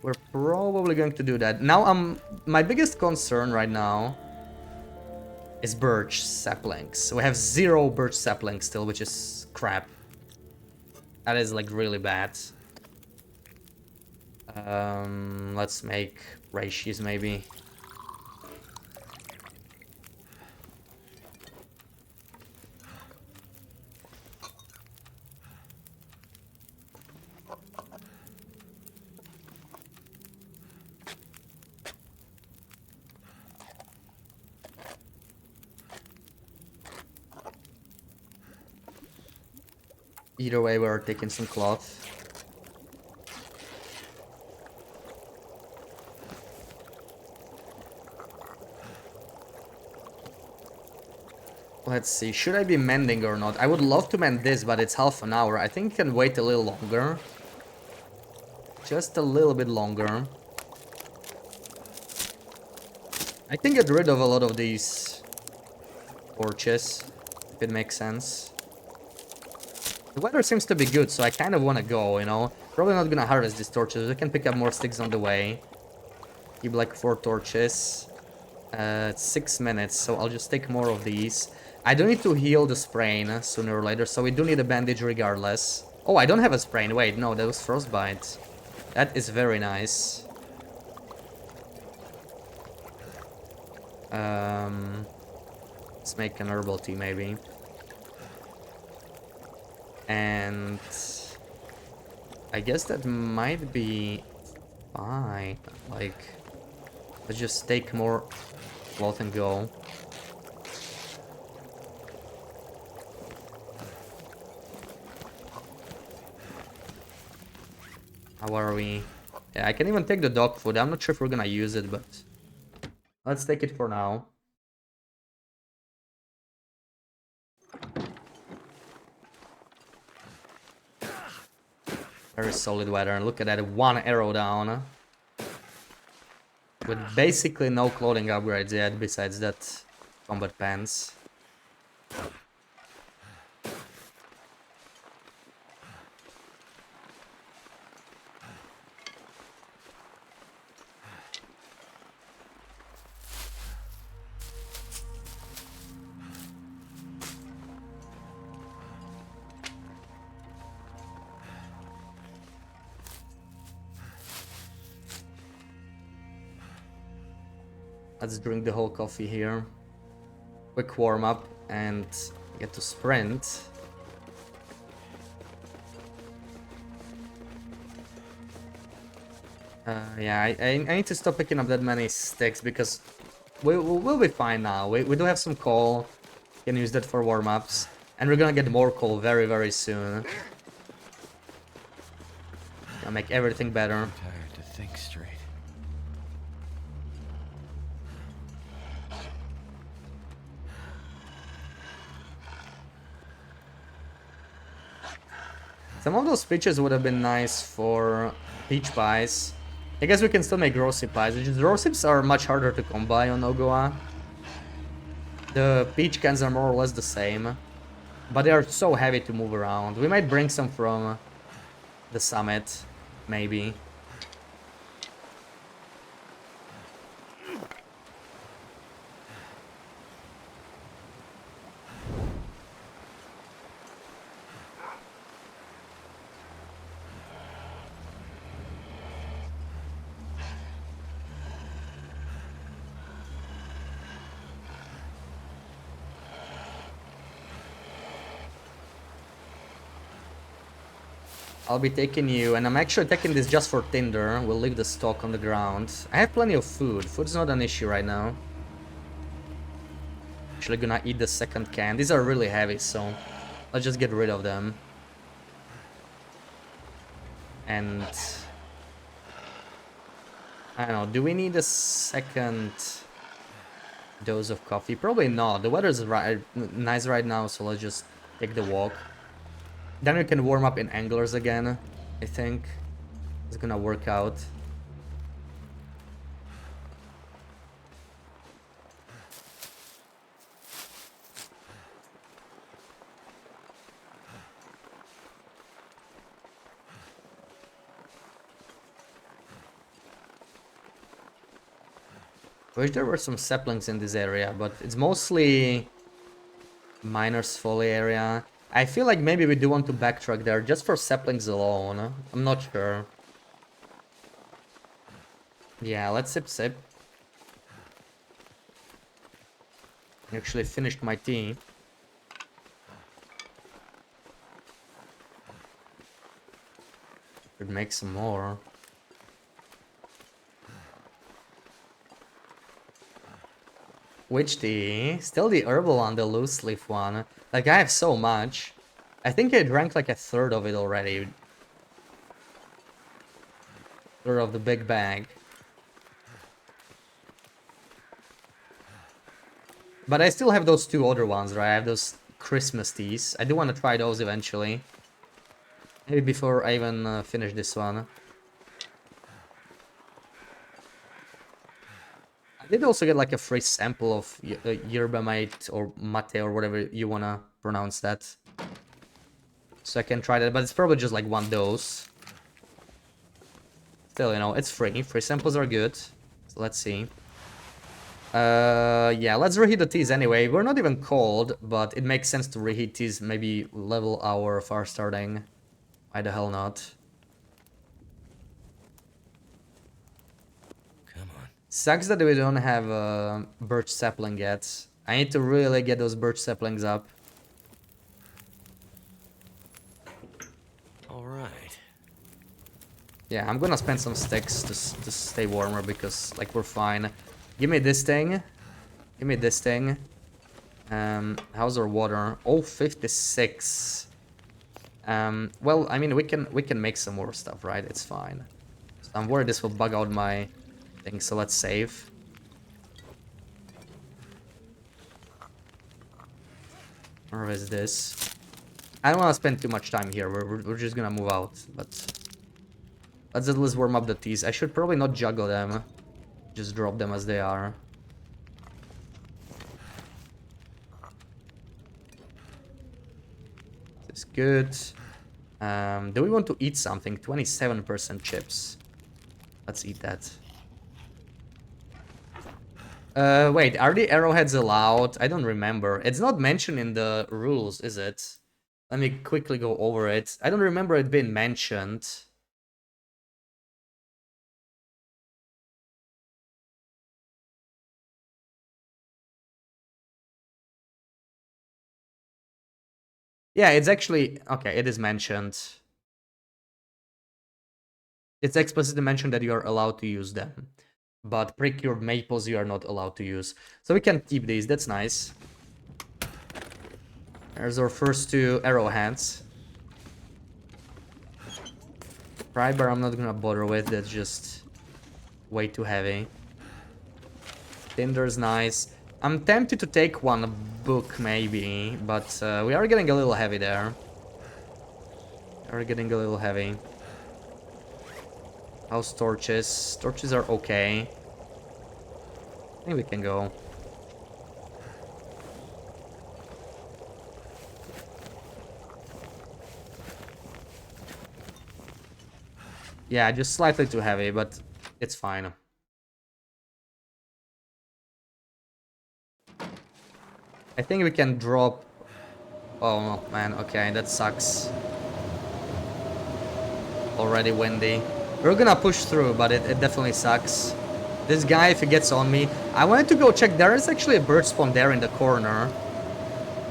We're probably going to do that. Now, my biggest concern right now is birch saplings. We have 0 birch saplings still, which is crap. That is like really bad. Let's make reishi maybe. Either way, we're taking some cloth. Let's see, should I be mending or not? I would love to mend this, but it's half an hour. I think I can wait a little longer. Just a little bit longer. I can get rid of a lot of these torches, if it makes sense. The weather seems to be good, so I kind of want to go, you know. Probably not gonna harvest these torches. We can pick up more sticks on the way. Keep like 4 torches. It's 6 minutes, so I'll just take more of these. I do need to heal the sprain sooner or later, so we do need a bandage regardless. Oh, I don't have a sprain. Wait, no, that was frostbite. That is very nice. Let's make an herbal tea, maybe. And I guess that might be fine. Like, let's just take more cloth and go. How are we? Yeah, I can even take the dog food. I'm not sure if we're gonna use it, but let's take it for now. Very solid weather, and look at that, 1 arrow down. With basically no clothing upgrades yet, besides that combat pants. Let's drink the whole coffee here. Quick warm up and get to sprint. Yeah, I need to stop picking up that many sticks because we'll be fine now. We do have some coal. Can use that for warm-ups. And we're gonna get more coal very, very soon. Gonna make everything better. I'm tired to think straight. Some of those peaches would have been nice for peach pies. I guess we can still make rosy pies. The rosips are much harder to come by on Nogoa. The peach cans are more or less the same, but they are so heavy to move around. We might bring some from the summit, maybe. I'll be taking you, and I'm actually taking this just for tinder. We'll leave the stock on the ground. I have plenty of food. Food's not an issue right now. Actually gonna eat the second can. These are really heavy, so let's just get rid of them. And I don't know, do we need a second dose of coffee? Probably not. The weather's nice right now, so let's just take the walk. Then we can warm up in anglers again, I think. It's gonna work out. Wish there were some saplings in this area, but it's mostly Miner's Folly area. I feel like maybe we do want to backtrack there just for saplings alone. I'm not sure. Yeah, let's sip. I actually finished my tea. Could make some more. Which tea? Still the herbal one, the loose leaf one. Like, I have so much. I think I drank like a third of it already. Third of the big bag. But I still have those two other ones, right? I have those Christmas teas. I do want to try those eventually. Maybe before I even finish this one. I did also get like a free sample of yerba mate or mate or whatever you wanna pronounce that. So I can try that, but it's probably just like one dose. Still, you know, it's free. Free samples are good. So let's see. Yeah, let's reheat the teas anyway. We're not even cold, but it makes sense to reheat teas. Maybe level our far starting. Why the hell not? Come on. Sucks that we don't have a birch sapling yet. I need to really get those birch saplings up. All right. Yeah, I'm gonna spend some sticks to stay warmer because, like, we're fine. Give me this thing. Give me this thing. How's our water? Oh, 56. Well, I mean, we can make some more stuff, right? It's fine. So I'm worried this will bug out my thing, so let's save. Or is this? I don't want to spend too much time here. We're just gonna move out, but let's at least warm up the teas. I should probably not juggle them. Just drop them as they are. This is good. Do we want to eat something? 27% chips. Let's eat that. Wait, are the arrowheads allowed? I don't remember. It's not mentioned in the rules, is it? Let me quickly go over it. I don't remember it being mentioned. Yeah, it's actually... Okay, it is mentioned. It's explicitly mentioned that you are allowed to use them. But procured maples you are not allowed to use. So we can keep these, that's nice. There's our first two arrowheads. Pry bar I'm not gonna bother with, that's just way too heavy. Tinder's nice. I'm tempted to take one book maybe, but we are getting a little heavy there. We are getting a little heavy. House torches. Torches are okay. I think we can go. Yeah, just slightly too heavy, but it's fine. I think we can drop... Oh, man, okay, that sucks. Already windy. We're gonna push through, but it definitely sucks. This guy, if he gets on me... I wanted to go check. There is actually a bird spawn there in the corner.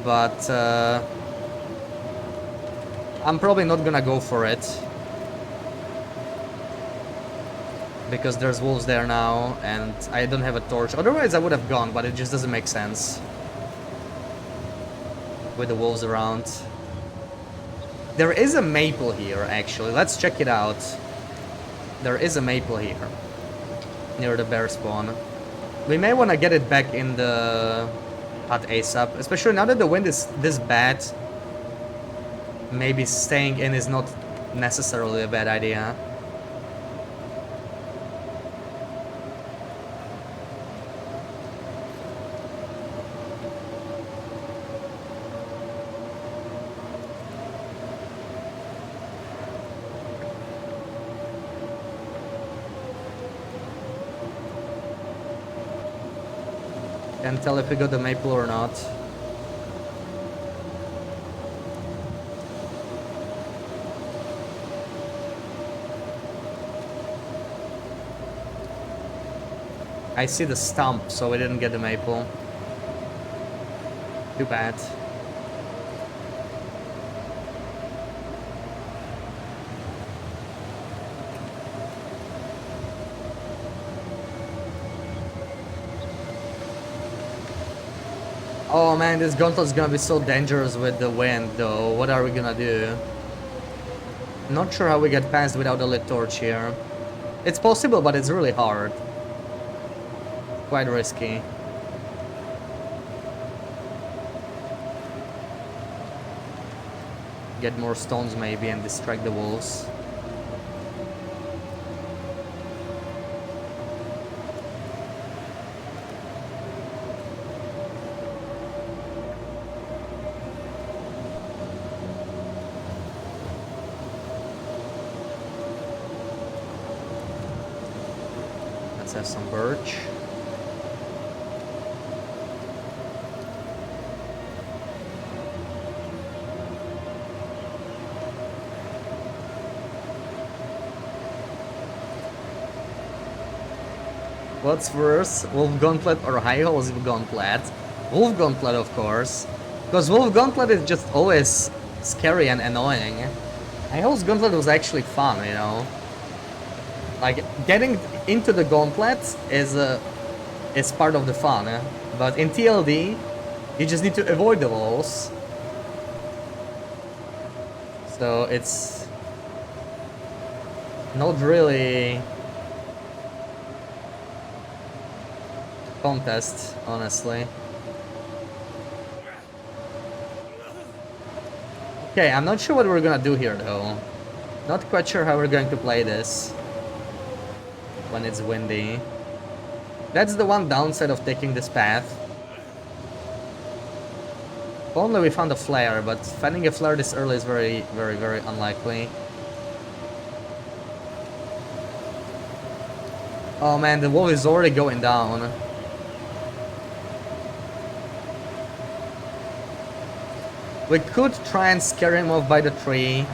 But, I'm probably not gonna go for it. Because there's wolves there now, and I don't have a torch. Otherwise, I would have gone, but it just doesn't make sense. With the wolves around. There is a maple here, actually. Let's check it out. There is a maple here. near the bear spawn. We may want to get it back in the hut ASAP, especially now that the wind is this bad. Maybe staying in is not necessarily a bad idea. Can't tell if we got the maple or not. I see the stump, so we didn't get the maple. Too bad. Oh man, this gauntlet's gonna be so dangerous with the wind though. What are we gonna do? Not sure how we get past without a lit torch here. It's possible, but it's really hard. Quite risky. Get more stones maybe and distract the wolves. Let's have some birch. What's worse, Wolf Gauntlet or High Horse Gauntlet? Wolf Gauntlet, of course. Because Wolf Gauntlet is just always scary and annoying. High Horse Gauntlet was actually fun, you know? Like, getting into the gauntlet is part of the fun. But in TLD, you just need to avoid the walls. So it's not really contest, honestly. Okay, I'm not sure what we're gonna do here though. Not quite sure how we're going to play this when it's windy. That's the one downside of taking this path. If only we found a flare, but finding a flare this early is very, very, very unlikely. Oh man, the wolf is already going down. We could try and scare him off by the tree.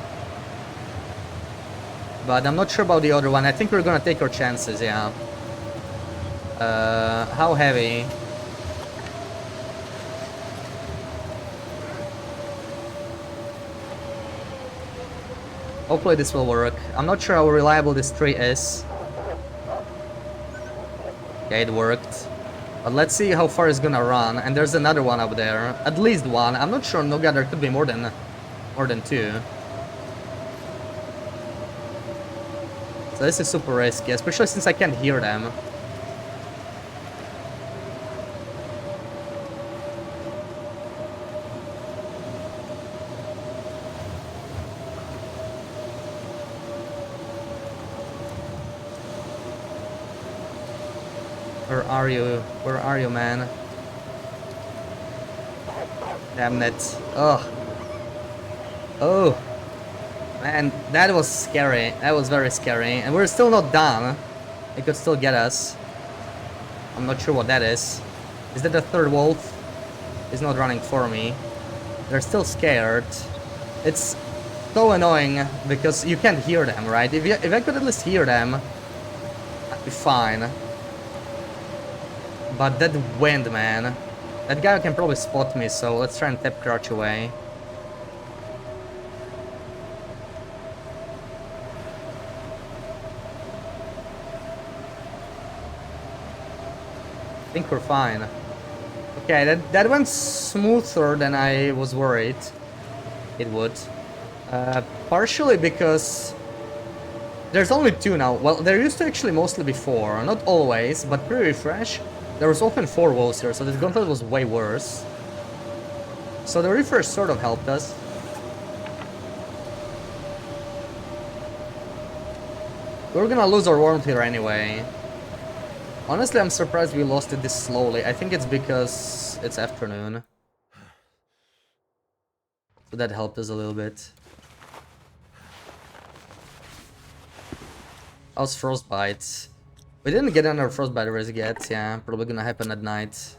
But I'm not sure about the other one. I think we're gonna take our chances, yeah. How heavy? Hopefully this will work. I'm not sure how reliable this tree is. Okay, it worked. But let's see how far it's gonna run. And there's another one up there. At least one. I'm not sure, Noga, there could be more than two. So this is super risky, especially since I can't hear them. Where are you? Where are you, man? Damn it. Ugh. Oh. Man, that was scary. That was very scary. And we're still not done. It could still get us. I'm not sure what that is. Is that the third wolf? He's not running for me. They're still scared. It's so annoying because you can't hear them, right? If I could at least hear them, I'd be fine. But that wind, man. That guy can probably spot me, so let's try and tap crouch away. I think we're fine. Okay, that went smoother than I was worried it would. Partially because There's only 2 now. Well, there used to actually mostly be 4. Not always, but pre-refresh, there was often 4 wolves here, so this gauntlet was way worse. So the refresh sort of helped us. We're gonna lose our warmth here anyway. Honestly, I'm surprised we lost it this slowly. I think it's because it's afternoon. So that helped us a little bit. How's frostbite? We didn't get another frostbite risk yet. Yeah, probably gonna happen at night.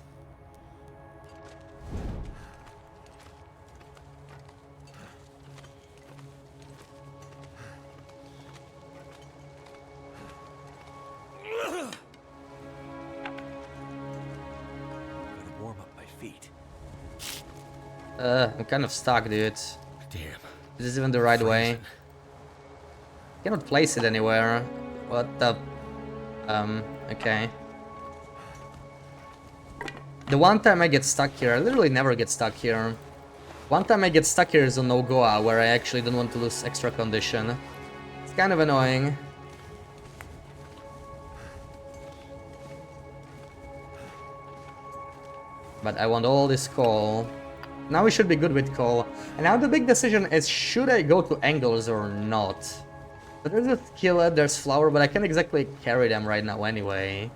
I'm kind of stuck, dude. Damn. Is this even the right way? Cannot place it anywhere. What the... okay. The one time I get stuck here, I literally never get stuck here. One time I get stuck here is on Nogoa, where I actually don't want to lose extra condition. It's kind of annoying. But I want all this coal. Now we should be good with coal. And now the big decision is, should I go to angles or not? So there's a skillet, there's flour, but I can't exactly carry them right now anyway.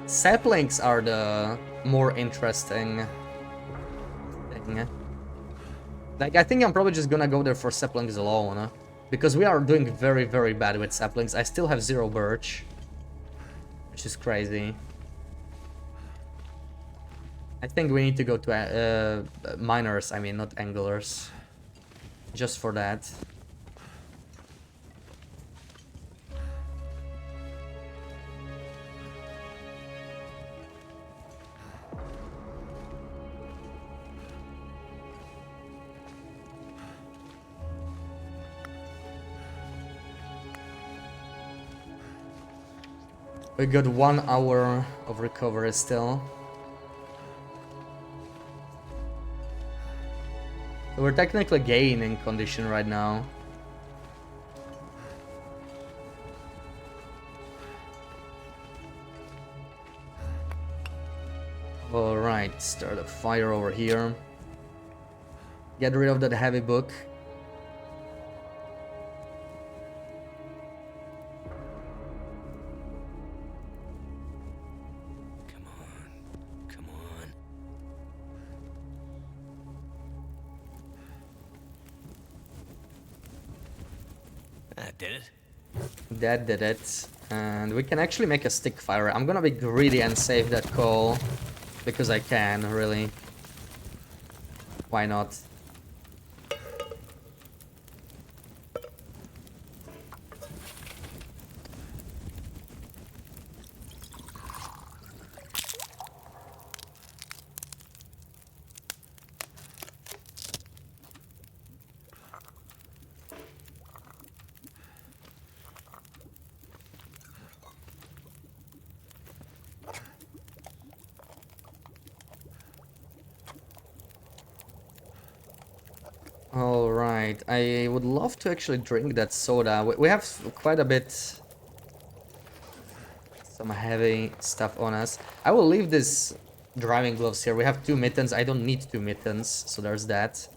Saplings are the more interesting thing. Like, I think I'm probably just gonna go there for saplings alone. Because we are doing very, very bad with saplings. I still have 0 birch. Which is crazy. I think we need to go to miners, I mean, not anglers. Just for that. We got 1 hour of recovery still. So we're technically gaining condition right now. Alright, start a fire over here. Get rid of that heavy book. That did it. That did it. And we can actually make a stick fire. I'm gonna be greedy and save that coal. Because I can, really. Why not? Alright, I would love to actually drink that soda. We have quite a bit... some heavy stuff on us. I will leave this driving gloves here. We have 2 mittens. I don't need 2 mittens, so there's that.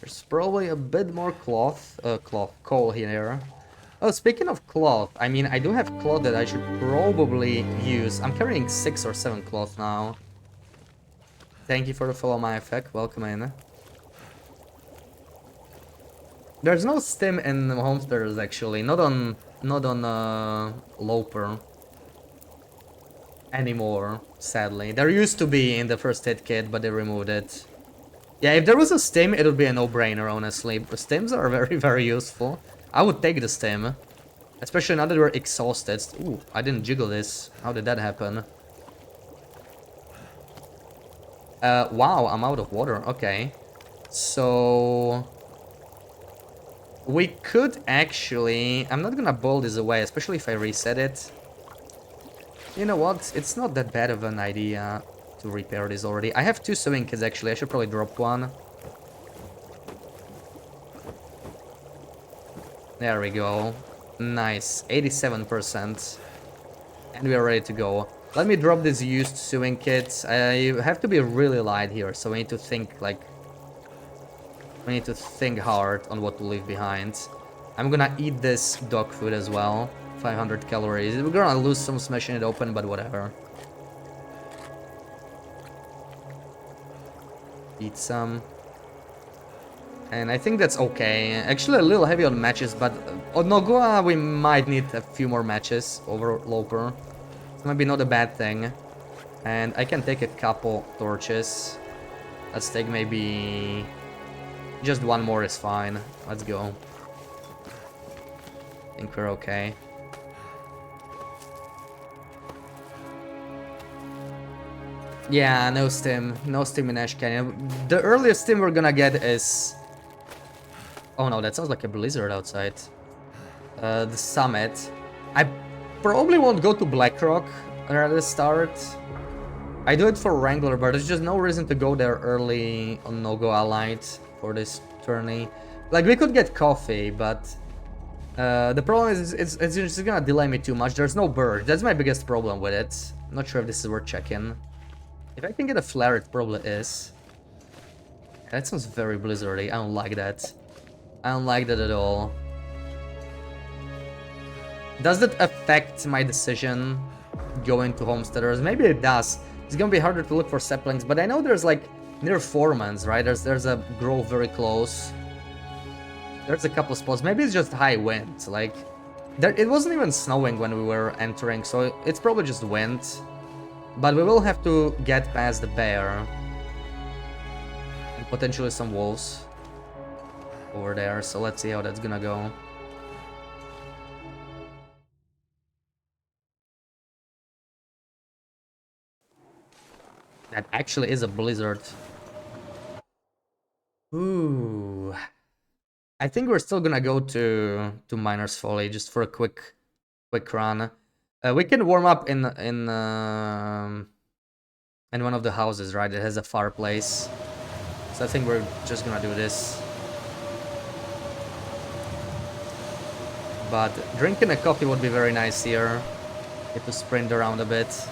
There's probably a bit more coal here. Oh, speaking of cloth, I mean, I do have cloth that I should probably use. I'm carrying 6 or 7 cloth now. Thank you for the follow my effect. Welcome in. There's no stim in homesteaders actually, not on Loper anymore, sadly. There used to be in the first aid kit, but they removed it. Yeah, if there was a stim, it would be a no-brainer, honestly. But stims are very, very useful. I would take the stim. Especially now that we're exhausted. Ooh, I didn't jiggle this. How did that happen? Wow, I'm out of water. Okay. So... we could actually... I'm not gonna boil this away, especially if I reset it. You know what? It's not that bad of an idea. to repair this already. I have 2 sewing kits actually. I should probably drop one. There we go. Nice. 87%. And we are ready to go. Let me drop this used sewing kit. I have to be really light here, so we need to think like... We need to think hard on what to leave behind. I'm gonna eat this dog food as well. 500 calories. We're gonna lose some smashing it open, but whatever. Eat some. And I think that's okay. Actually a little heavy on matches, but on Nogoa we might need a few more matches over Loper. It's maybe not a bad thing. And I can take a couple torches. Let's take maybe... Just one more is fine. Let's go. I think we're okay. Yeah, no stim. No stim in Ash Canyon. The earliest stim we're gonna get is... Oh no, that sounds like a blizzard outside. The summit. I probably won't go to Blackrock at the start. I do it for Wrangler, but there's just no reason to go there early on NogoaLite for this tourney. Like, we could get coffee, but... the problem is it's just gonna delay me too much. There's no bird. That's my biggest problem with it. I'm not sure if this is worth checking. If I can get a flare, it probably is. That sounds very blizzardy. I don't like that. I don't like that at all. Does that affect my decision going to Homesteaders? Maybe it does. It's gonna be harder to look for saplings, but I know there's like near Foreman's, right? There's a grove very close. There's a couple spots. Maybe it's just high wind. Like, it wasn't even snowing when we were entering, so it's probably just wind. But we will have to get past the bear. And potentially some wolves over there, so let's see how that's gonna go. That actually is a blizzard. Ooh. I think we're still gonna go to Miner's Folly just for a quick run. We can warm up in one of the houses, right? It has a fireplace. So I think we're just gonna do this. But drinking a coffee would be very nice here. Get to sprint around a bit.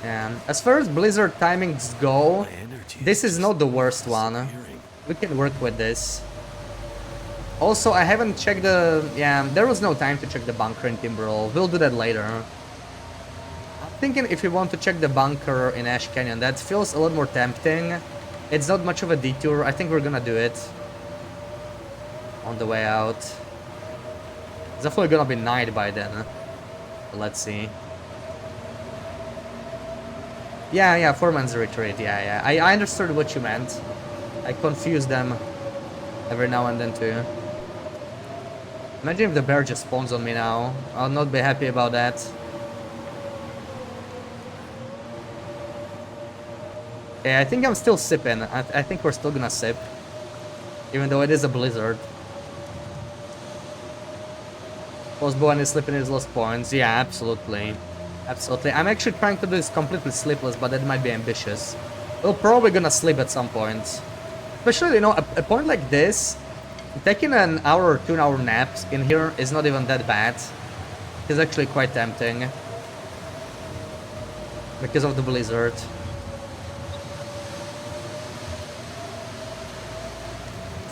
And as far as blizzard timings go, this is not the worst one. We can work with this. Also, I haven't checked the... Yeah, there was no time to check the bunker in Timberwolf. We'll do that later. I'm thinking if we want to check the bunker in Ash Canyon, that feels a lot more tempting. It's not much of a detour. I think we're gonna do it on the way out. It's definitely gonna be night by then. But let's see. Yeah, Foreman's retreat, yeah. I understood what you meant. I confuse them every now and then too. Imagine if the bear just spawns on me now. I'll not be happy about that. Yeah, I think I'm still sipping. I think we're still gonna sip. Even though it is a blizzard. Postbowen is slipping his lost points. Yeah, absolutely. Absolutely. I'm actually trying to do this completely sleepless, but that might be ambitious. We're probably gonna sleep at some point. Especially, you know, a point like this, taking an hour or 2 hour naps in here is not even that bad. It's actually quite tempting. Because of the blizzard.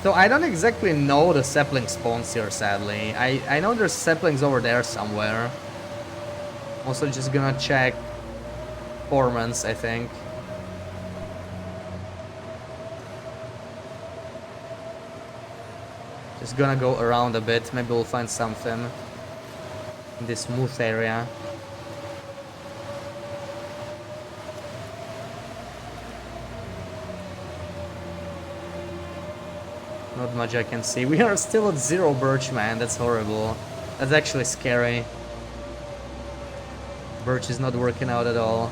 So I don't exactly know the sapling spawns here, sadly. I know there's saplings over there somewhere. Also just gonna check Foreman's, I think. Just gonna go around a bit. Maybe we'll find something in this smooth area. Not much I can see. We are still at 0 birch, man. That's horrible. That's actually scary. Birch is not working out at all.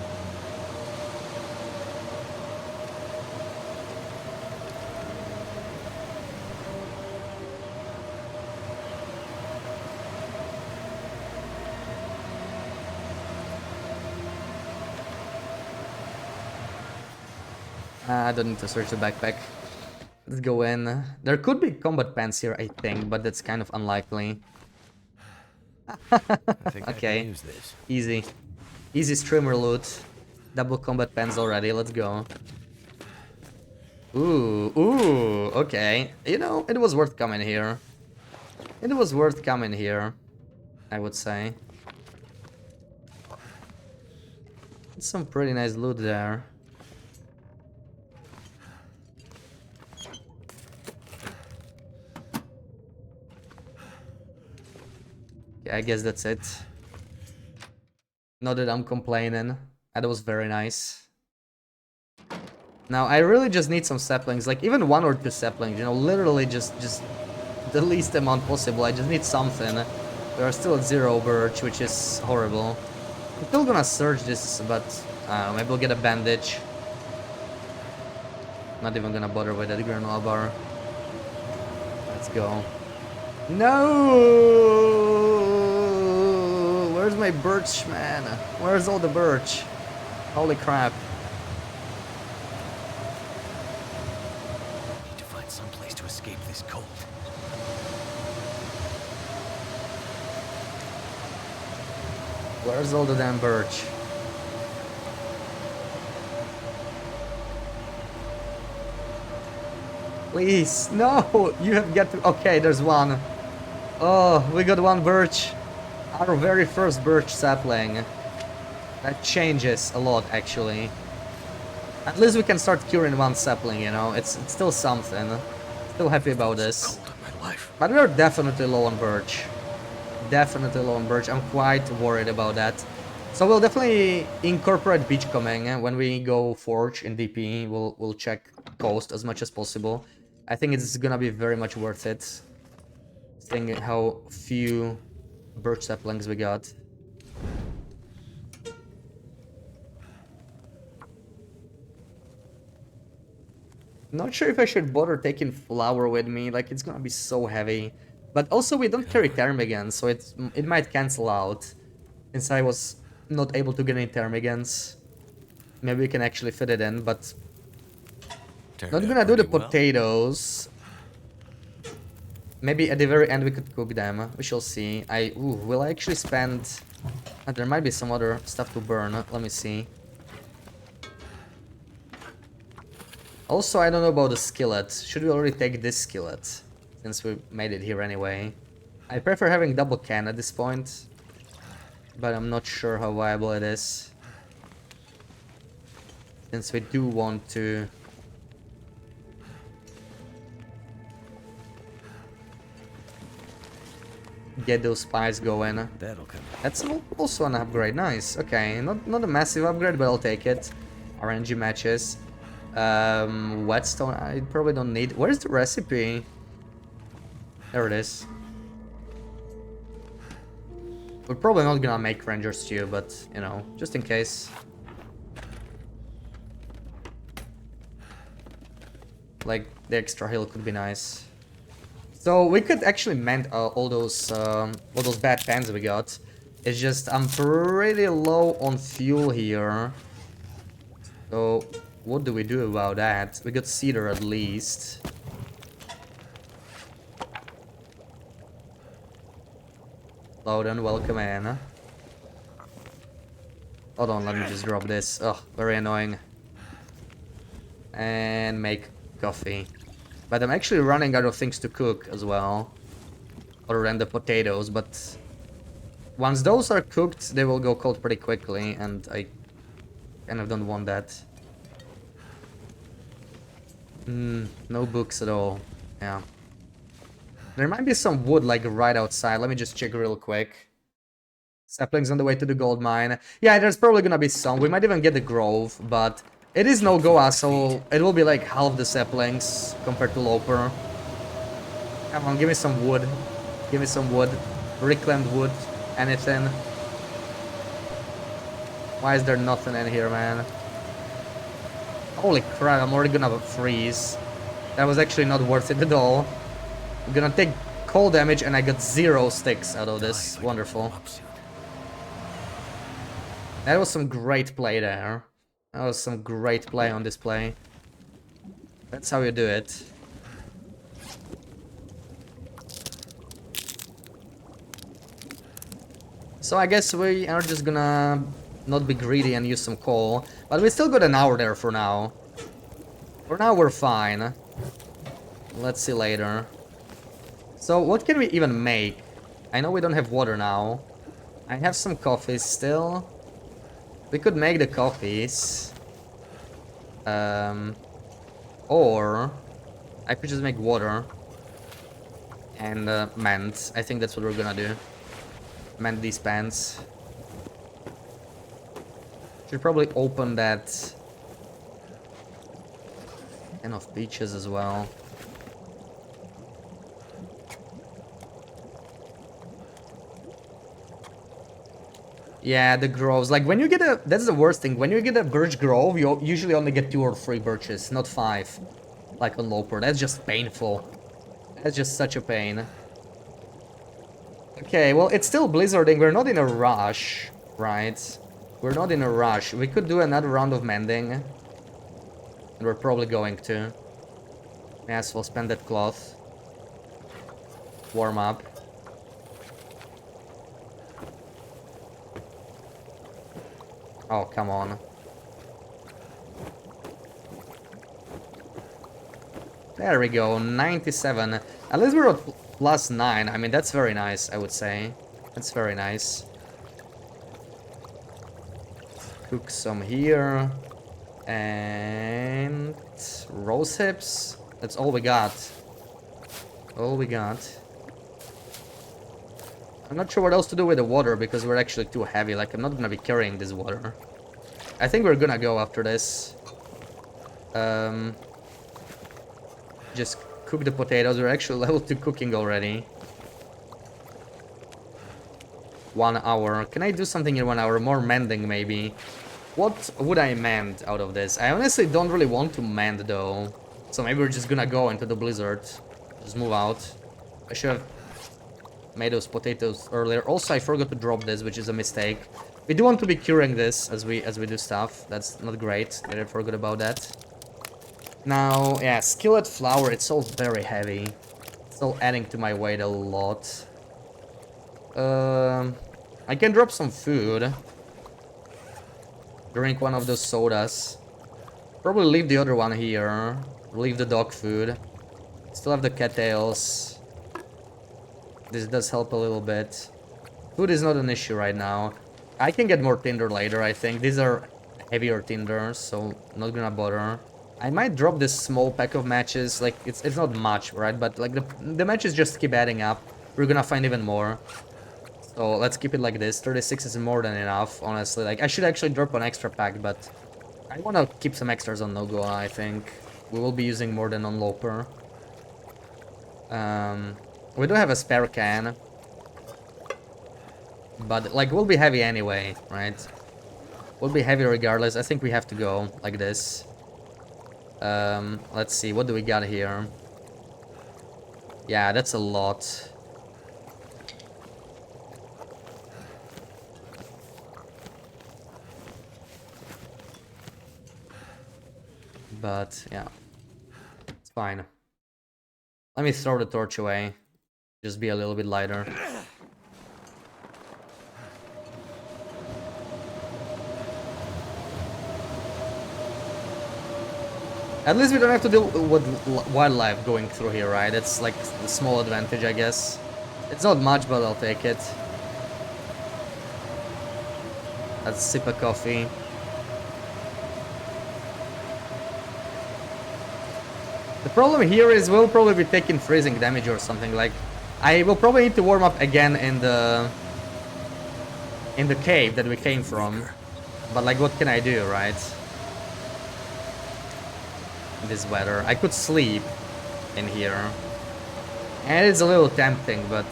I don't need to search the backpack. Let's go in. There could be combat pants here, I think, but that's kind of unlikely. I think I can Okay, use this. easy. Easy streamer loot. Double combat pants already, let's go. Ooh, okay. You know, it was worth coming here. It was worth coming here, I would say. Some pretty nice loot there. Okay, I guess that's it. Not that I'm complaining. That was very nice. Now, I really just need some saplings, like even 1 or 2 saplings, you know, literally just the least amount possible. I just need something. We are still at 0 birch, which is horrible. I'm still gonna search this, but maybe we'll get a bandage. Not even gonna bother with that granola bar. Let's go. No! Where's my birch, man? Where's all the birch? Holy crap. Need to find some place to escape this cold. Where's all the damn birch? Please, no! You have got to... Okay, there's one. Oh, we got 1 birch. Our very first birch sapling. That changes a lot, actually. At least we can start curing 1 sapling, you know? It's still something. Still happy about this. Cold of my life. But we're definitely low on birch. Definitely low on birch. I'm quite worried about that. So we'll definitely incorporate beachcombing when we go forge in DP. We'll check coast as much as possible. I think it's gonna be very much worth it. Seeing how few birch saplings we got. Not sure if I should bother taking flour with me, like it's gonna be so heavy. But also we don't carry ptarmigan, so it might cancel out. Since I was not able to get any ptarmigans. Maybe we can actually fit it in, but... Not gonna do the potatoes. Maybe at the very end we could cook them. We shall see. Will I actually spend... there might be some other stuff to burn. Let me see. Also, I don't know about the skillet. Should we already take this skillet? Since we made it here anyway. I prefer having double can at this point. But I'm not sure how viable it is. Since we do want to... get those spies going. That'll come. That's also an upgrade. Nice. Okay, not a massive upgrade, but I'll take it. RNG matches. Whetstone, I probably don't need. Where's the recipe? There it is. We're probably not gonna make ranger stew, but you know, just in case. Like the extra hill could be nice. So we could actually mend all those bad pans we got. It's just I'm pretty low on fuel here. So what do we do about that? We got cedar at least. Loudon, welcome in. Hold on, let me just drop this. Oh, very annoying. And make coffee. But I'm actually running out of things to cook as well. Other than the potatoes, but... once those are cooked, they will go cold pretty quickly, and I kind of don't want that. No books at all. Yeah. There might be some wood, like, right outside. Let me just check real quick. Saplings on the way to the gold mine. Yeah, there's probably gonna be some. We might even get the grove, but... it is Nogoa, so it will be like half the saplings compared to Loper. Come on, give me some wood. Give me some wood. Reclaimed wood. Anything. Why is there nothing in here, man? Holy crap, I'm already gonna freeze. That was actually not worth it at all. I'm gonna take cold damage and I got 0 sticks out of this. Wonderful. That was some great play there. That was some great play on this play. That's how you do it. So I guess we are just gonna not be greedy and use some coal. But we still got an hour there for now. For now we're fine. Let's see later. So what can we even make? I know we don't have water now. I have some coffees still. We could make the coffees. Or I could just make water. And mend. I think that's what we're gonna do. Mend these pans. Should probably open that can of peaches as well. Yeah, the groves. Like when you get a, that's the worst thing. When you get a birch grove, you usually only get 2 or 3 birches, not 5. Like on Loper. That's just painful. That's just such a pain. Okay, well, it's still blizzarding. We're not in a rush, right? We're not in a rush. We could do another round of mending. And we're probably going to. May as well spend that cloth. Warm up. Oh, come on. There we go, 97. At least we're at +9. I mean, that's very nice, I would say. That's very nice. Cook some here. And rose hips. That's all we got. All we got. I'm not sure what else to do with the water because we're actually too heavy. Like, I'm not gonna be carrying this water. I think we're gonna go after this. Just cook the potatoes. We're actually level 2 cooking already. 1 hour. Can I do something in 1 hour? More mending, maybe. What would I mend out of this? I honestly don't really want to mend, though. So maybe we're just gonna go into the blizzard. Just move out. I should have made those potatoes earlier. Also, I forgot to drop this, which is a mistake. We do want to be curing this as we do stuff. That's not great. I forgot about that. Now, yeah, skillet flour. It's all very heavy. It's all adding to my weight a lot. I can drop some food. Drink one of those sodas. Probably leave the other one here. Leave the dog food. Still have the cattails. This does help a little bit. Food is not an issue right now. I can get more tinder later, I think. These are heavier tinders, so not gonna bother. I might drop this small pack of matches. Like, it's not much, right? But, like, the matches just keep adding up. We're gonna find even more. So, let's keep it like this. 36 is more than enough, honestly. Like, I should actually drop an extra pack, but I wanna keep some extras on Nogoa, I think. We will be using more than on Loper. We do have a spare can. But, like, we'll be heavy anyway, right? We'll be heavy regardless. I think we have to go like this. Let's see. What do we got here? Yeah, that's a lot. But, yeah. It's fine. Let me throw the torch away. Just be a little bit lighter. At least we don't have to deal with wildlife going through here, right? It's like the small advantage, I guess. It's not much, but I'll take it. Let's sip a coffee. The problem here is we'll probably be taking freezing damage or something. Like, I will probably need to warm up again in the cave that we came from. But like, what can I do, right? This weather. I could sleep in here. And it's a little tempting, but...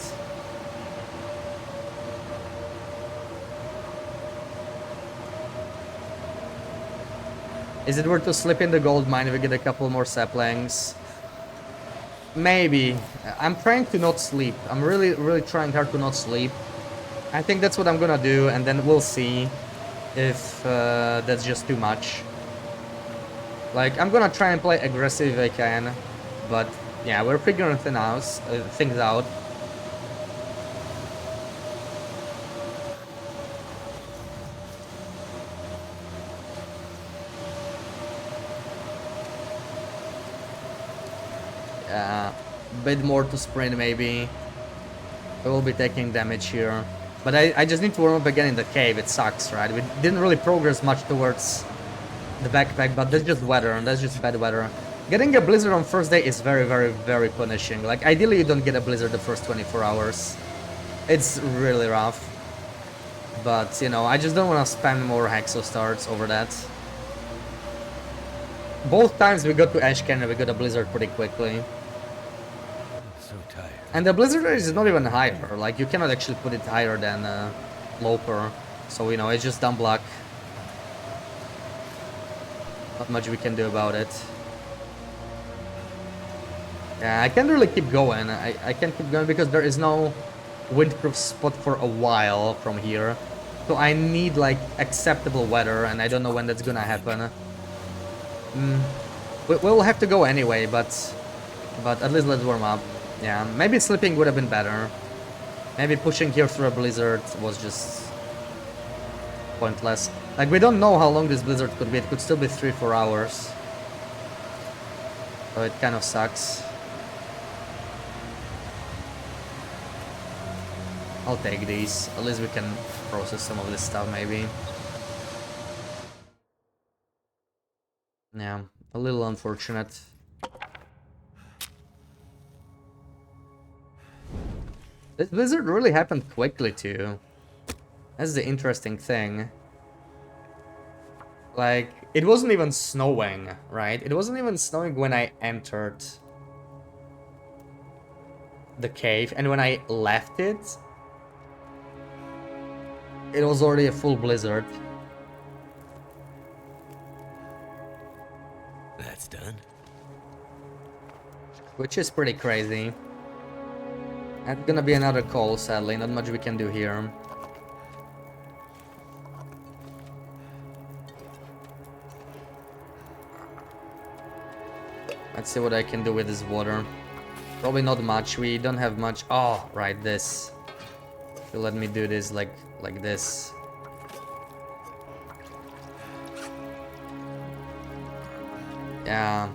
Is it worth to sleep in the gold mine if we get a couple more saplings? Maybe. I'm trying to not sleep. I'm really trying hard to not sleep. I think that's what I'm gonna do, and then we'll see if that's just too much. Like, I'm gonna try and play aggressive if I can, but yeah, we're figuring things out. Yeah, bit more to sprint maybe. We will be taking damage here. But I just need to warm up again in the cave. It sucks, right? We didn't really progress much towards the backpack, but that's just weather, and that's just bad weather. Getting a blizzard on first day is very, very, very punishing. Like, ideally you don't get a blizzard the first 24 hours. It's really rough. But, you know, I just don't want to spam more Hexo starts over that. Both times we got to Ash Canyon, we got a blizzard pretty quickly. So tired. And the blizzard is not even higher. Like, you cannot actually put it higher than Loper. So, you know, it's just dumb luck. Not much we can do about it. Yeah, I can't really keep going. I can't keep going because there is no windproof spot for a while from here. So I need, like, acceptable weather, and I don't know when that's gonna happen. We'll have to go anyway, but at least let's warm up. Yeah, maybe sleeping would have been better. Maybe pushing here through a blizzard was just pointless. Like, we don't know how long this blizzard could be. It could still be 3-4 hours. So it kind of sucks. I'll take these. At least we can process some of this stuff, maybe. Yeah, a little unfortunate. This blizzard really happened quickly, too. That's the interesting thing. Like, it wasn't even snowing, right? It wasn't even snowing when I entered the cave, and when I left it, it was already a full blizzard. That's done. Which is pretty crazy. That's gonna be another call, sadly. Not much we can do here. Let's see what I can do with this water. Probably not much. We don't have much. Oh, right, this. You let me do this like this. Yeah.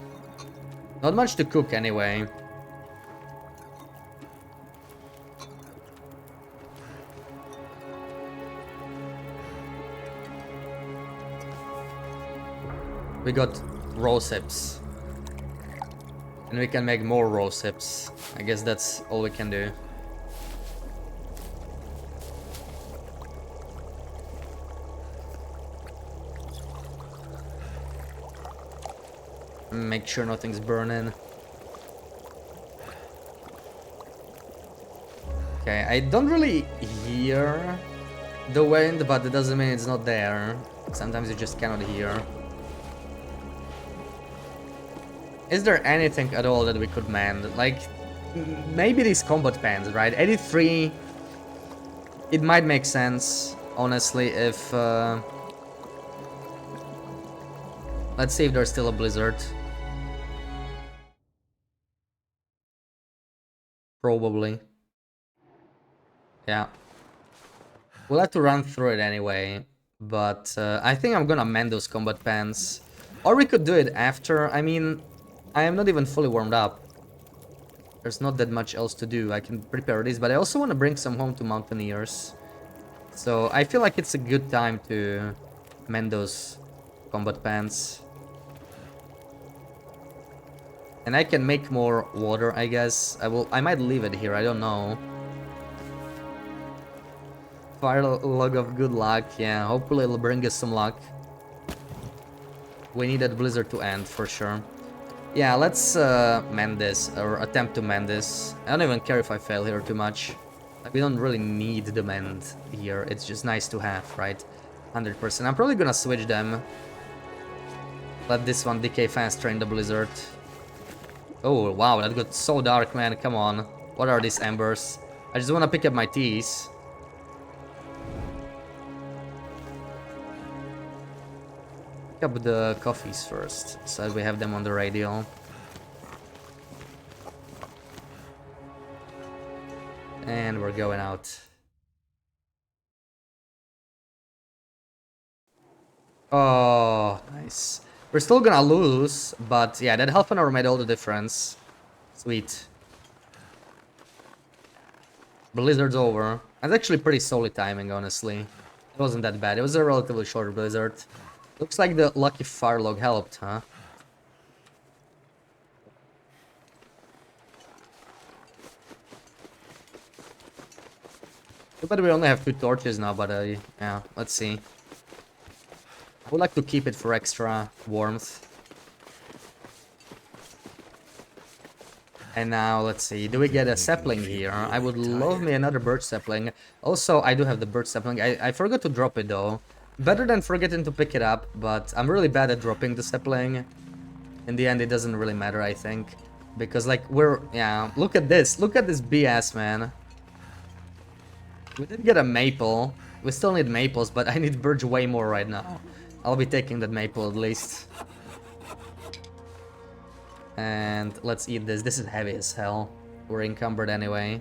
Not much to cook anyway. We got rose hips. And we can make more rose hips. I guess that's all we can do. Make sure nothing's burning. Okay, I don't really hear the wind, but it doesn't mean it's not there. Sometimes you just cannot hear. Is there anything at all that we could mend? Like, maybe these combat pants, right? 83... It might make sense, honestly, if... Let's see if there's still a blizzard. Probably. Yeah. We'll have to run through it anyway. But I think I'm gonna mend those combat pants. Or we could do it after. I mean, I am not even fully warmed up. There's not that much else to do. I can prepare these, but I also want to bring some home to Mountaineers. So I feel like it's a good time to mend those combat pants. And I can make more water, I guess. I might leave it here, I don't know. Fire log of good luck, yeah, hopefully it'll bring us some luck. We need that blizzard to end, for sure. Yeah, let's mend this, or attempt to mend this. I don't even care if I fail here too much. Like, we don't really need the mend here, it's just nice to have, right? 100%. I'm probably gonna switch them. Let this one decay faster in the blizzard. Oh, wow, that got so dark, man, come on. What are these embers? I just wanna pick up my teas. Pick up the coffees first, so we have them on the radio. And we're going out. Oh, nice. We're still gonna lose, but yeah, that half an hour made all the difference. Sweet. Blizzard's over. That's actually pretty solid timing, honestly. It wasn't that bad. It was a relatively short blizzard. Looks like the lucky fire log helped, huh? But we only have 2 torches now, but yeah, let's see. I would like to keep it for extra warmth. And now, let's see, do we get a sapling here? I would love me another birch sapling. Also, I do have the birch sapling. I forgot to drop it, though. Better than forgetting to pick it up, but I'm really bad at dropping the sapling. In the end, it doesn't really matter, I think. Because, like, yeah, look at this. Look at this BS, man. We did get a maple. We still need maples, but I need birch way more right now. I'll be taking that maple at least. And let's eat this. This is heavy as hell. We're encumbered anyway.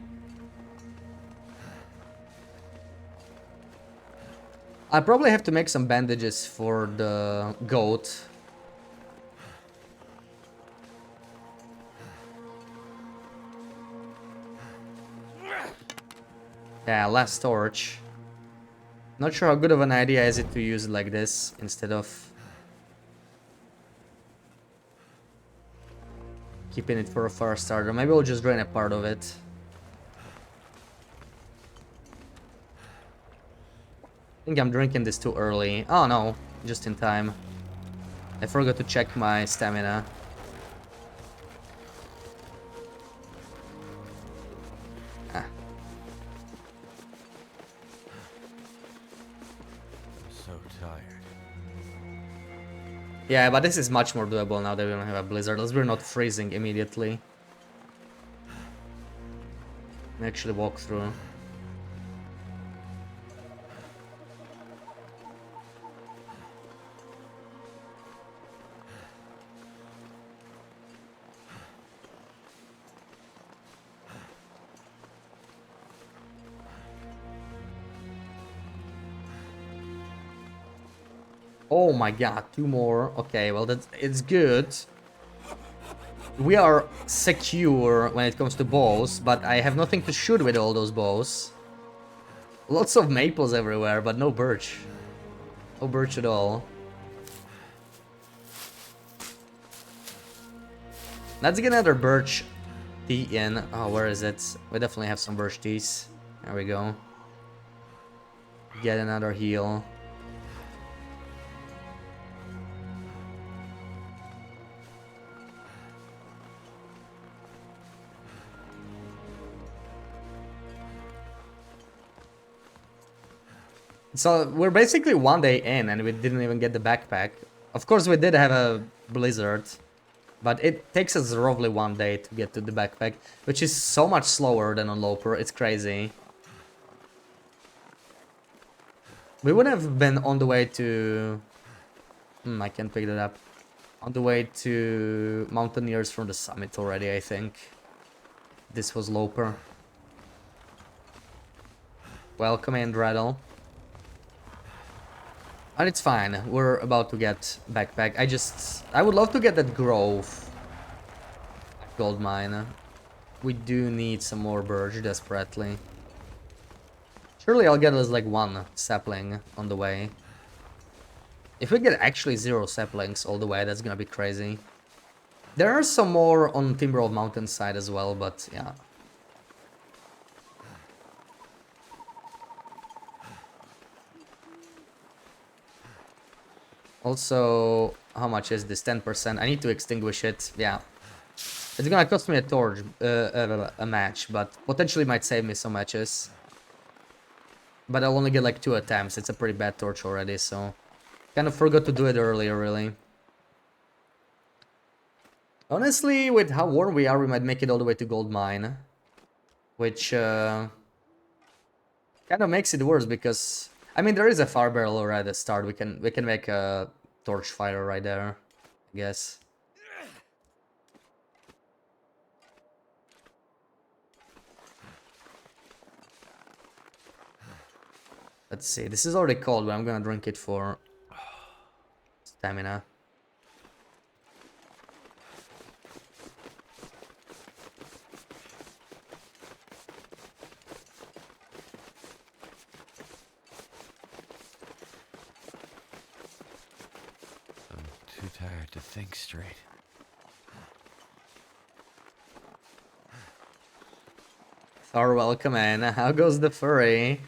I probably have to make some bandages for the goat. Yeah, last torch. Not sure how good of an idea is it to use it like this instead of keeping it for a fire starter. Maybe we'll just drain a part of it. I think I'm drinking this too early. Oh no, just in time. I forgot to check my stamina. Ah. I'm so tired. Yeah, but this is much more doable now that we don't have a blizzard. At least we're not freezing immediately. Actually walk through. Oh my god, 2 more. Okay, well it's good. We are secure when it comes to bows, but I have nothing to shoot with all those bows. Lots of maples everywhere, but no birch. No birch at all. Let's get another birch tea in. Oh, where is it? We definitely have some birch teas. There we go. Get another heal. So we're basically 1 day in and we didn't even get the backpack. Of course we did have a blizzard, but it takes us roughly 1 day to get to the backpack, which is so much slower than on Loper. It's crazy. We would have been on the way to... I can't pick that up. On the way to Mountaineers from the summit already, I think. This was Loper. Welcome in, Dreddle. And it's fine, we're about to get backpack. I would love to get that Grove gold mine. We do need some more birch desperately. Surely I'll get us like 1 sapling on the way. If we get actually 0 saplings all the way, that's gonna be crazy. There are some more on Timberwolf Mountain side as well, but yeah. Also, how much is this? 10%. I need to extinguish it. Yeah. It's gonna cost me a torch, a match, but potentially might save me some matches. But I'll only get like 2 attempts. It's a pretty bad torch already, so... Kind of forgot to do it earlier, really. Honestly, with how warm we are, we might make it all the way to Gold Mine. Which, kind of makes it worse, because... I mean, there is a fire barrel already at the start. We can make a torch fire right there, I guess. Let's see, this is already cold, but I'm gonna drink it for stamina. I'm too tired to think straight. Thor, welcome in. How goes the furry?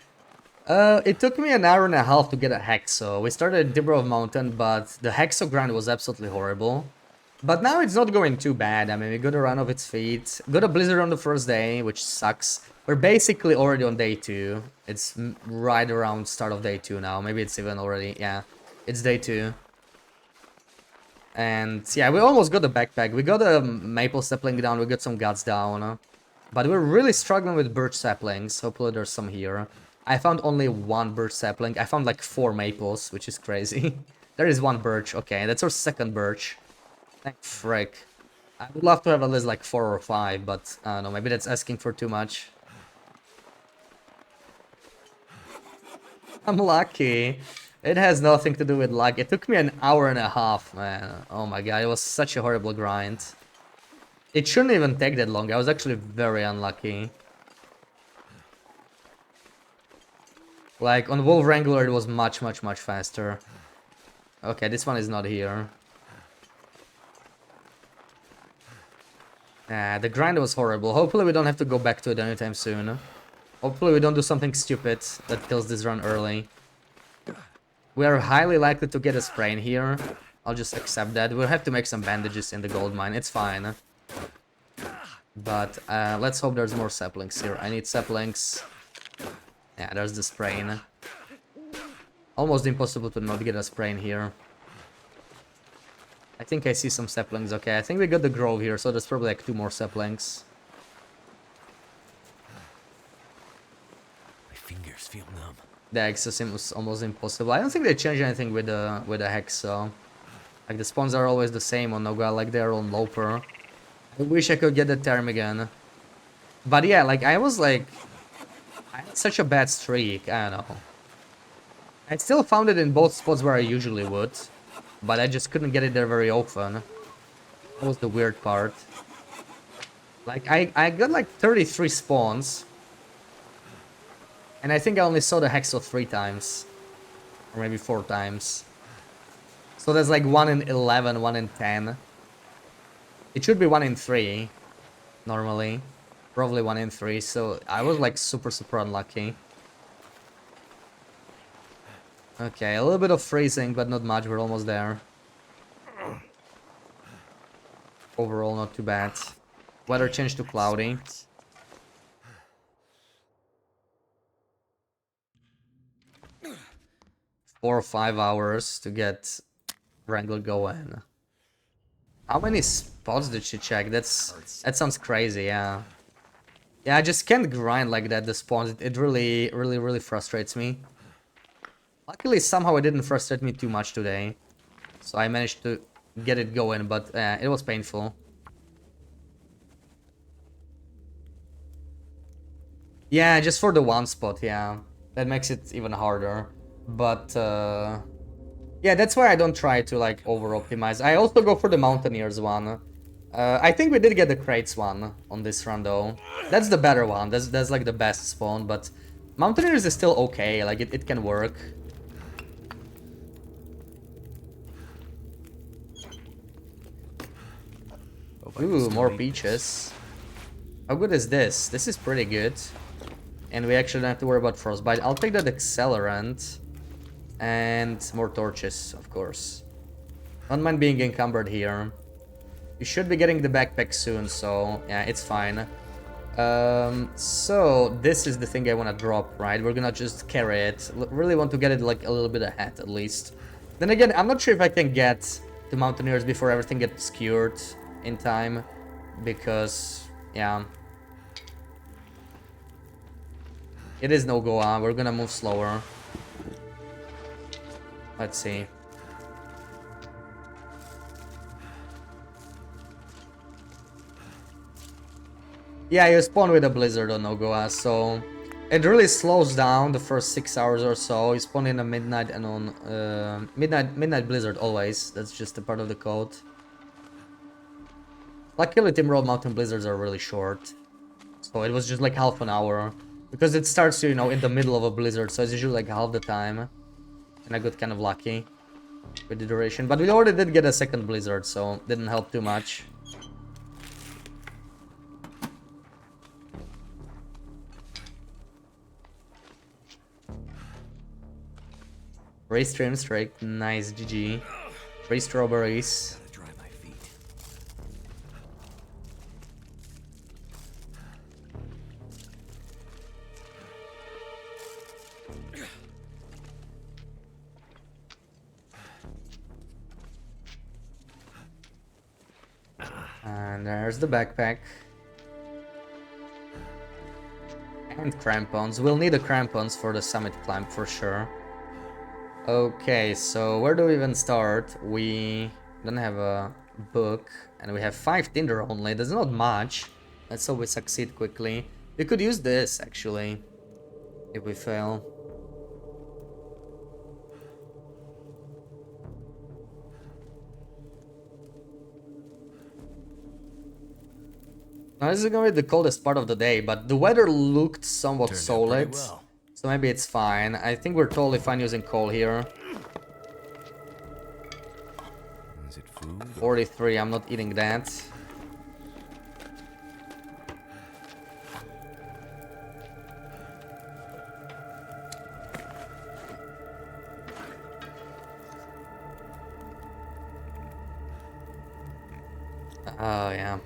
It took me an hour and a half to get a Hexo. We started at Dibrov Mountain, but the Hexo grind was absolutely horrible. But now it's not going too bad. I mean, we got a run of its feet. Got a blizzard on the first day, which sucks. We're basically already on day 2. It's right around start of day 2 now. Maybe it's even already, yeah. It's day 2. And yeah, we almost got the backpack. We got a maple sapling down, we got some guts down. But we're really struggling with birch saplings. Hopefully there's some here. I found only 1 birch sapling. I found like 4 maples, which is crazy. There is 1 birch. Okay, that's our second birch. Thank frick. I would love to have at least like 4 or 5, but I don't know, maybe that's asking for too much. I'm lucky. It has nothing to do with luck. It took me an hour and a half, man. Oh my god, it was such a horrible grind. It shouldn't even take that long. I was actually very unlucky. Like, on Wolf Wrangler, it was much faster. Okay, this one is not here. The grind was horrible. Hopefully we don't have to go back to it anytime soon. Hopefully we don't do something stupid that kills this run early. We are highly likely to get a sprain here. I'll just accept that. We'll have to make some bandages in the gold mine. It's fine. But let's hope there's more saplings here. I need saplings. Yeah, there's the sprain. Almost impossible to not get a sprain here. I think I see some saplings. Okay, I think we got the grove here, so there's probably like 2 more saplings. My fingers feel numb. The Exo was almost impossible. I don't think they changed anything with the hex, so like the spawns are always the same on Noga, like they're on Loper. I wish I could get the term again. But yeah, like I had such a bad streak, I don't know. I still found it in both spots where I usually would, but I just couldn't get it there very often. That was the weird part. Like I got like 33 spawns. And I think I only saw the Hexo 3 times. Or maybe 4 times. So there's like 1 in 11, 1 in 10. It should be 1 in 3. Normally. Probably 1 in 3. So I was like super unlucky. Okay, a little bit of freezing, but not much. We're almost there. Overall, not too bad. Weather changed to cloudy. 4 or 5 hours to get Wrangler going. How many spots did she check? That sounds crazy, yeah. Yeah, I just can't grind like that, the spawns. It really frustrates me. Luckily, somehow it didn't frustrate me too much today. So I managed to get it going, but it was painful. Yeah, just for the 1 spot, yeah. That makes it even harder. But yeah, that's why I don't try to like over-optimize. I also go for the Mountaineers one. I think we did get the crates one on this run though. That's the better one. That's like the best spawn, but Mountaineers is still okay. Like it can work. Ooh, more peaches. How good is this? This is pretty good. And we actually don't have to worry about frostbite. I'll take that accelerant. And more torches, of course. Don't mind being encumbered here. You should be getting the backpack soon, so yeah, it's fine. So this is the thing I want to drop, right? We're gonna just carry it. Really want to get it like a little bit ahead, at least. Then again, I'm not sure if I can get the Mountaineers before everything gets cured in time. Because, yeah. It is Nogoa. We're gonna move slower. Let's see. Yeah, you spawn with a blizzard on Nogoa, so it really slows down the first 6 hours or so. You spawn in a midnight and on midnight blizzard always. That's just a part of the code. Luckily, Timberwolf Mountain blizzards are really short, so it was just like half an hour because it starts, you know, in the middle of a blizzard, so it's usually like half the time. And I got kind of lucky with the duration, but we already did get a second blizzard, so didn't help too much. Ray stream strike, nice, GG. Ray strawberries. Gotta dry my feet. And there's the backpack. And crampons. We'll need the crampons for the summit climb for sure. Okay, so where do we even start? We don't have a book, and we have 5 tinder only. That's not much. Let's hope we succeed quickly. We could use this, actually, if we fail. Now, this is gonna be the coldest part of the day, but the weather looked somewhat Turned out solid. pretty well. So maybe it's fine. I think we're totally fine using coal here. Is it food? 43, I'm not eating that. Oh, yeah.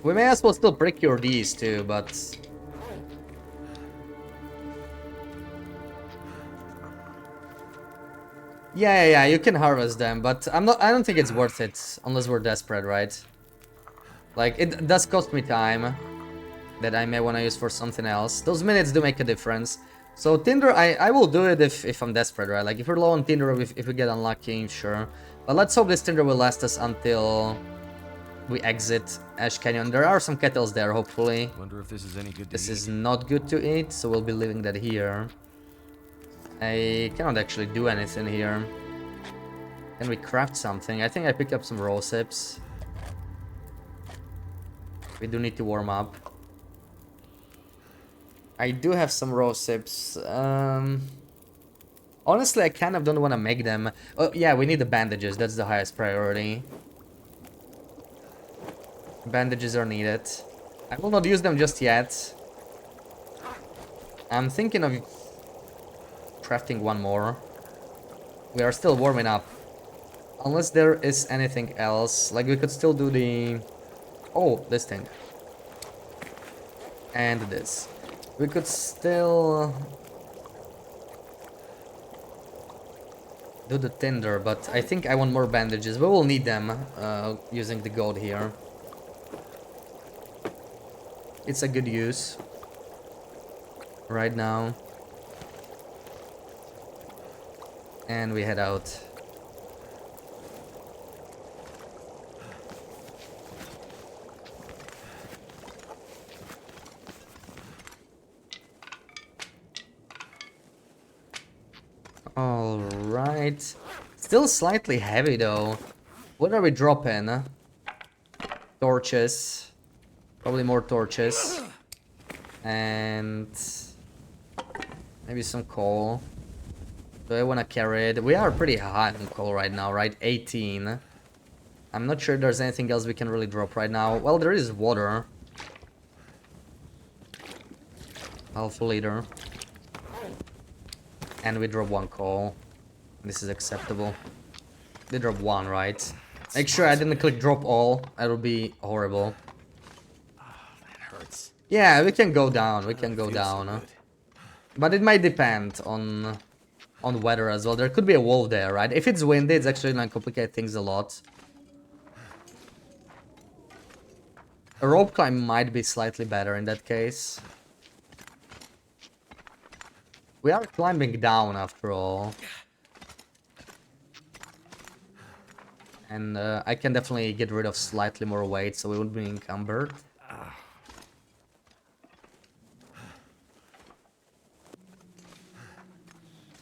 We may as well still procure these too, but... Yeah, you can harvest them, but I don't think it's worth it, unless we're desperate, right? Like, it does cost me time that I may want to use for something else. Those minutes do make a difference. So Tinder, I will do it if I'm desperate, right? Like, if we're low on Tinder, if we get unlucky, sure. But let's hope this Tinder will last us until we exit Ash Canyon. There are some kettles there, hopefully. Wonder if this is any good to This eat. is not good to eat, so we'll be leaving that here. I cannot actually do anything here. Can we craft something? I think I picked up some raw sips. We do need to warm up. I do have some raw sips. Honestly, I kind of don't want to make them. Oh, yeah, we need the bandages. That's the highest priority. Bandages are needed. I will not use them just yet. I'm thinking of crafting one more. We are still warming up. Unless there is anything else. Like, we could still do the... Oh, this thing. And this. We could still... do the tinder, but I think I want more bandages. We will need them using the gold here. It's a good use. Right now. And we head out. Alright. Still slightly heavy though. What are we dropping? Torches. Probably more torches. And maybe some coal. Do I want to carry it? We are pretty high on coal right now, right? 18. I'm not sure there's anything else we can really drop right now. Well, there is water. Half a liter. And we drop 1 coal. This is acceptable. They drop 1, right? Make sure I didn't click drop all. That would be horrible. That hurts. Yeah, we can go down. We can go Feels down. so good. But it might depend on weather as well. There could be a wolf there, right? If it's windy, it's actually gonna complicate things a lot. A rope climb might be slightly better in that case. We are climbing down after all. And I can definitely get rid of slightly more weight so we won't be encumbered.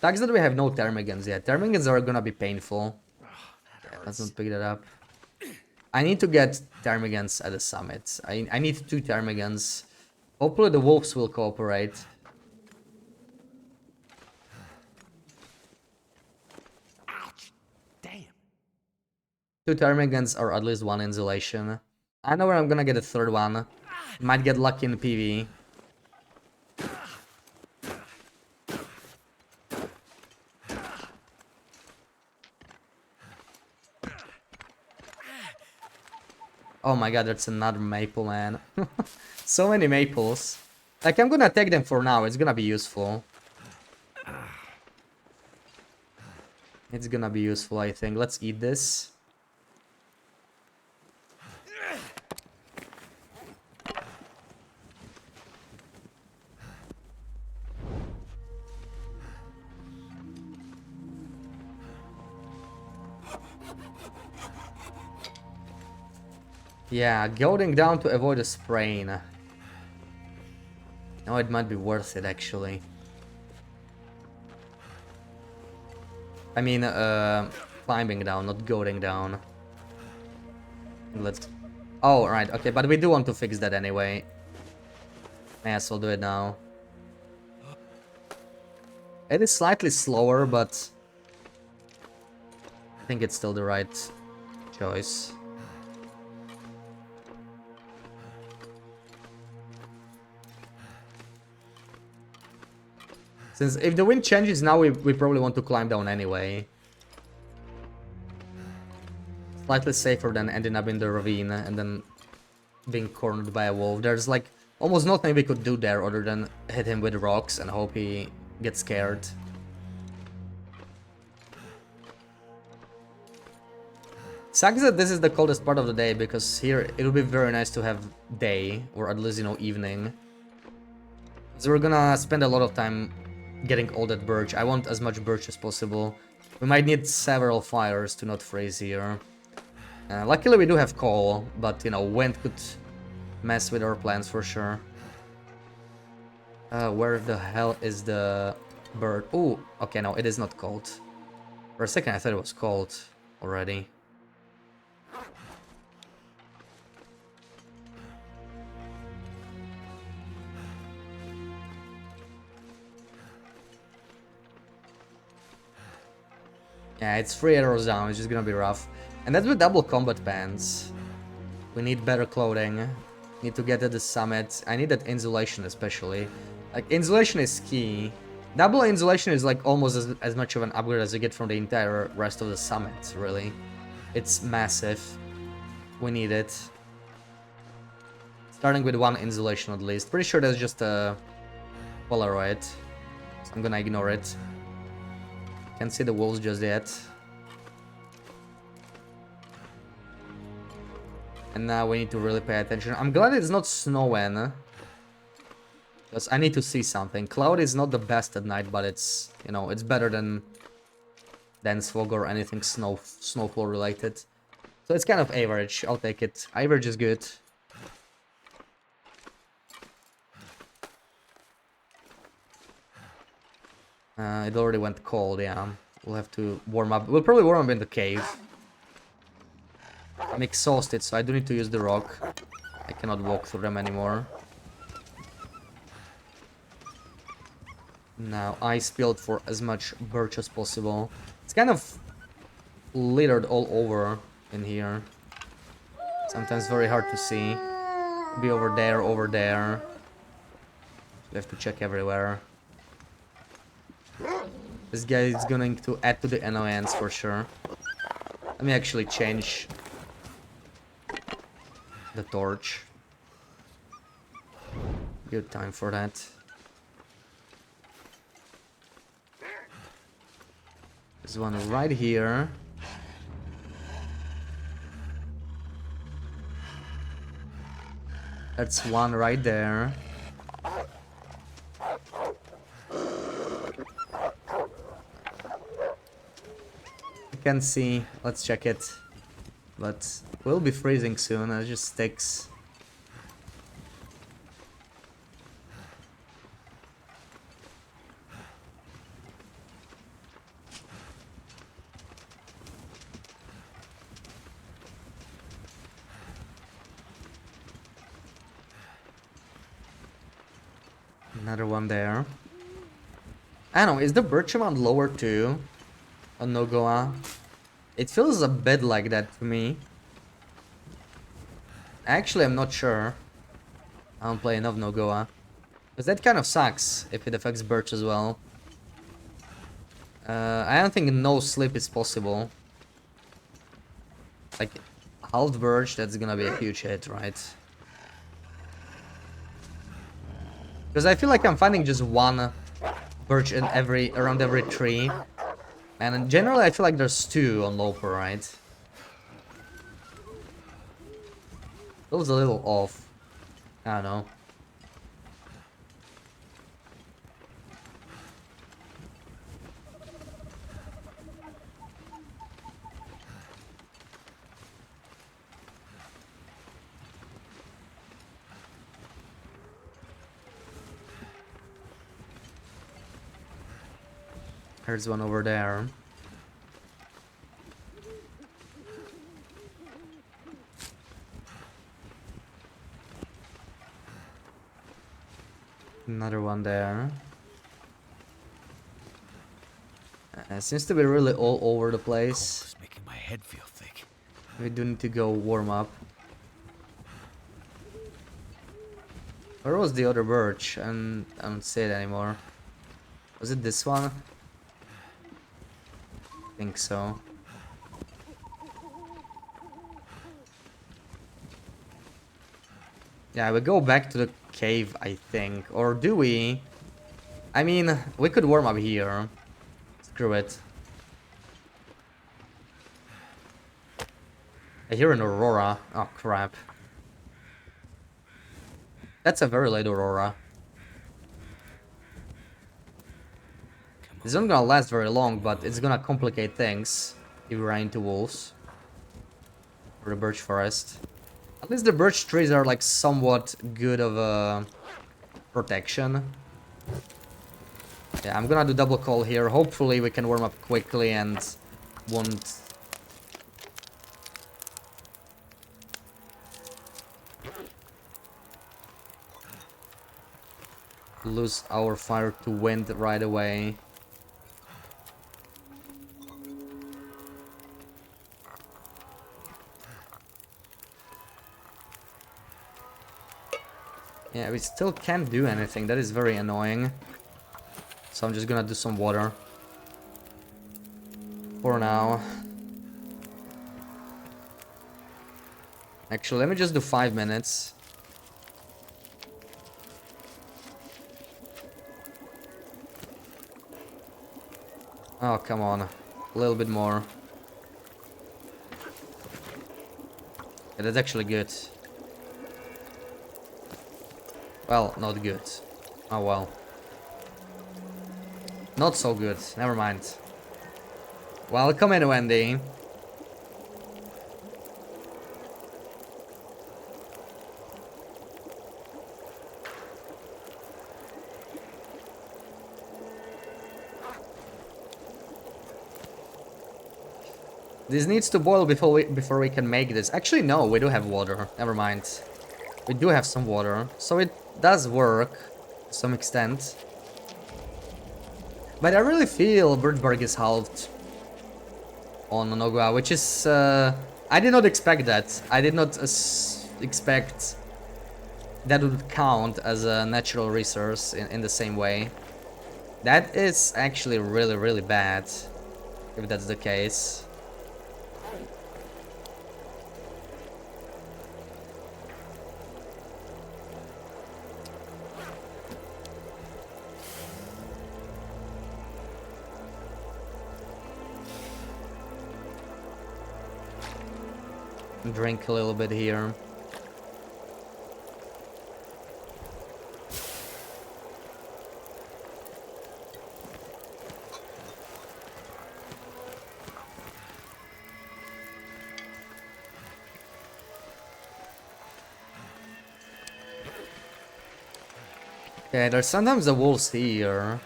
Sucks that we have no Termagants yet. Termagants are gonna be painful. That Yeah, let's hurts. not pick that up. I need to get Termagants at the summit. I need 2 Termagants. Hopefully the wolves will cooperate. Ouch! Damn. 2 Termagants or at least 1 insulation. I know where I'm gonna get a 3rd one. Might get lucky in PV. Oh my god, that's another maple, man. So many maples. Like, I'm gonna take them for now. It's gonna be useful. It's gonna be useful, I think. Let's eat this. Yeah, going down to avoid a sprain. No, it might be worth it, actually. I mean, climbing down, not going down. Let's... Oh, right, okay, but we do want to fix that anyway. May as well do it now. It is slightly slower, but... I think it's still the right choice. Since if the wind changes now, we probably want to climb down anyway. Slightly safer than ending up in the ravine and then being cornered by a wolf. There's like almost nothing we could do there other than hit him with rocks and hope he gets scared. Sucks that this is the coldest part of the day, because here it would be very nice to have day, or at least, you know, evening. So we're gonna spend a lot of time getting all that birch. I want as much birch as possible. We might need several fires to not freeze here. Luckily we do have coal, but, you know, wind could mess with our plans for sure. Where the hell is the bird? Ooh, okay, no, it is not cold. For a second I thought it was cold already. Yeah, it's 3 arrows down, it's just gonna be rough. And that's with double combat pants. We need better clothing. Need to get to the summit. I need that insulation especially. Like, insulation is key. Double insulation is like almost as much of an upgrade as you get from the entire rest of the summit, really. It's massive. We need it. Starting with 1 insulation at least. Pretty sure that's just a Polaroid. So I'm gonna ignore it. Can't see the wolves just yet. And now we need to really pay attention. I'm glad it's not snowing. Because I need to see something. Cloud is not the best at night, but it's, you know, it's better than dense fog or anything snowfall related. So it's kind of average. I'll take it. Average is good. It already went cold, yeah. We'll have to warm up. We'll probably warm up in the cave. I'm exhausted, so I do need to use the rock. I cannot walk through them anymore. Now, ice build for as much birch as possible. It's kind of littered all over in here. Sometimes very hard to see. Be over there, over there. We have to check everywhere. This guy is going to add to the annoyance for sure. Let me actually change the torch. Good time for that. There's one right here. That's one right there. I can see. Let's check it. But we'll be freezing soon. It's just sticks. Another one there. I don't know, is the birch amount lower too on Nogoa? It feels a bit like that to me. Actually, I'm not sure. I don't play enough Nogoa. Because that kind of sucks if it affects birch as well. I don't think no sleep is possible. Like, half birch, that's gonna be a huge hit, right? Because I feel like I'm finding just one birch in around every tree. And generally I feel like there's two on Loper, right? Feels a little off. I don't know. There's one over there. Another one there. Seems to be really all over the place. Cold is making my head feel thick. We do need to go warm up. Where was the other birch? And I don't see it anymore. Was it this one? I think so. Yeah, we go back to the cave, I think. Or do we? I mean, we could warm up here. Screw it. I hear an aurora. Oh, crap. That's a very late aurora. It's not gonna last very long, but it's gonna complicate things if we run into wolves. Or the birch forest. At least the birch trees are like somewhat good of a protection. Yeah, I'm gonna do double call here. Hopefully we can warm up quickly and won't lose our fire to wind right away. Yeah, we still can't do anything. That is very annoying. So I'm just gonna do some water. For now. Actually, let me just do 5 minutes. Oh, come on. A little bit more. Yeah, that's actually good. Well, not good. Oh well. Not so good. Never mind. Welcome in, Wendy. This needs to boil before we can make this. Actually, no, we do have water. Never mind. We do have some water, so it does work to some extent. But I really feel Birdberg is halved on Nogoa, which is... I did not expect that. I did not expect that would count as a natural resource in the same way. That is actually really, really bad, if that's the case. Drink a little bit here. Okay, there's sometimes the wolves here.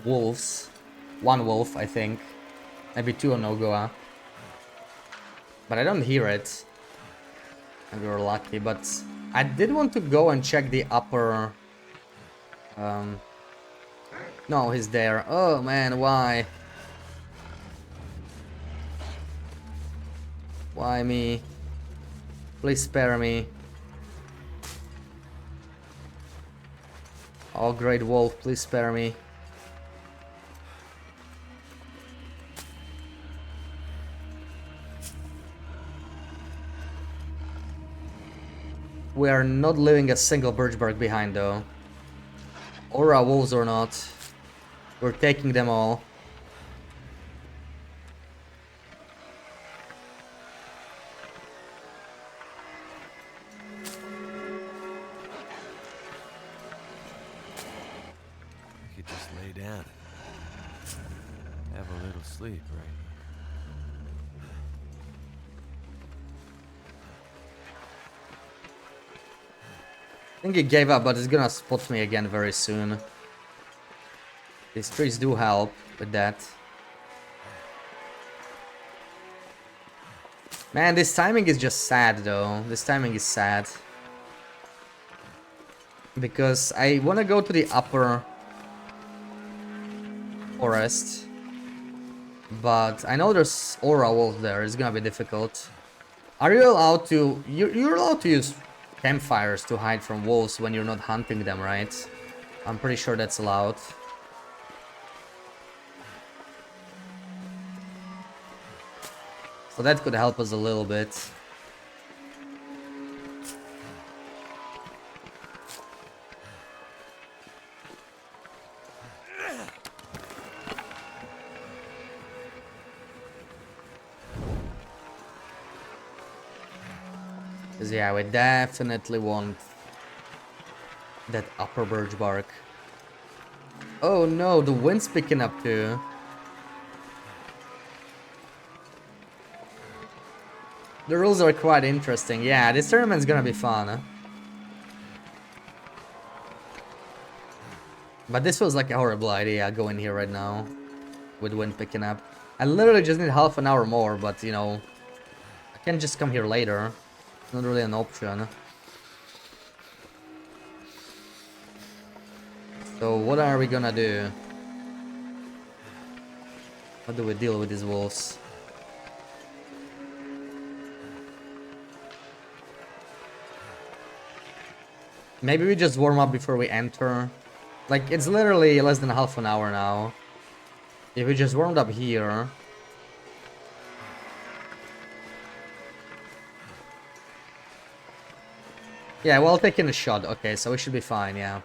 Wolves. One wolf, I think. Maybe two on Nogoa. But I don't hear it. Maybe we're lucky, but I did want to go and check the upper Um, no, he's there. Oh man, why? Why me? Please spare me. Oh, great wolf, please spare me. We are not leaving a single birchbark behind though. Aura wolves or not. We're taking them all. I could just lay down and have a little sleep right here. I think he gave up, but he's gonna spot me again very soon. These trees do help with that. Man, this timing is just sad though. This timing is sad. Because I wanna go to the upper forest. But I know there's aura wolf there. It's gonna be difficult. Are you allowed to... You're allowed to use campfires to hide from wolves when you're not hunting them, right? I'm pretty sure that's allowed. So that could help us a little bit. Because yeah, we definitely want that upper birch bark. Oh no, the wind's picking up too. The rules are quite interesting. Yeah, this tournament's gonna be fun. Huh? But this was like a horrible idea, going here right now. With wind picking up. I literally just need half an hour more, but you know... I can just come here later. It's not really an option. So what are we gonna do? How do we deal with these wolves? Maybe we just warm up before we enter. Like, it's literally less than half an hour now. If we just warmed up here... Yeah, well, taking a shot. Okay, so we should be fine, yeah.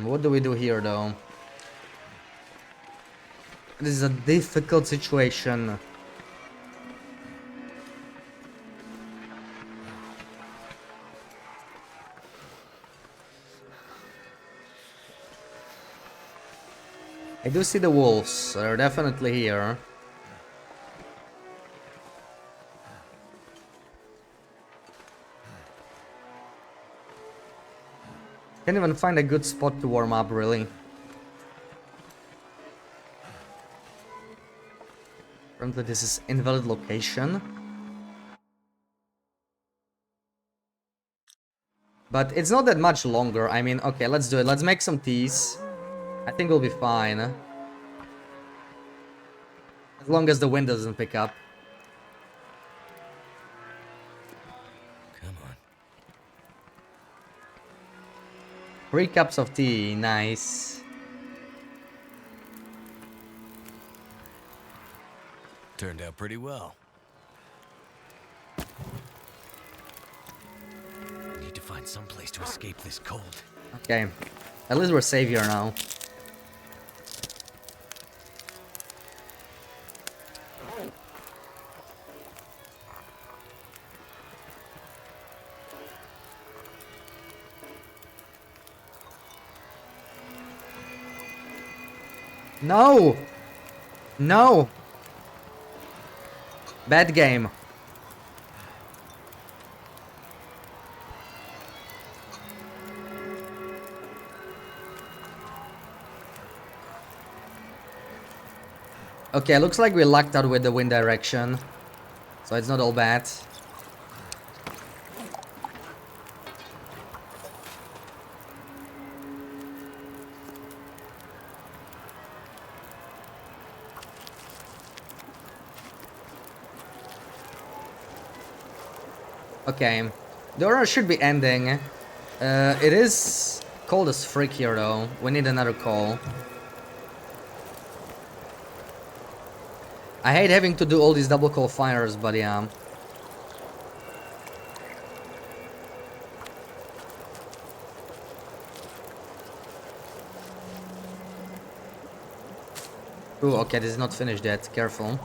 What do we do here, though? This is a difficult situation. I do see the wolves. They're definitely here. Can't even find a good spot to warm up, really. Apparently this is invalid location. But it's not that much longer. I mean, okay, let's do it. Let's make some teas. I think we'll be fine. As long as the wind doesn't pick up. Come on. 3 cups of tea, nice. Turned out pretty well. Need to find some place to escape this cold. Okay, at least we're safe here now. No! No! Bad game. Okay, looks like we lucked out with the wind direction. So it's not all bad. Okay, the order should be ending. It is cold as frick here though. We need another call. I hate having to do all these double call fires, but yeah. Ooh, okay, this is not finished yet. Careful.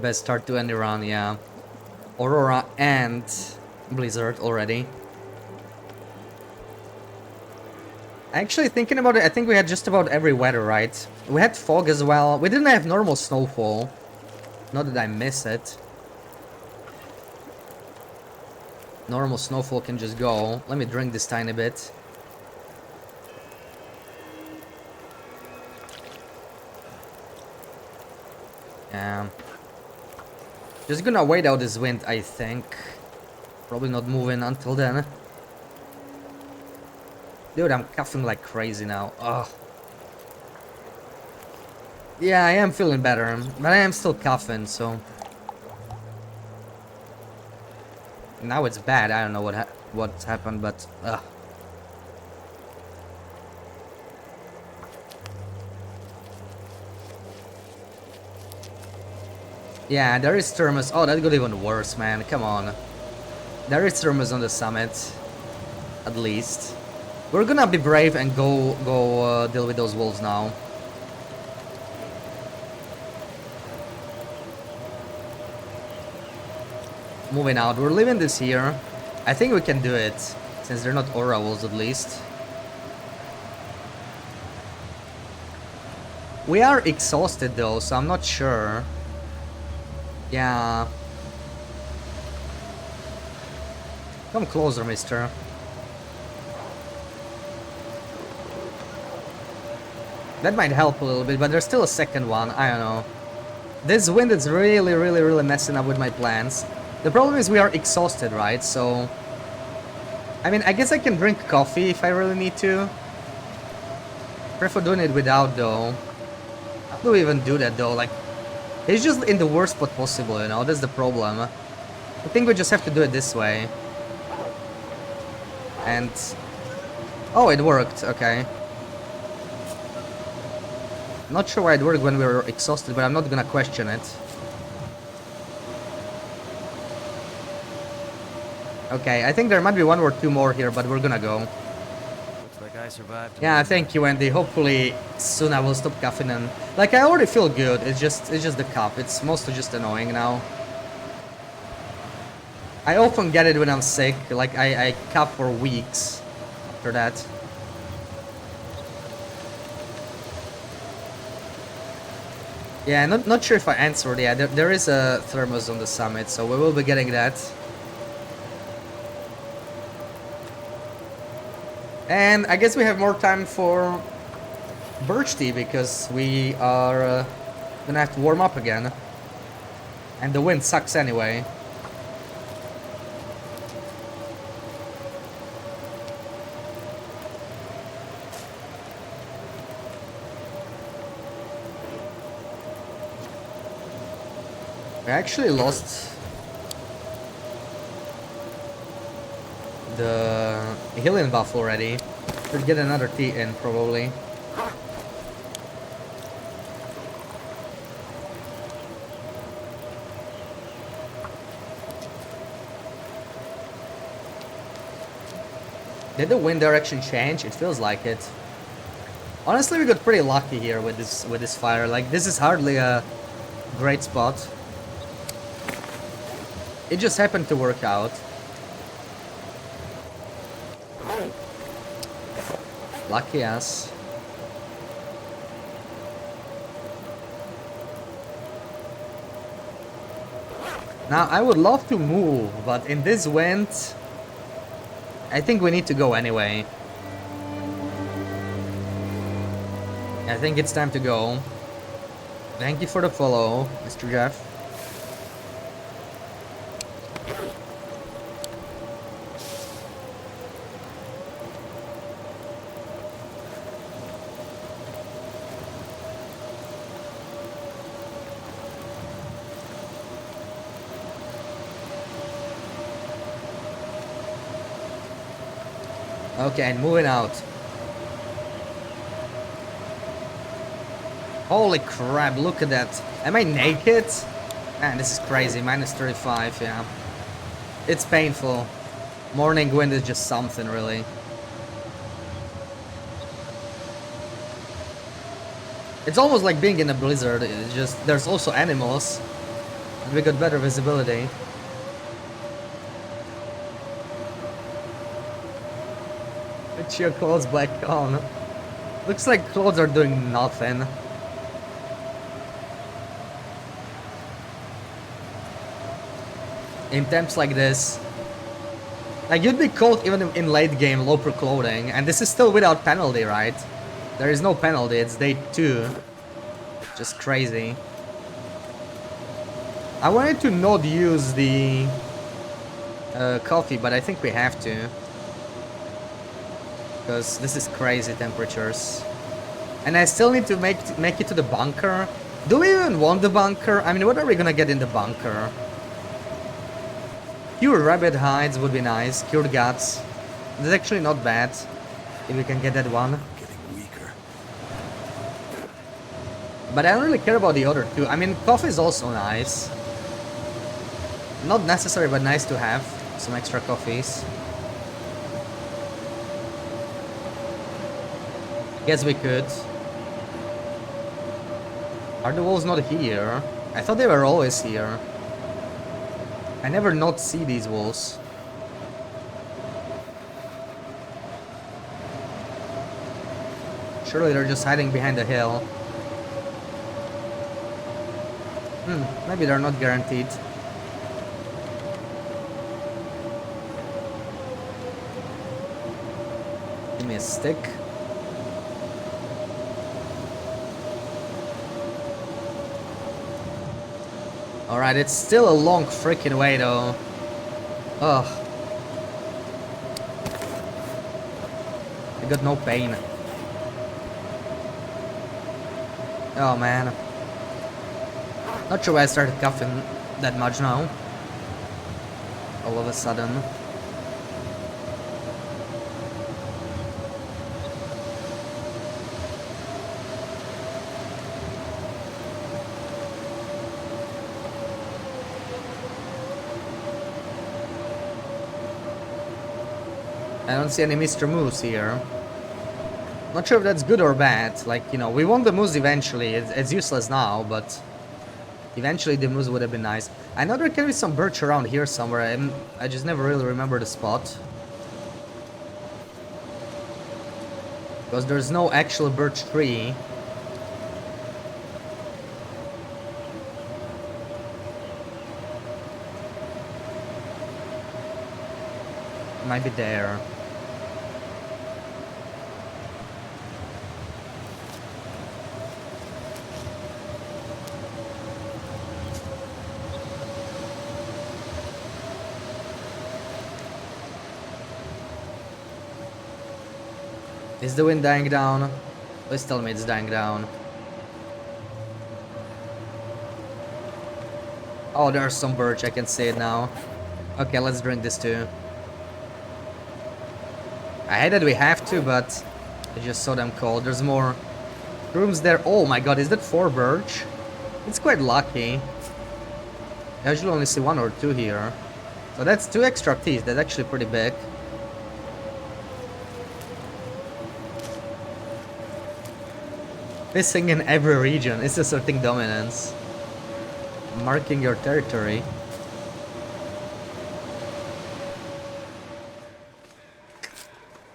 Best start to any run, yeah. Aurora and Blizzard already. Actually, thinking about it, I think we had just about every weather, right? We had fog as well. We didn't have normal snowfall. Not that I miss it. Normal snowfall can just go. Let me drink this tiny bit. Yeah. Just gonna wait out this wind, I think. Probably not moving until then. Dude, I'm coughing like crazy now. Ugh. Yeah, I am feeling better, but I am still coughing, so... Now it's bad. I don't know what's happened, but... Ugh. Yeah, there is thermos. Oh, that got even worse, man. Come on. There is thermos on the summit. At least. We're gonna be brave and go deal with those wolves now. Moving out. We're leaving this here. I think we can do it. Since they're not aura wolves at least. We are exhausted though, so I'm not sure. Yeah. Come closer, mister. That might help a little bit, but there's still a second one. I don't know. This wind is really messing up with my plans. The problem is we are exhausted, right? So... I mean, I guess I can drink coffee if I really need to. Prefer doing it without, though. How do we even do that, though? Like, it's just in the worst spot possible, you know? That's the problem. I think we just have to do it this way. And... Oh, it worked. Okay. Not sure why it worked when we were exhausted, but I'm not gonna question it. Okay, I think there might be one or two more here, but we're gonna go. Looks like I survived. Yeah, thank you, Andy. Hopefully soon I will stop coughing and... Like, I already feel good. It's just the cough. It's mostly just annoying now. I often get it when I'm sick. Like, I cough for weeks after that. Yeah, not sure if I answered. Yeah, there is a thermos on the summit, so we will be getting that. And I guess we have more time for birch tea because we are gonna have to warm up again. And the wind sucks anyway. I actually lost the healing buff already. Should get another tea in probably. Did the wind direction change? It feels like it. Honestly, we got pretty lucky here with this fire. Like, this is hardly a great spot. It just happened to work out. Lucky us. Now, I would love to move, but in this wind, I think we need to go anyway. I think it's time to go. Thank you for the follow, Mr. Jeff. Okay, and moving out. Holy crap, look at that. Am I naked? Man, this is crazy. Minus 35, yeah. It's painful. Morning wind is just something, really. It's almost like being in a blizzard. It's just, there's also animals. And we got better visibility. Put your clothes back on. Looks like clothes are doing nothing. In temps like this, like you'd be cold even in late game low pro clothing, and this is still without penalty, right? There is no penalty, it's day 2. Just crazy. I wanted to not use the coffee, but I think we have to. Because this is crazy temperatures. And I still need to make it to the bunker. Do we even want the bunker? I mean, what are we gonna get in the bunker? Cured rabbit hides would be nice. Cured guts. That's actually not bad. If we can get that one. Getting weaker. But I don't really care about the other two. I mean, coffee is also nice. Not necessary, but nice to have. Some extra coffees. Guess we could. Are the wolves not here? I thought they were always here. I never not see these wolves. Surely they're just hiding behind the hill. Maybe they're not guaranteed. Give me a stick. Alright, it's still a long freaking way though. Ugh. I got no pain. Oh man. Not sure why I started coughing that much now. All of a sudden. I don't see any Mr. Moose here. Not sure if that's good or bad. Like, you know, we want the moose eventually. It's useless now, but eventually the moose would have been nice. I know there can be some birch around here somewhere. I just never really remember the spot. Because there's no actual birch tree. Might be there. Is the wind dying down? Please tell me it's dying down. Oh, there's some birch, I can see it now. Okay, let's drink this too. I hate that we have to, but I just saw them cold. There's more rooms there. Oh my god, is that 4 birch? It's quite lucky. I usually only see 1 or 2 here. So that's 2 extra teeth. That's actually pretty big. Missing in every region is asserting dominance. Marking your territory.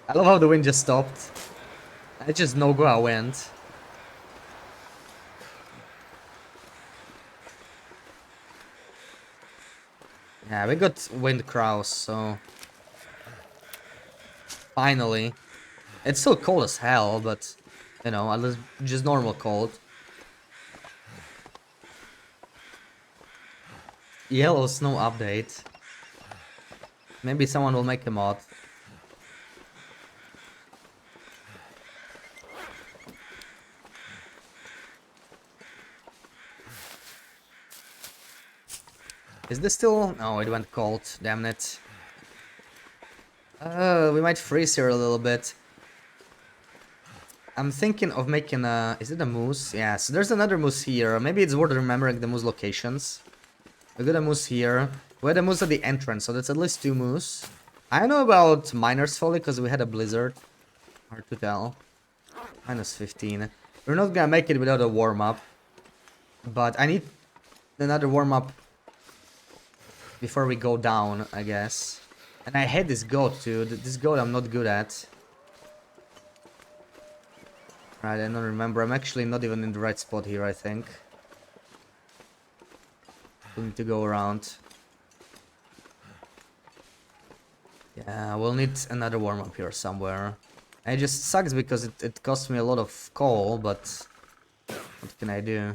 I love how the wind just stopped. I just Nogoa went. Yeah, we got wind crows, so finally. It's still cold as hell, but you know, at least just normal cold. Yellow snow update. Maybe someone will make a mod. Is this still? No, it went cold. Damn it. We might freeze here a little bit. I'm thinking of making a... Is it a moose? Yeah, so there's another moose here. Maybe it's worth remembering the moose locations. We got a moose here. We had a moose at the entrance, so that's at least 2 moose. I don't know about Miner's Folly, because we had a blizzard. Hard to tell. Minus 15. We're not gonna make it without a warm-up. But I need another warm-up before we go down, I guess. And I hate this goat, too. This goat I'm not good at. Right, I don't remember. I'm actually not even in the right spot here, I think. We need to go around. Yeah, we'll need another warm-up here somewhere. It just sucks because it costs me a lot of coal, but what can I do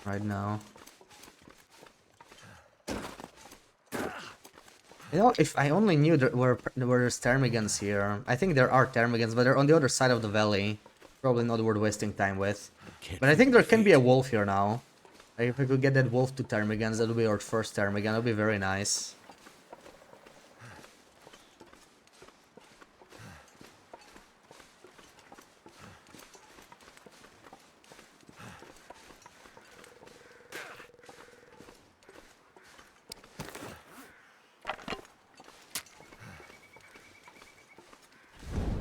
right now? You know, if I only knew there were there's ptarmigans here. I think there are ptarmigans, but they're on the other side of the valley. Probably not worth wasting time with. But I think there can be a wolf here now. Like if we could get that wolf to ptarmigans, that would be our first ptarmigan. That would be very nice.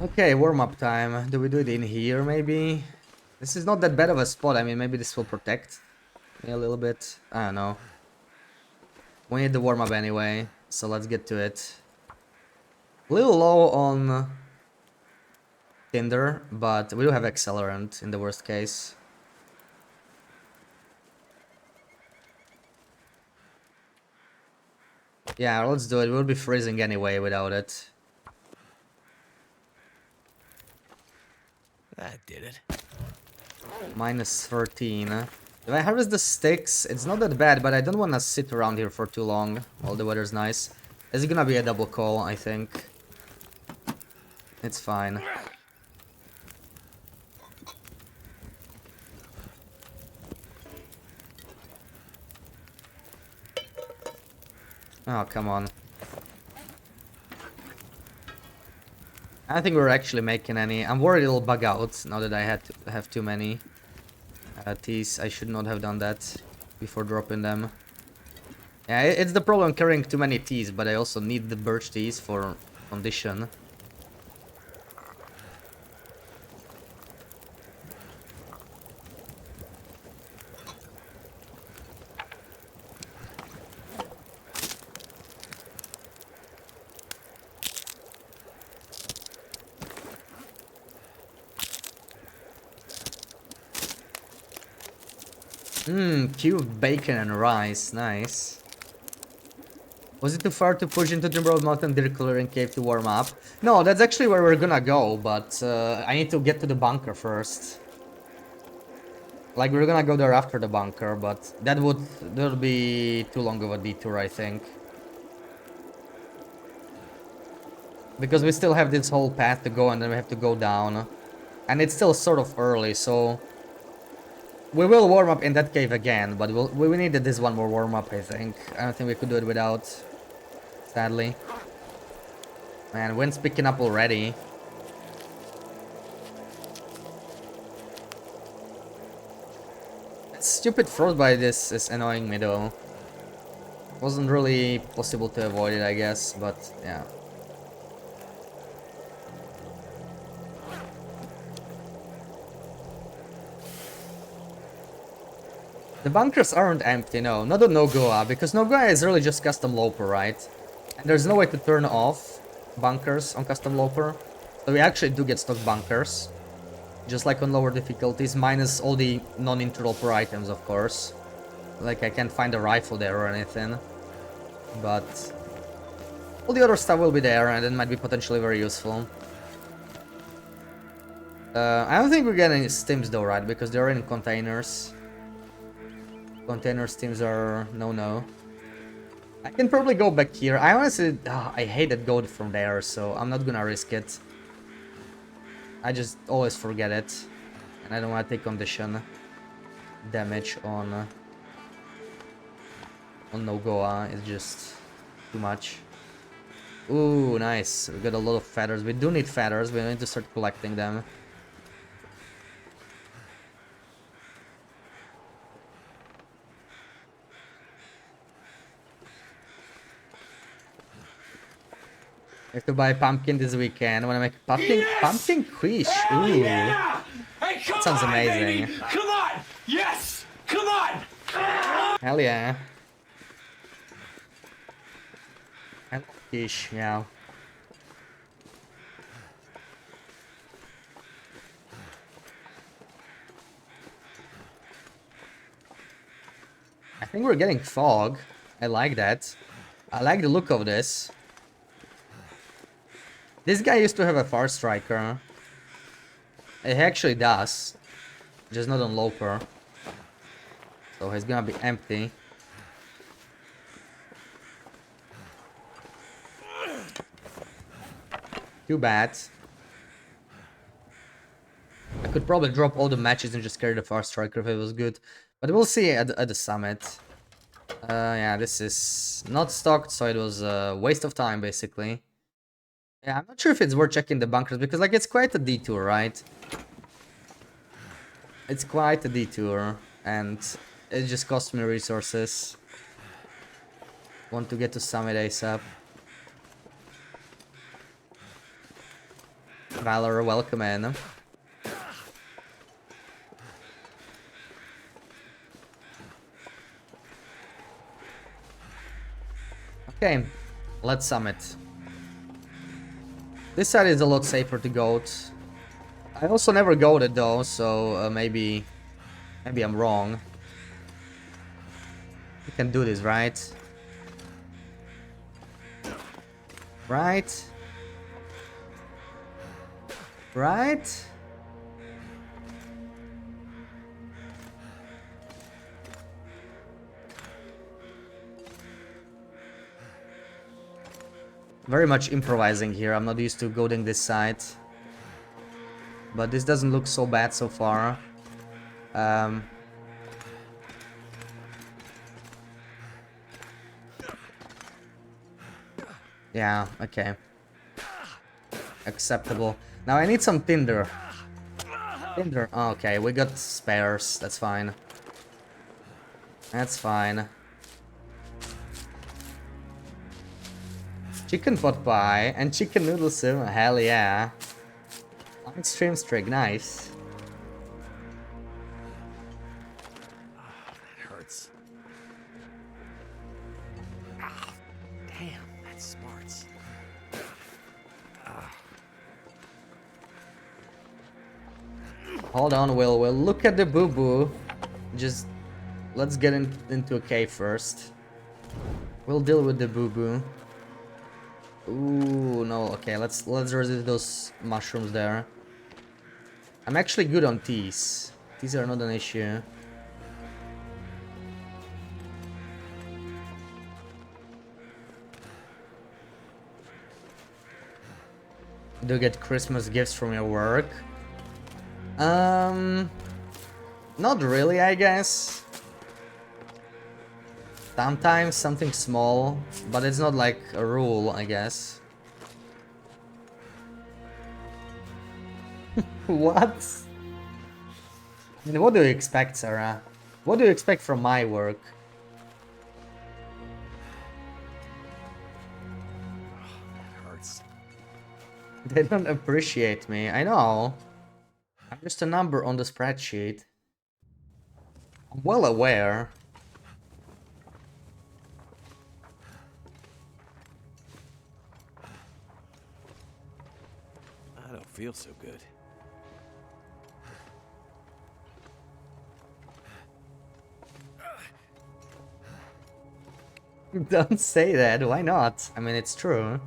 Okay, warm-up time. Do we do it in here, maybe? This is not that bad of a spot. I mean, maybe this will protect me a little bit. I don't know. We need the warm-up anyway, so let's get to it. A little low on Tinder, but we do have accelerant in the worst case. Yeah, let's do it. We'll be freezing anyway without it. That did it. Minus 13. If I harvest the sticks, it's not that bad, but I don't want to sit around here for too long while the weather's nice. It's gonna be a double call, I think. It's fine. Oh, come on. I don't think we're actually making any. I'm worried it'll bug out now that I had to have too many teas. I should not have done that before dropping them. Yeah, it's the problem carrying too many teas, but I also need the birch teas for condition. Cubed bacon and rice, nice. Was it too far to push into Timberwolf Mountain Deer Clearing Cave to warm up? No, that's actually where we're gonna go, but I need to get to the bunker first. Like, we're gonna go there after the bunker, but that would be too long of a detour, I think. Because we still have this whole path to go and then we have to go down. And it's still sort of early, so... We will warm up in that cave again, but we needed this one more warm up, I think. I don't think we could do it without, sadly. Man, wind's picking up already. That stupid frostbite is annoying me though. Wasn't really possible to avoid it, I guess, but yeah. The bunkers aren't empty, no. Not on Nogoa, because Nogoa is really just custom Loper, right? And there's no way to turn off bunkers on custom Loper. So we actually do get stock bunkers. Just like on lower difficulties, minus all the non-interloper items, of course. Like, I can't find a rifle there or anything. but all the other stuff will be there, and it might be potentially very useful. I don't think we're getting stims though, right? Because they're in containers. Container stims are no. I can probably go back here. I honestly, I hate that gold from there, so I'm not gonna risk it. I just always forget it, and I don't want to take condition damage on Nogoa. It's just too much. Ooh, nice. We got a lot of feathers. We do need feathers. We need to start collecting them. I have to buy pumpkin this weekend. I want to make pumpkin quiche. Ooh, Yeah! Hey, come that sounds on, amazing. baby! Come on! Yes! Come on! Hell yeah. I love quiche, yeah. I think we're getting fog. I like that. I like the look of this. This guy used to have a far striker. He actually does. Just not on loper. So he's gonna be empty. Too bad. I could probably drop all the matches and just carry the far striker if it was good. But we'll see at the summit. Yeah, this is not stocked, so it was a waste of time, basically. Yeah, I'm not sure if it's worth checking the bunkers, because, like, it's quite a detour, right? It's quite a detour, and it just cost me resources. Want to get to summit ASAP. Valor, welcome in. Okay, let's summit. This side is a lot safer to goat. I also never goated though, so maybe I'm wrong. You can do this, right? Right? Right? Very much improvising here. I'm not used to goading this side. But this doesn't look so bad so far. Yeah, okay. Acceptable. Now I need some tinder. Tinder. Oh, okay, we got spares. That's fine. That's fine. Chicken pot pie and chicken noodle soup. Hell yeah. Extreme streak, nice. That hurts. Ah, damn, that smarts. Hold on, we'll look at the boo-boo. Just let's get into a cave first. We'll deal with the boo-boo. Ooh, no, okay, let's resist those mushrooms there. I'm actually good on teas. Teas are not an issue. Do you get Christmas gifts from your work? Not really, I guess. Sometimes something small, but it's not like a rule, I guess. What? I mean, what do you expect, Sarah? What do you expect from my work? That hurts. They don't appreciate me, I know. I'm just a number on the spreadsheet. I'm well aware. I don't feel so good. Don't say that, why not? I mean, it's true.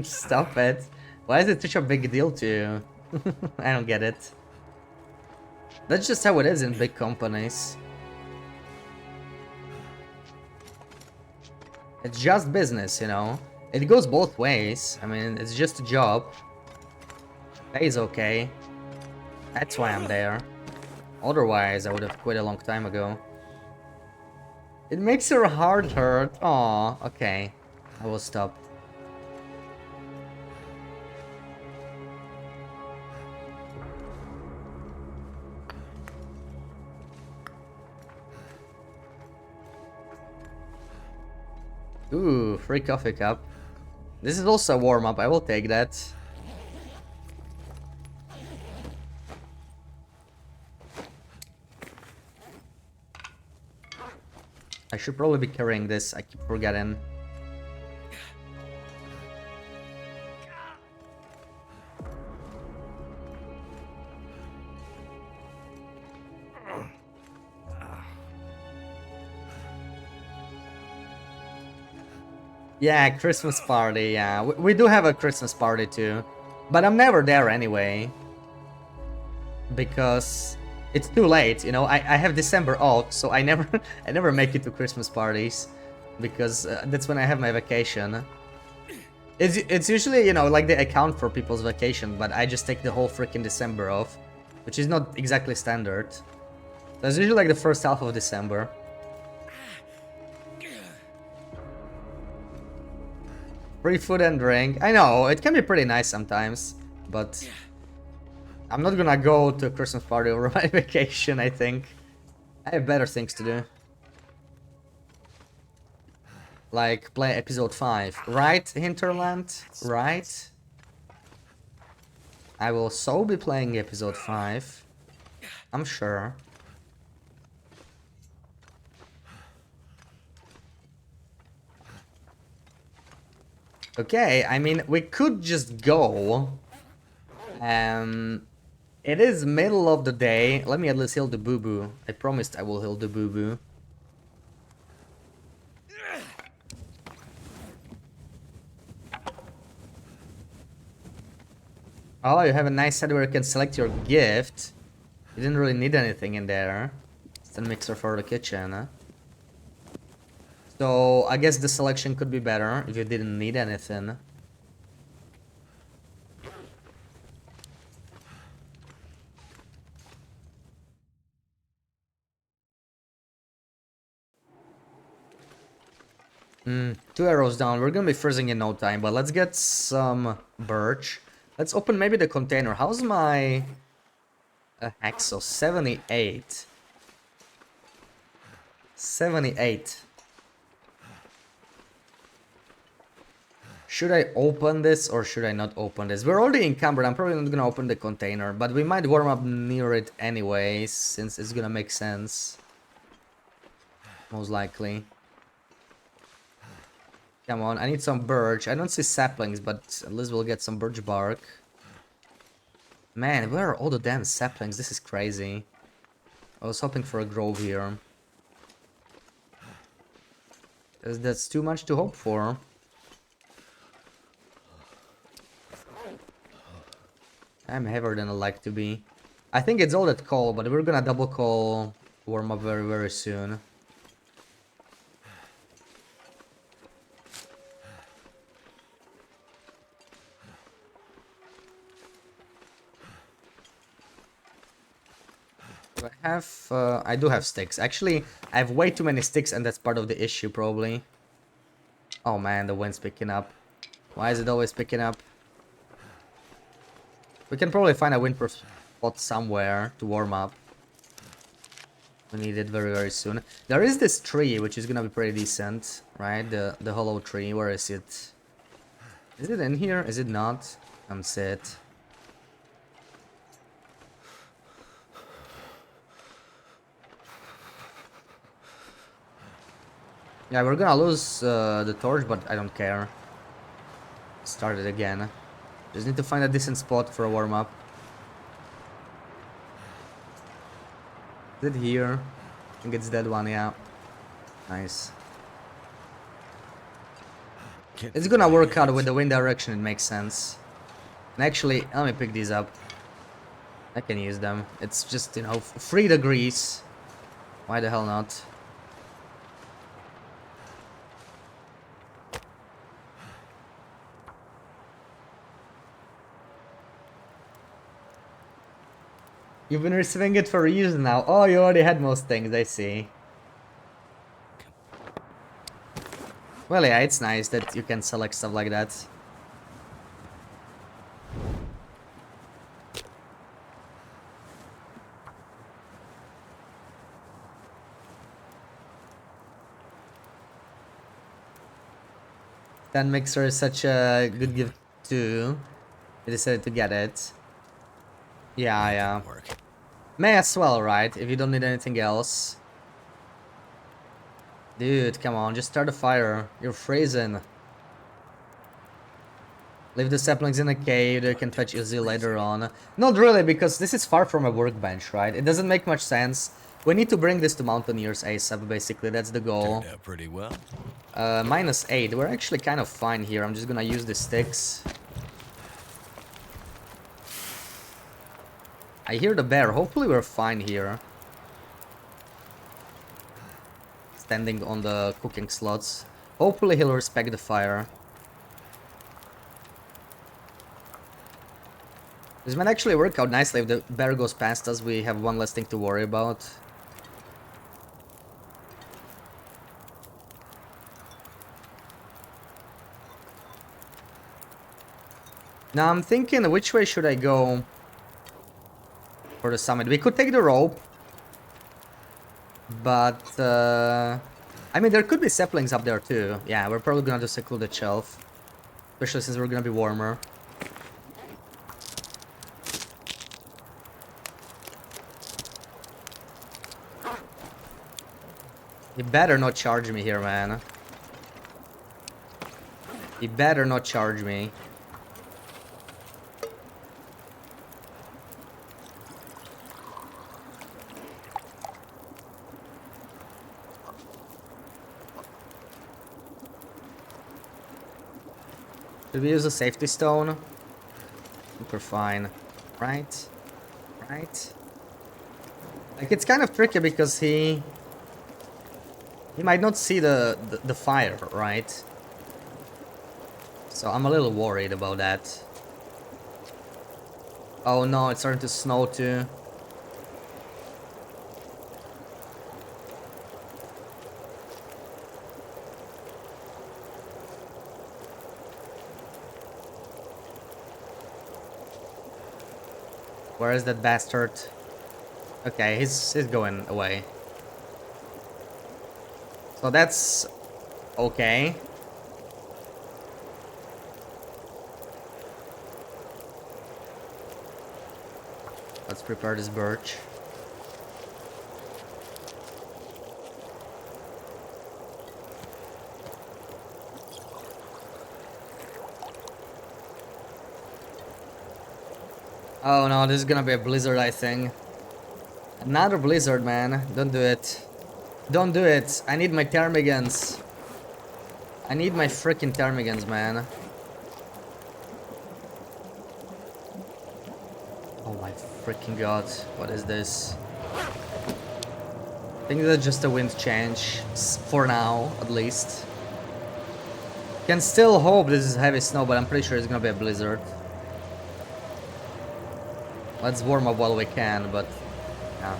Stop it. Why is it such a big deal to you? I don't get it. That's just how it is in big companies. It's just business, you know? It goes both ways. I mean, it's just a job. Pays okay. That's why I'm there. Otherwise, I would have quit a long time ago. It makes her heart hurt. Aw, okay. I will stop. Ooh, free coffee cup. This is also a warm-up, I will take that. I should probably be carrying this, I keep forgetting. Yeah, Christmas party, yeah. We do have a Christmas party too. But I'm never there anyway. Because it's too late, you know. I have December off, so I never I never make it to Christmas parties. Because that's when I have my vacation. It's usually, you know, like they account for people's vacation, but I just take the whole freaking December off. Which is not exactly standard. That's usually like the first half of December. Free food and drink. I know, it can be pretty nice sometimes, but I'm not gonna go to a Christmas party over my vacation, I think. I have better things to do. Like play episode 5. Right, Hinterland? Right? I will so be playing episode 5. I'm sure. Okay, I mean, we could just go. It is middle of the day. Let me at least heal the boo-boo. I promised I will heal the boo-boo. Oh, you have a nice set where you can select your gift. You didn't really need anything in there. It's a mixer for the kitchen, huh? So, I guess the selection could be better if you didn't need anything. Two arrows down. We're gonna be freezing in no time, but let's get some birch. Let's open maybe the container. How's my hacksaw? 78. 78. Should I open this or should I not open this? We're already encumbered. I'm probably not gonna open the container, but we might warm up near it anyways, since it's gonna make sense. Most likely. Come on, I need some birch. I don't see saplings, but at least we'll get some birch bark. Man, where are all the damn saplings? This is crazy. I was hoping for a grove here. That's too much to hope for. I'm heavier than I like to be. I think it's all that coal, but we're gonna double coal warm up very, very soon. I do have sticks. Actually, I have way too many sticks and that's part of the issue, probably. Oh man, the wind's picking up. Why is it always picking up? We can probably find a windproof spot somewhere to warm up. We need it very, very soon. There is this tree, which is gonna be pretty decent, right? The hollow tree. Where is it? Is it in here? Is it not? Come sit. Yeah, we're gonna lose the torch, but I don't care. Start it again. Just need to find a decent spot for a warm-up. Is it here? I think it's that one, yeah. Nice. Can't It's fit gonna my work out hands. with the wind direction, it makes sense. And actually, let me pick these up. I can use them. It's just, you know, 3 degrees. Why the hell not? You've been receiving it for years now. Oh, you already had most things, I see. Well, yeah, it's nice that you can select stuff like that. That mixer is such a good gift too. I decided to get it. Yeah, yeah. Work. May as well, right? If you don't need anything else. Dude, come on, just start a fire. You're freezing. Leave the saplings in a cave, they can fetch easy later on. Not really, because this is far from a workbench, right? It doesn't make much sense. We need to bring this to Mountaineers ASAP, basically, that's the goal. Turned out pretty well. -8, we're actually kind of fine here. I'm just gonna use the sticks. I hear the bear, hopefully we're fine here. Standing on the cooking slots. Hopefully he'll respect the fire. This might actually work out nicely. If the bear goes past us, we have one less thing to worry about. Now I'm thinking, which way should I go for the summit? We could take the rope. But, I mean, there could be saplings up there too. Yeah, we're probably gonna do secluded shelf. Especially since we're gonna be warmer. You better not charge me here, man. You better not charge me. Did we use a safety stone? Super fine. Right? Right? Like, it's kind of tricky because he might not see the fire, right? So I'm a little worried about that. Oh no, it's starting to snow too. Where is that bastard? Okay, he's going away. So that's okay. Let's prepare this birch. Oh no, this is gonna be a blizzard, I think. Another blizzard, man. Don't do it. Don't do it. I need my ptarmigans. I need my freaking ptarmigans, man. Oh my freaking god. What is this? I think that's just a wind change. For now, at least. Can still hope this is heavy snow, but I'm pretty sure it's gonna be a blizzard. Let's warm up while we can, but yeah.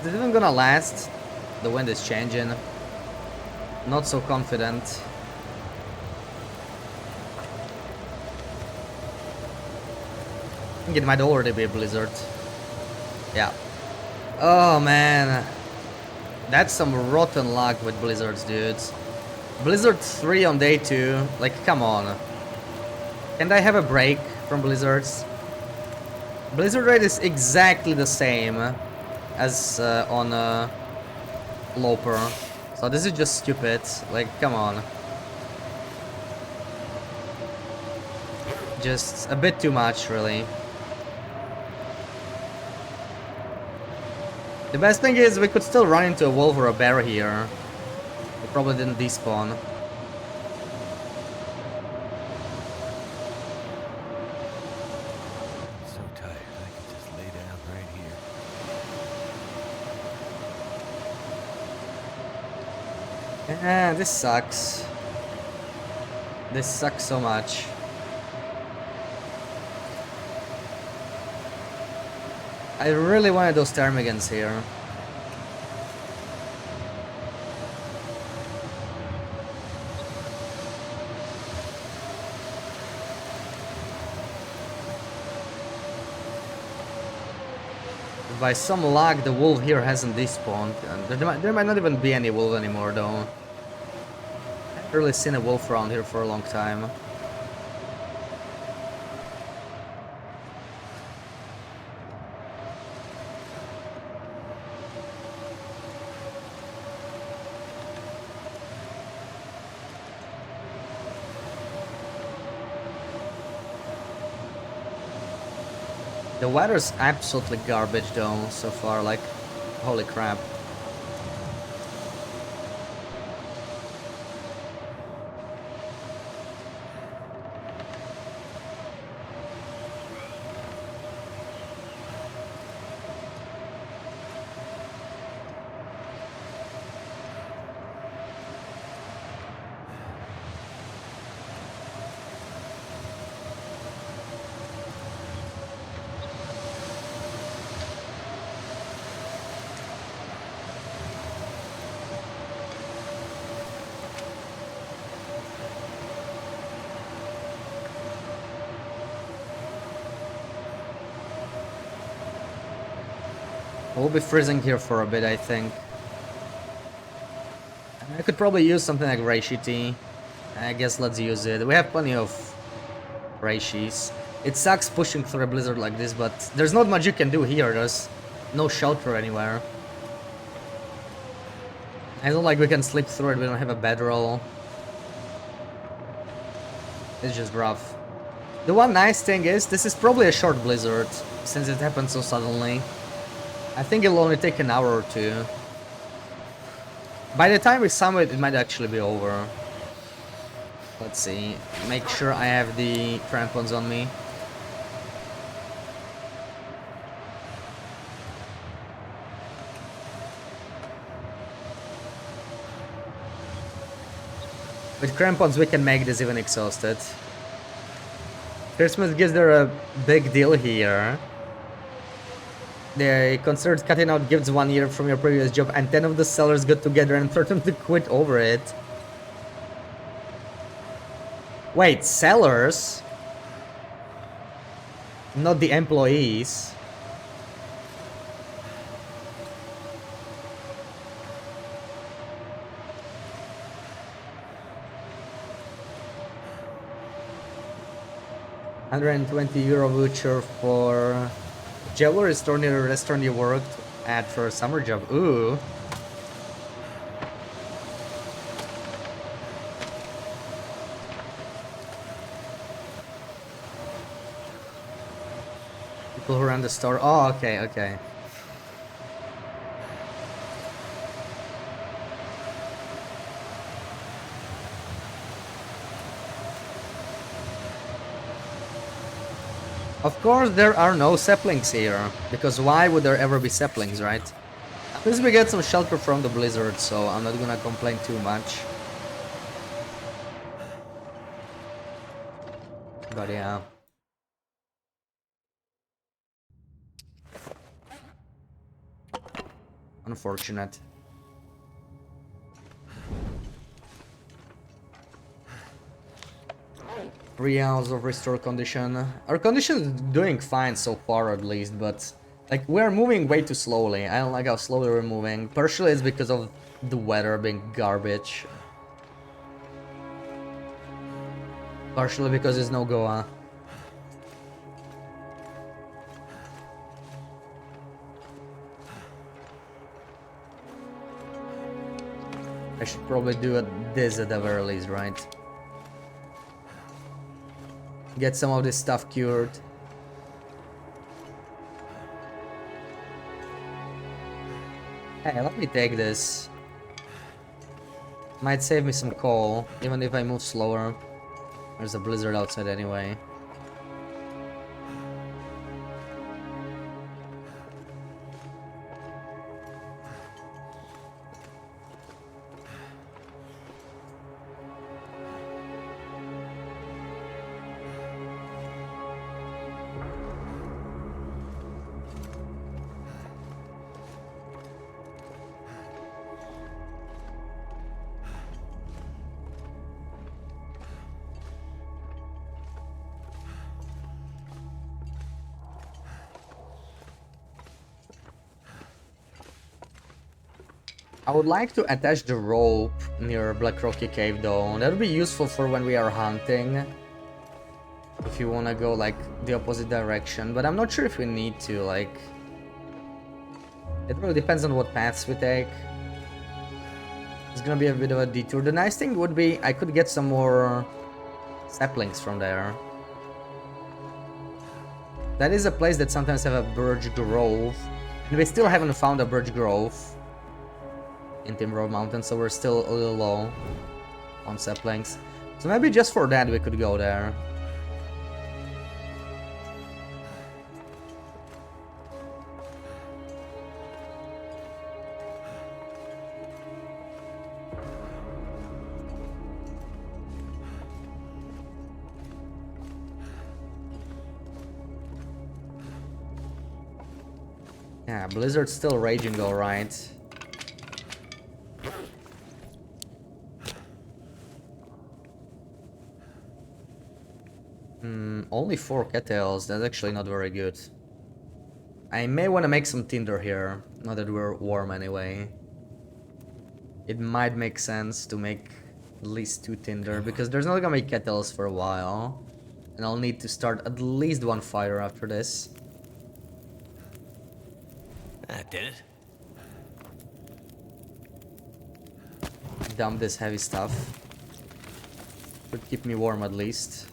Is it even gonna last? The wind is changing. Not so confident. I think it might already be a blizzard. Yeah. Oh man. That's some rotten luck with blizzards, dudes. Blizzard 3 on day 2. Like, come on. Can't I have a break from blizzards? Blizzard rate is exactly the same as on Loper. So this is just stupid. Like, come on. Just a bit too much, really. The best thing is we could still run into a wolf or a bear here. They probably didn't despawn. I'm so tired, I could just lay down right here. This sucks. This sucks so much. I really wanted those ptarmigans here. By some luck, the wolf here hasn't despawned, and there might not even be any wolf anymore, though. I haven't really seen a wolf around here for a long time. The weather's absolutely garbage though, so far, like, holy crap. We'll be freezing here for a bit, I think. I could probably use something like reishi tea. I guess let's use it. We have plenty of reishis. It sucks pushing through a blizzard like this, but there's not much you can do here. There's no shelter anywhere. I don't like we can slip through it. We don't have a bedroll. It's just rough. The one nice thing is this is probably a short blizzard since it happened so suddenly. I think it'll only take an hour or two. By the time we summit, it might actually be over. Let's see. Make sure I have the crampons on me. With crampons, we can make this even exhausted. Christmas gives there a big deal here. They considered cutting out gifts 1 year from your previous job, and 10 of the sellers got together and threatened to quit over it. Wait, sellers? Not the employees. €120 voucher for jewelry store near a restaurant you worked at for a summer job. Ooh. People who run the store. Oh, okay, okay. Of course, there are no saplings here, because why would there ever be saplings, right? At least we get some shelter from the blizzard, so I'm not gonna complain too much. But yeah. Unfortunate. Three hours of restore condition. Our condition is doing fine so far, at least, but like we're moving way too slowly. I don't like how slowly we're moving. Partially it's because of the weather being garbage. Partially because it's Nogoa. I should probably do this at the very least, right? Get some of this stuff cured. Hey, let me take this. Might save me some coal, even if I move slower. There's a blizzard outside anyway. I would like to attach the rope near Black Rocky Cave though. That would be useful for when we are hunting. If you wanna go like the opposite direction. But I'm not sure if we need to, like... It really depends on what paths we take. It's gonna be a bit of a detour. The nice thing would be I could get some more saplings from there. That is a place that sometimes have a birch grove. And we still haven't found a birch grove in Timber Mountain, so we're still a little low on saplings. So maybe just for that we could go there. Yeah, blizzard's still raging though, right? Only 4 cattails, that's actually not very good. I may want to make some tinder here, now that we're warm anyway. It might make sense to make at least 2 tinder, because there's not gonna be kettles for a while. And I'll need to start at least 1 fire after this. That did it. Dump this heavy stuff. Should keep me warm at least.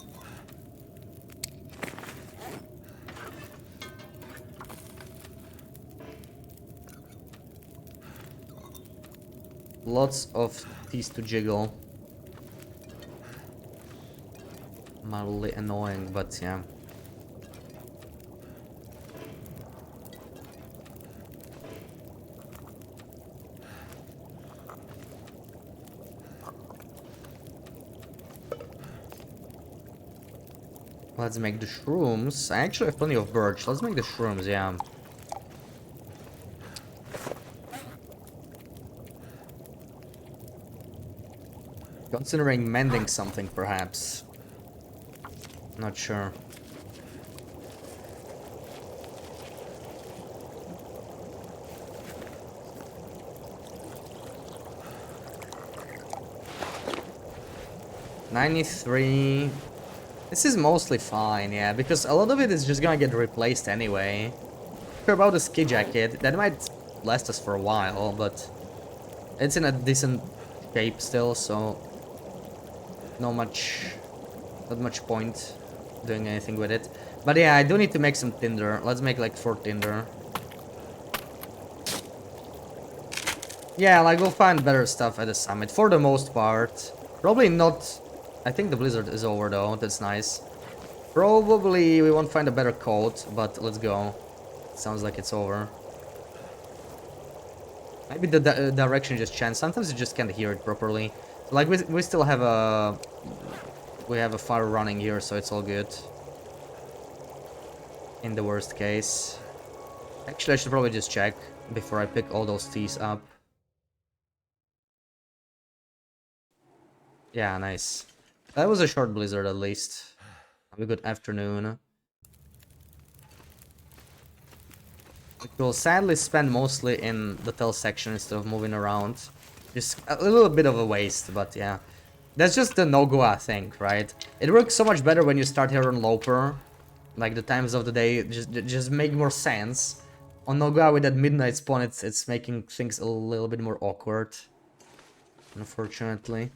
Lots of teeth to jiggle. Mildly annoying, but yeah. Let's make the shrooms. I actually have plenty of birch. Let's make the shrooms, yeah. Considering mending something, perhaps. Not sure. $93. This is mostly fine, yeah, because a lot of it is just gonna get replaced anyway. Care about the ski jacket. That might last us for a while, but it's in a decent shape still, so not much point doing anything with it. But yeah, I do need to make some tinder. Let's make like 4 tinder. Yeah, like we'll find better stuff at the summit for the most part. Probably not. I think the blizzard is over though. That's nice. Probably we won't find a better coat, but let's go. Sounds like it's over. Maybe the direction just changed. Sometimes you just can't hear it properly. Like we still have a fire running here, so it's all good. In the worst case. Actually, I should probably just check before I pick all those teas up. Yeah, nice. That was a short blizzard at least. Have a good afternoon. We'll sadly spend mostly in the tail section instead of moving around. Just a little bit of a waste, but yeah. That's just the Nogoa thing, right? It works so much better when you start here on Loper. Like the times of the day just make more sense. On Nogoa with that midnight spawn, it's making things a little bit more awkward. unfortunately.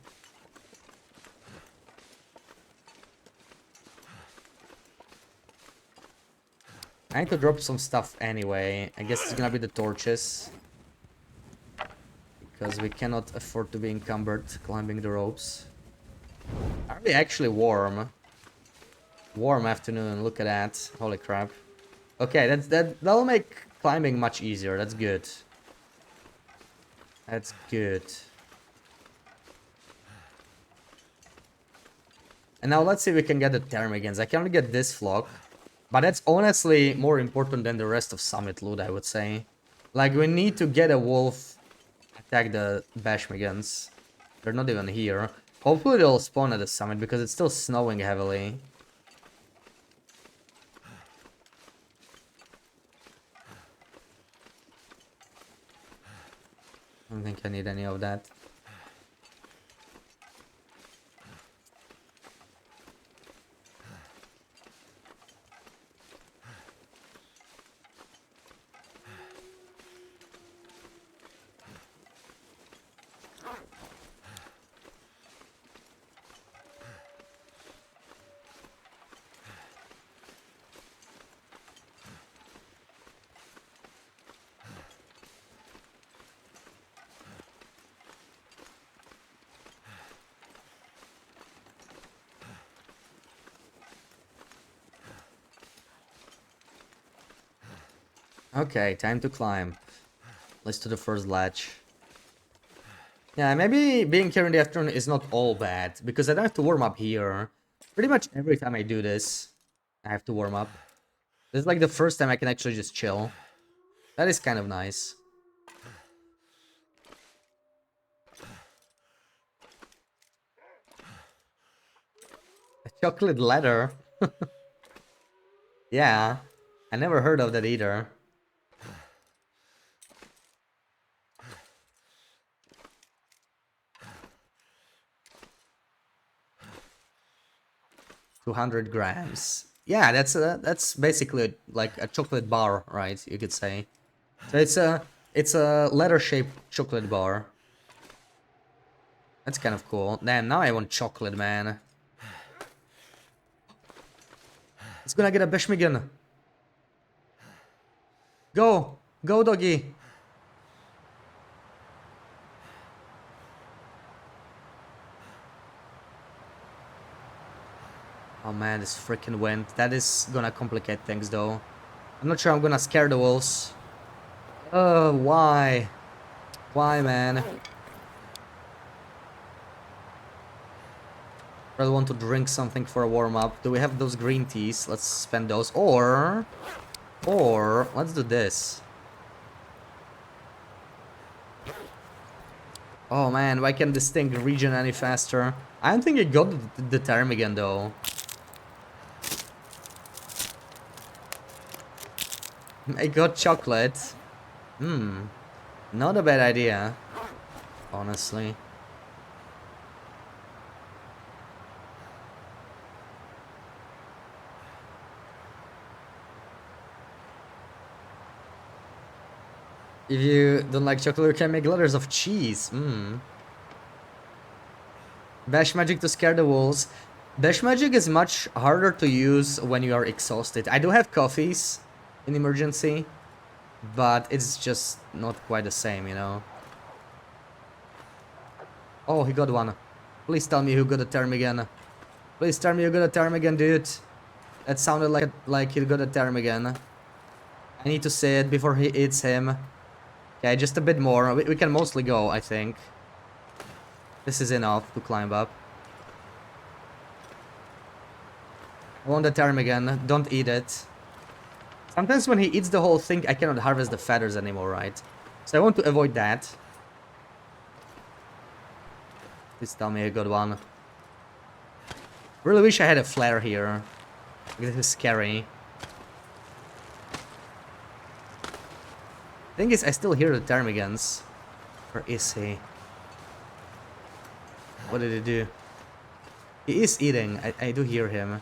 I need to drop some stuff anyway. I guess it's gonna be the torches. Because we cannot afford to be encumbered climbing the ropes. Are we actually warm? Warm afternoon, look at that. Holy crap. Okay, that'll make climbing much easier. That's good. That's good. And now let's see if we can get the ptarmigans. I can only get this flock. But that's honestly more important than the rest of Summit loot, I would say. Like, we need to get a wolf, attack the Bashmigans. They're not even here. Hopefully they'll spawn at the summit because it's still snowing heavily. I don't think I need any of that. Okay, time to climb. Let's do the first latch. Yeah, maybe being here in the afternoon is not all bad, because I don't have to warm up here. Pretty much every time I do this, I have to warm up. This is like the first time I can actually just chill. That is kind of nice. A chocolate ladder? Yeah, I never heard of that either. $200 grams. Yeah, that's basically like a chocolate bar, right? You could say. So it's a letter-shaped chocolate bar. That's kind of cool. Damn, now I want chocolate, man. It's gonna get a Beshmigan. Go! Go, doggy! Oh man, this freaking wind. That is gonna complicate things though. I'm not sure I'm gonna scare the wolves. Why? Why, man? I want to drink something for a warm-up. Do we have those green teas? Let's spend those. Or, let's do this. Oh man, why can't this thing regen any faster? I don't think it got the ptarmigan though. I got chocolate. Not a bad idea, honestly. If you don't like chocolate, you can make letters of cheese. Bash magic to scare the wolves. Bash magic is much harder to use when you are exhausted. I do have coffees in emergency, but it's just not quite the same, you know. Oh, he got one. Please tell me who got a ptarmigan. Please tell me you got a ptarmigan, dude. That sounded like he got a ptarmigan. I need to see it before he eats him. Okay, just a bit more. We can mostly go, I think. This is enough to climb up. I want the ptarmigan. Don't eat it. Sometimes when he eats the whole thing, I cannot harvest the feathers anymore, right? So I want to avoid that. Please tell me a good one. Really wish I had a flare here. This is scary. Thing is, I still hear the ptarmigans. Where is he? What did he do? He is eating. I do hear him.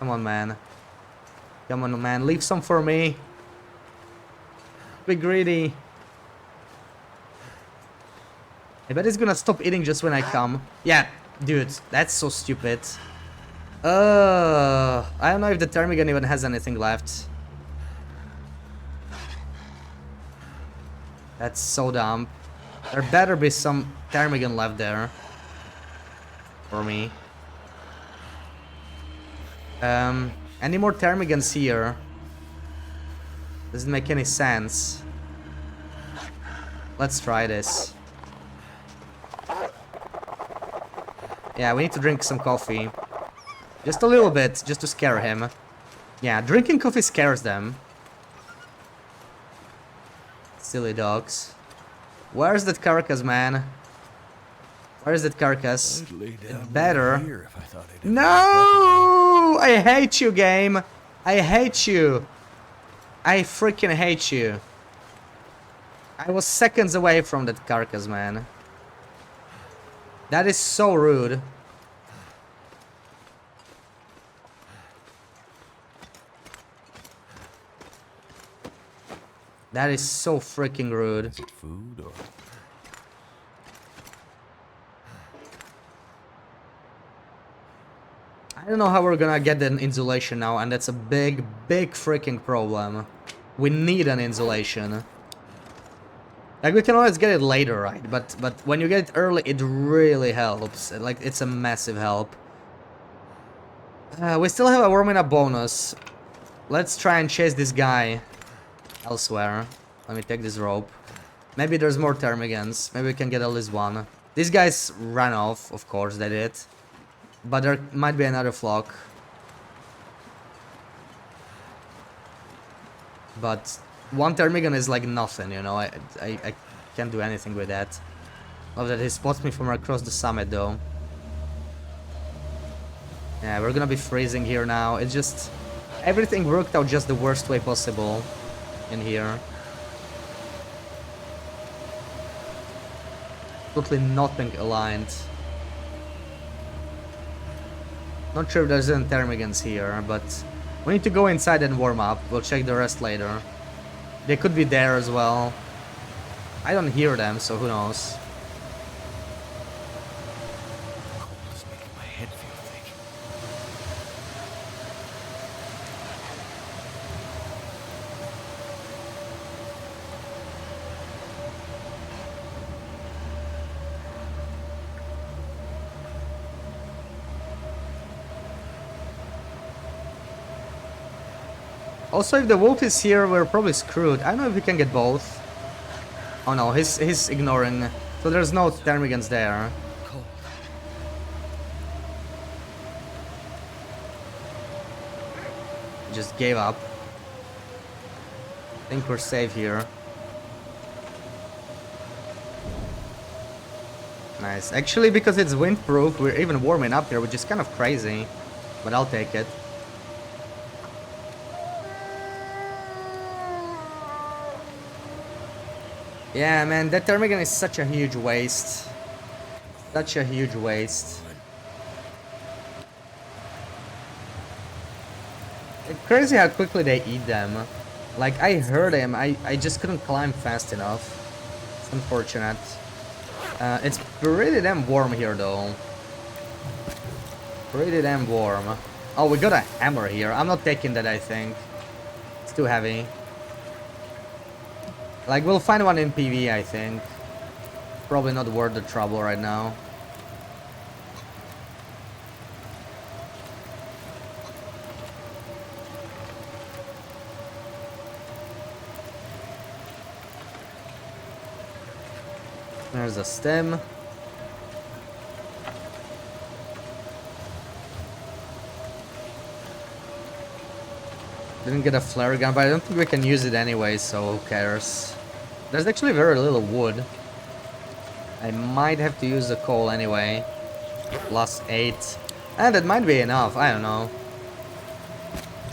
Come on, man. Come on, man. Leave some for me. Be greedy. I bet it's gonna stop eating just when I come. Yeah, dude, that's so stupid. I don't know if the Termigan even has anything left. That's so dumb. There better be some Termigan left there. For me. Any more Termigans here? Doesn't make any sense. Let's try this. Yeah, we need to drink some coffee. Just a little bit, just to scare him. Yeah, drinking coffee scares them. Silly dogs. Where's that carcass, man? Where's that carcass? Better. No! I hate you, game. I hate you. I freaking hate you. I was seconds away from that carcass, man. That is so rude. That is so freaking rude. Is it food or? I don't know how we're gonna get an insulation now, and that's a big, big freaking problem. We need an insulation. Like, we can always get it later, right? But when you get it early, it really helps. Like, it's a massive help. We still have a warming up bonus. Let's try and chase this guy elsewhere. Let me take this rope. Maybe there's more Termigans. Maybe we can get at least one. These guys ran off, of course they did. But there might be another flock. But one Termigan is like nothing, you know. I can't do anything with that. Love that he spots me from across the summit, though. Yeah, we're gonna be freezing here now. It's just... everything worked out just the worst way possible in here. Totally nothing aligned. Not sure if there's any Termigans here, but we need to go inside and warm up. We'll check the rest later. They could be there as well. I don't hear them, so who knows. Cold is making my head feel thick. Also, if the wolf is here, we're probably screwed. I don't know if we can get both. Oh no, he's ignoring. So there's no Termigans there. Cold. Just gave up. I think we're safe here. Nice. Actually, because it's windproof, we're even warming up here, which is kind of crazy. But I'll take it. Yeah, man, that Termigan is such a huge waste. Such a huge waste. It's crazy how quickly they eat them. Like, I heard him, I just couldn't climb fast enough. It's unfortunate. It's pretty damn warm here, though. Pretty damn warm. Oh, we got a hammer here. I'm not taking that, I think. It's too heavy. Like, we'll find one in PV, I think. Probably not worth the trouble right now. There's a stem. Didn't get a flare gun, but I don't think we can use it anyway, so who cares? There's actually very little wood. I might have to use the coal anyway. +8. And that might be enough, I don't know.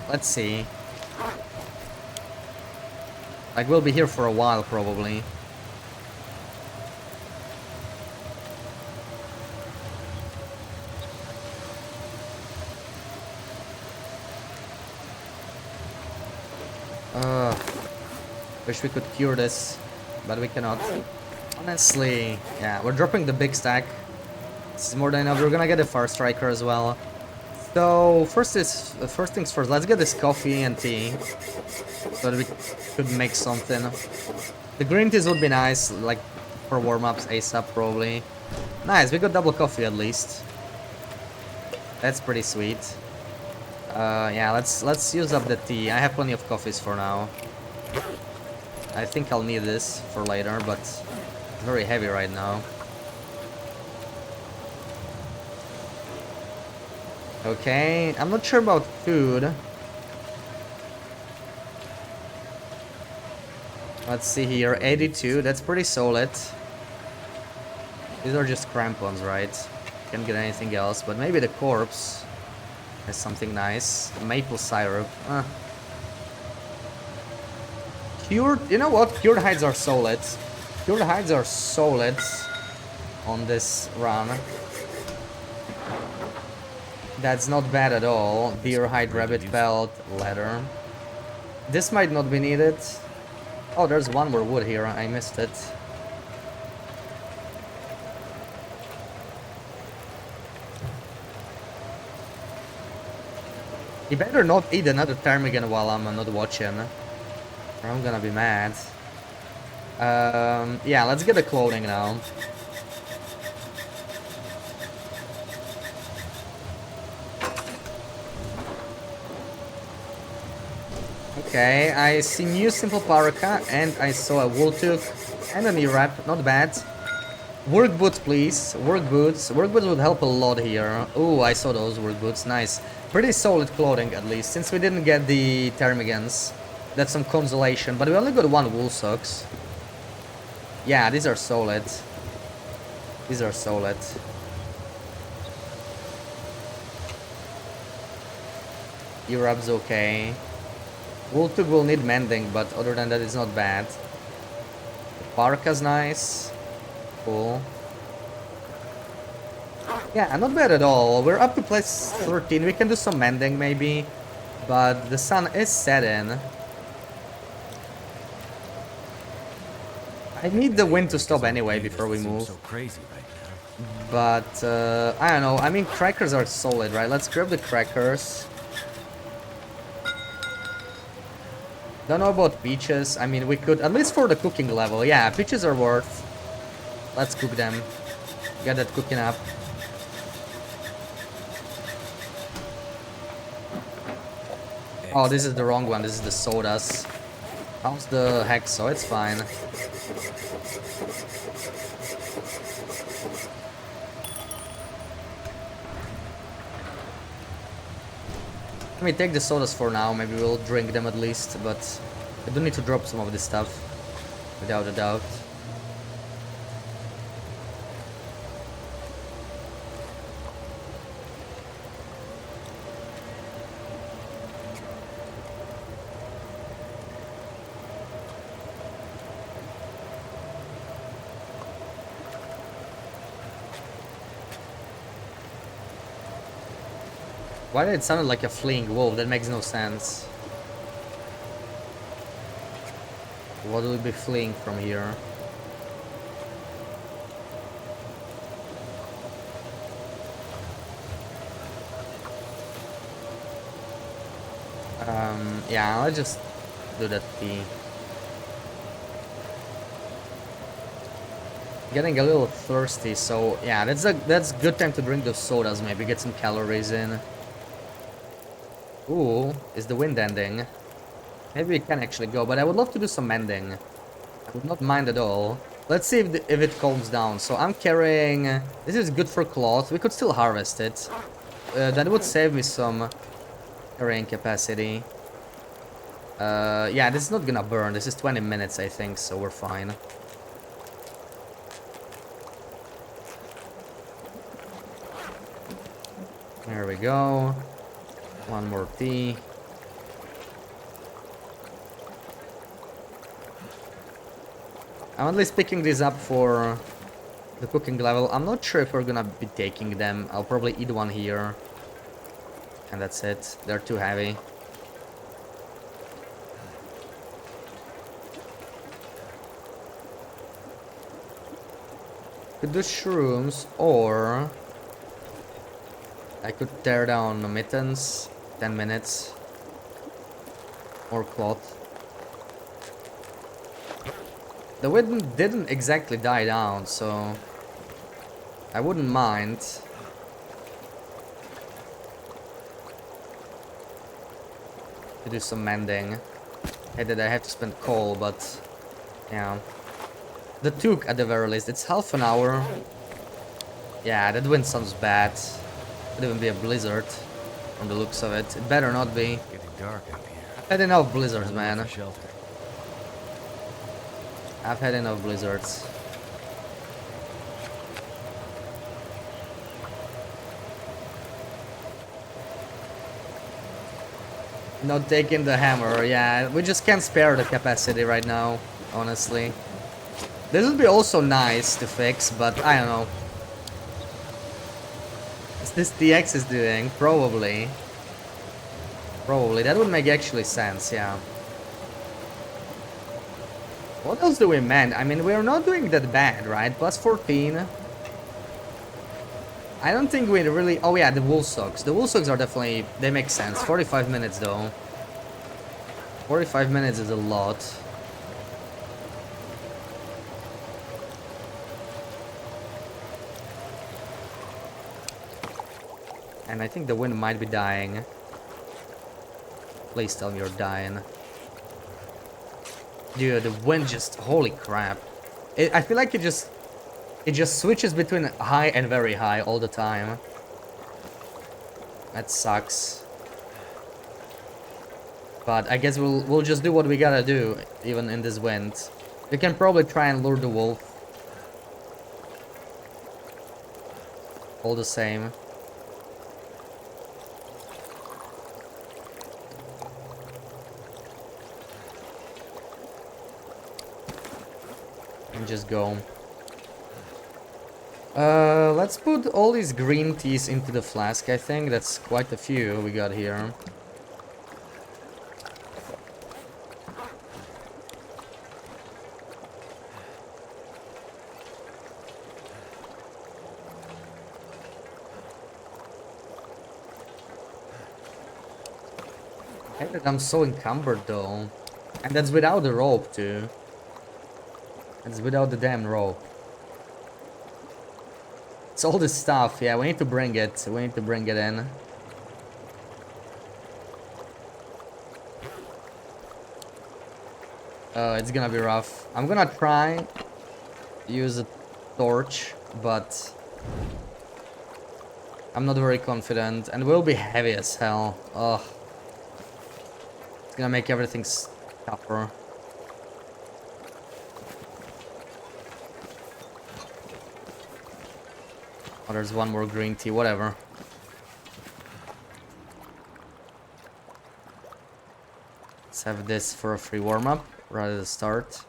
Let's see. Like, we'll be here for a while, probably. Wish we could cure this, but we cannot. Honestly, yeah, we're dropping the big stack. This is more than enough. We're gonna get a fire striker as well. So first things first. Let's get this coffee and tea so that we could make something. The green teas would be nice, like for warm-ups ASAP probably. Nice, we got double coffee at least. That's pretty sweet. Yeah, let's use up the tea. I have plenty of coffees for now. I think I'll need this for later, but it's very heavy right now. Okay, I'm not sure about food. Let's see here, 82, that's pretty solid. These are just crampons, right? Can't get anything else, but maybe the corpse has something nice. Maple syrup. Cured, you know what? Cured hides are solid. Cured hides are solid on this run. That's not bad at all. Deer hide, rabbit pelt, leather. This might not be needed. Oh, there's one more wood here. I missed it. You better not eat another ptarmigan while I'm not watching, or I'm gonna be mad. Yeah, let's get the clothing now. Okay, I see new simple parka, and I saw a wool tooth and a knee wrap. Not bad. Work boots, please. Work boots. Work boots would help a lot here. Oh, I saw those work boots. Nice. Pretty solid clothing, at least. Since we didn't get the ptarmigans, that's some consolation. But we only got one wool socks. Yeah, these are solid. These are solid. Europe's okay. Wool tube will need mending, but other than that, it's not bad. The parka's nice. Cool. Yeah, not bad at all. We're up to place 13. We can do some mending maybe, but the sun is setting. I need the wind to stop anyway before we move. So crazy right now. But I don't know. I mean, crackers are solid, right? Let's grab the crackers. Don't know about peaches. I mean, we could, at least for the cooking level. Yeah, peaches are worth. Let's cook them. Get that cooking up. Oh, this is the wrong one. This is the sodas. How's the hexo? It's fine. Let me take the sodas for now. Maybe we'll drink them at least. But I do need to drop some of this stuff. Without a doubt. Why did it sound like a fleeing wolf? That makes no sense. What will be fleeing from here? Yeah, I'll just do that tea. Getting a little thirsty, so yeah, that's good time to drink those sodas. Maybe get some calories in. Ooh, is the wind ending? Maybe we can actually go, but I would love to do some mending. I would not mind at all. Let's see if it calms down. So I'm carrying... This is good for cloth. We could still harvest it. That would save me some carrying capacity. Yeah, this is not gonna burn. This is 20 minutes, I think, so we're fine. There we go. One more tea. I'm at least picking these up for the cooking level. I'm not sure if we're gonna be taking them. I'll probably eat one here. And that's it. They're too heavy. Could do shrooms, or I could tear down the mittens. 10 minutes. Or cloth. The wind didn't exactly die down, so I wouldn't mind. To do some mending. Hey, did I have to spend coal, but yeah. The toque at the very least. It's half an hour. Yeah, that wind sounds bad. Could even be a blizzard from the looks of it. It better not be. Getting dark out here. I've had enough blizzards, man. For shelter. I've had enough blizzards. Not taking the hammer, yeah. We just can't spare the capacity right now, honestly. This would be also nice to fix, but I don't know. Is this DX is doing? Probably. Probably. That would make actually sense, yeah. What else do we mend? I mean, we're not doing that bad, right? Plus 14. I don't think we really... Oh yeah, the wool socks. The wool socks are definitely... They make sense. 45 minutes though. 45 minutes is a lot. And I think the wind might be dying. Please tell me you're dying. Dude, the wind just... Holy crap. I feel like it just switches between high and very high all the time. That sucks. But I guess we'll just do what we gotta do, even in this wind. We can probably try and lure the wolf. All the same. And just go. Let's put all these green teas into the flask, I think. That's quite a few we got here. I hate that I'm so encumbered though. And that's without the rope too. It's without the damn rope. It's all this stuff, yeah, we need to bring it. We need to bring it in. It's gonna be rough. I'm gonna try use a torch, but I'm not very confident, and will be heavy as hell. Ugh. It's gonna make everything tougher. Oh, there's one more green tea, whatever. Let's have this for a free warm-up right at the start.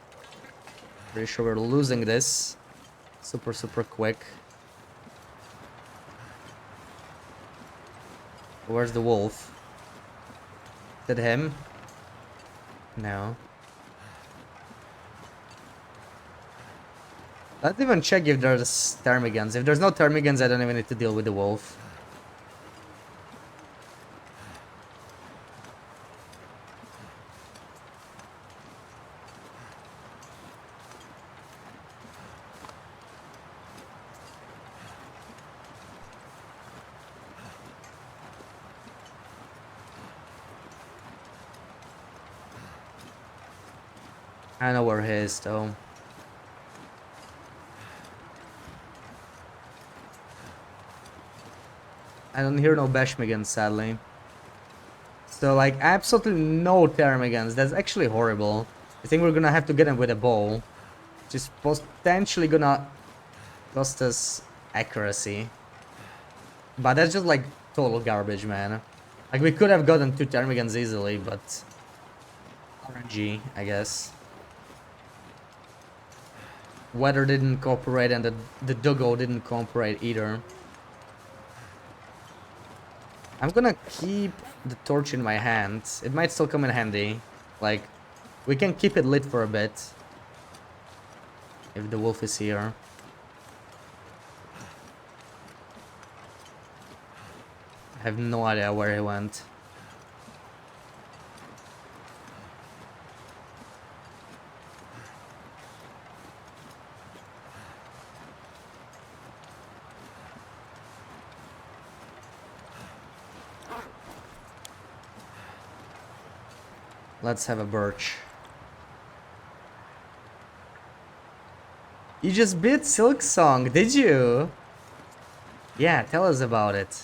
Pretty sure we're losing this super quick. Where's the wolf? Is it him? No. Let's even check if there's termigans. If there's no termigans, I don't even need to deal with the wolf. I know where he is, though. I don't hear no Bashmigans, sadly. So, like, absolutely no Termigans. That's actually horrible. I think we're gonna have to get him with a bow. Which is potentially gonna cost us accuracy. But that's just, like, total garbage, man. Like, we could have gotten 2 Termigans easily, but... RNG, I guess. Weather didn't cooperate, and the doggo didn't cooperate either. I'm gonna keep the torch in my hand. It might still come in handy. Like, we can keep it lit for a bit. If the wolf is here. I have no idea where he went. Let's have a birch. You just beat Silk Song, did you? Yeah, tell us about it.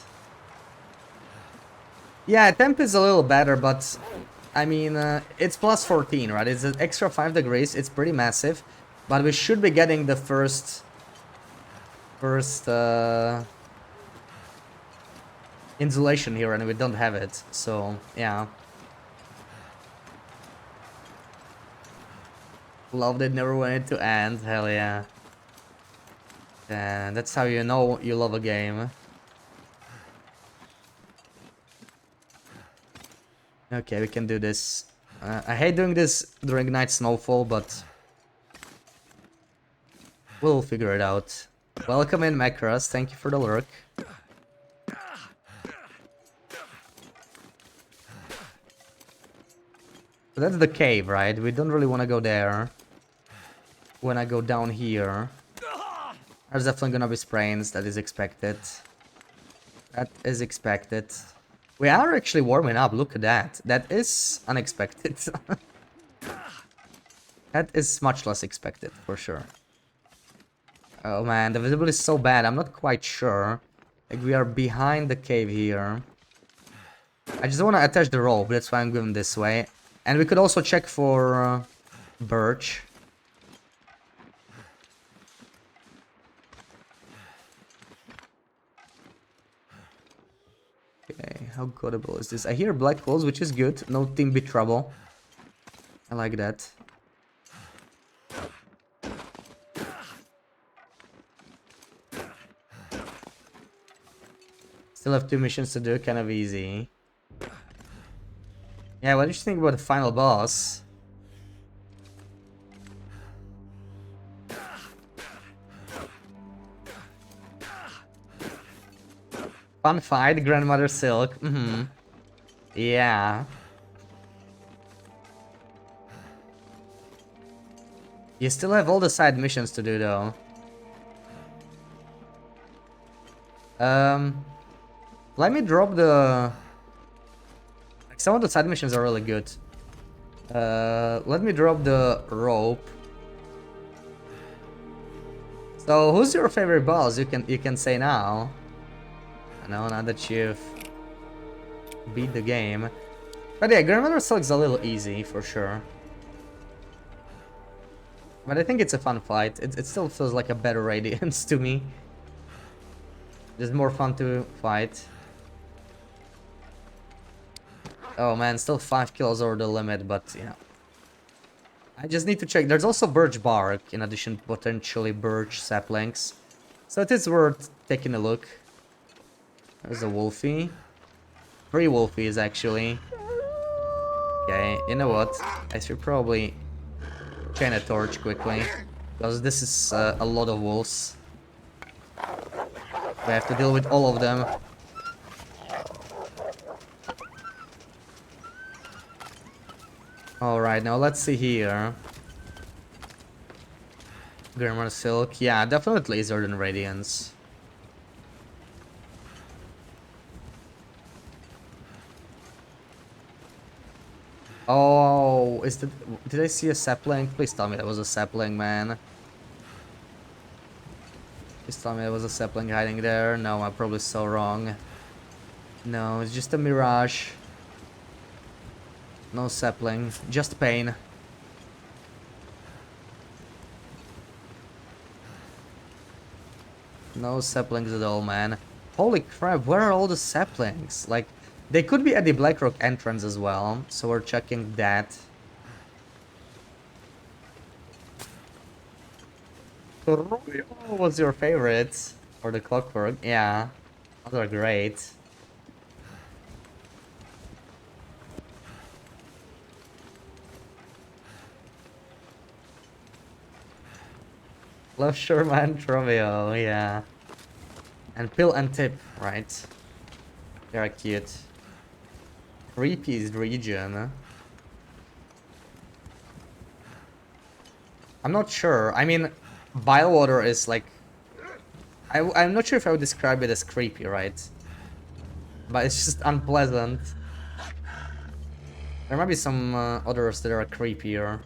Yeah, temp is a little better, but I mean, it's plus 14, right? It's an extra 5 degrees. It's pretty massive, but we should be getting the first insulation here, and we don't have it. So yeah. Loved it, never wanted to end. Hell yeah. And that's how you know you love a game. Okay, we can do this. I hate doing this during night snowfall, but we'll figure it out. Welcome in, Macros. Thank you for the lurk. So that's the cave, right? We don't really want to go there. When I go down here, there's definitely gonna be sprains. That is expected. That is expected. We are actually warming up. Look at that. That is unexpected. That is much less expected, for sure. Oh man, the visibility is so bad. I'm not quite sure. Like, we are behind the cave here. I just want to attach the rope. That's why I'm going this way. And we could also check for birch. Okay, how goodable is this? I hear black holes, which is good. No team be trouble. I like that. Still have 2 missions to do, kind of easy. Yeah, what do you think about the final boss? Fun fight, Grandmother Silk. Yeah. You still have all the side missions to do, though. Let me drop the... Some of the side missions are really good. Let me drop the rope. So, who's your favorite boss? You can say now. No, now that you've beat the game. But yeah, Grandmother Silk's a little easy, for sure. But I think it's a fun fight. It still feels like a better Radiance to me. It's more fun to fight. Oh man, still 5 kills over the limit, but yeah. I just need to check. There's also birch bark, in addition to potentially birch saplings. So it is worth taking a look. There's a wolfie. 3 wolfies, actually. Okay, you know what? I should probably chain a torch quickly. Because this is a lot of wolves. We have to deal with all of them. Alright, now let's see here. Grandmother Silk. Yeah, definitely easier than Radiance. Oh, did I see a sapling? Please tell me that was a sapling, man. Please tell me there was a sapling hiding there. No, I'm probably so wrong. No, it's just a mirage. No sapling, just pain. No saplings at all, man. Holy crap, where are all the saplings? Like, they could be at the Blackrock entrance as well, so we're checking that. What was your favorite? Or the Clockwork? Yeah, those are great. Love Sherman Trovio, yeah. And Pill and Tip, right? They're cute. Creepiest region. I'm not sure. I mean, Bilewater is like... I'm not sure if I would describe it as creepy, right? But it's just unpleasant. There might be some others that are creepier.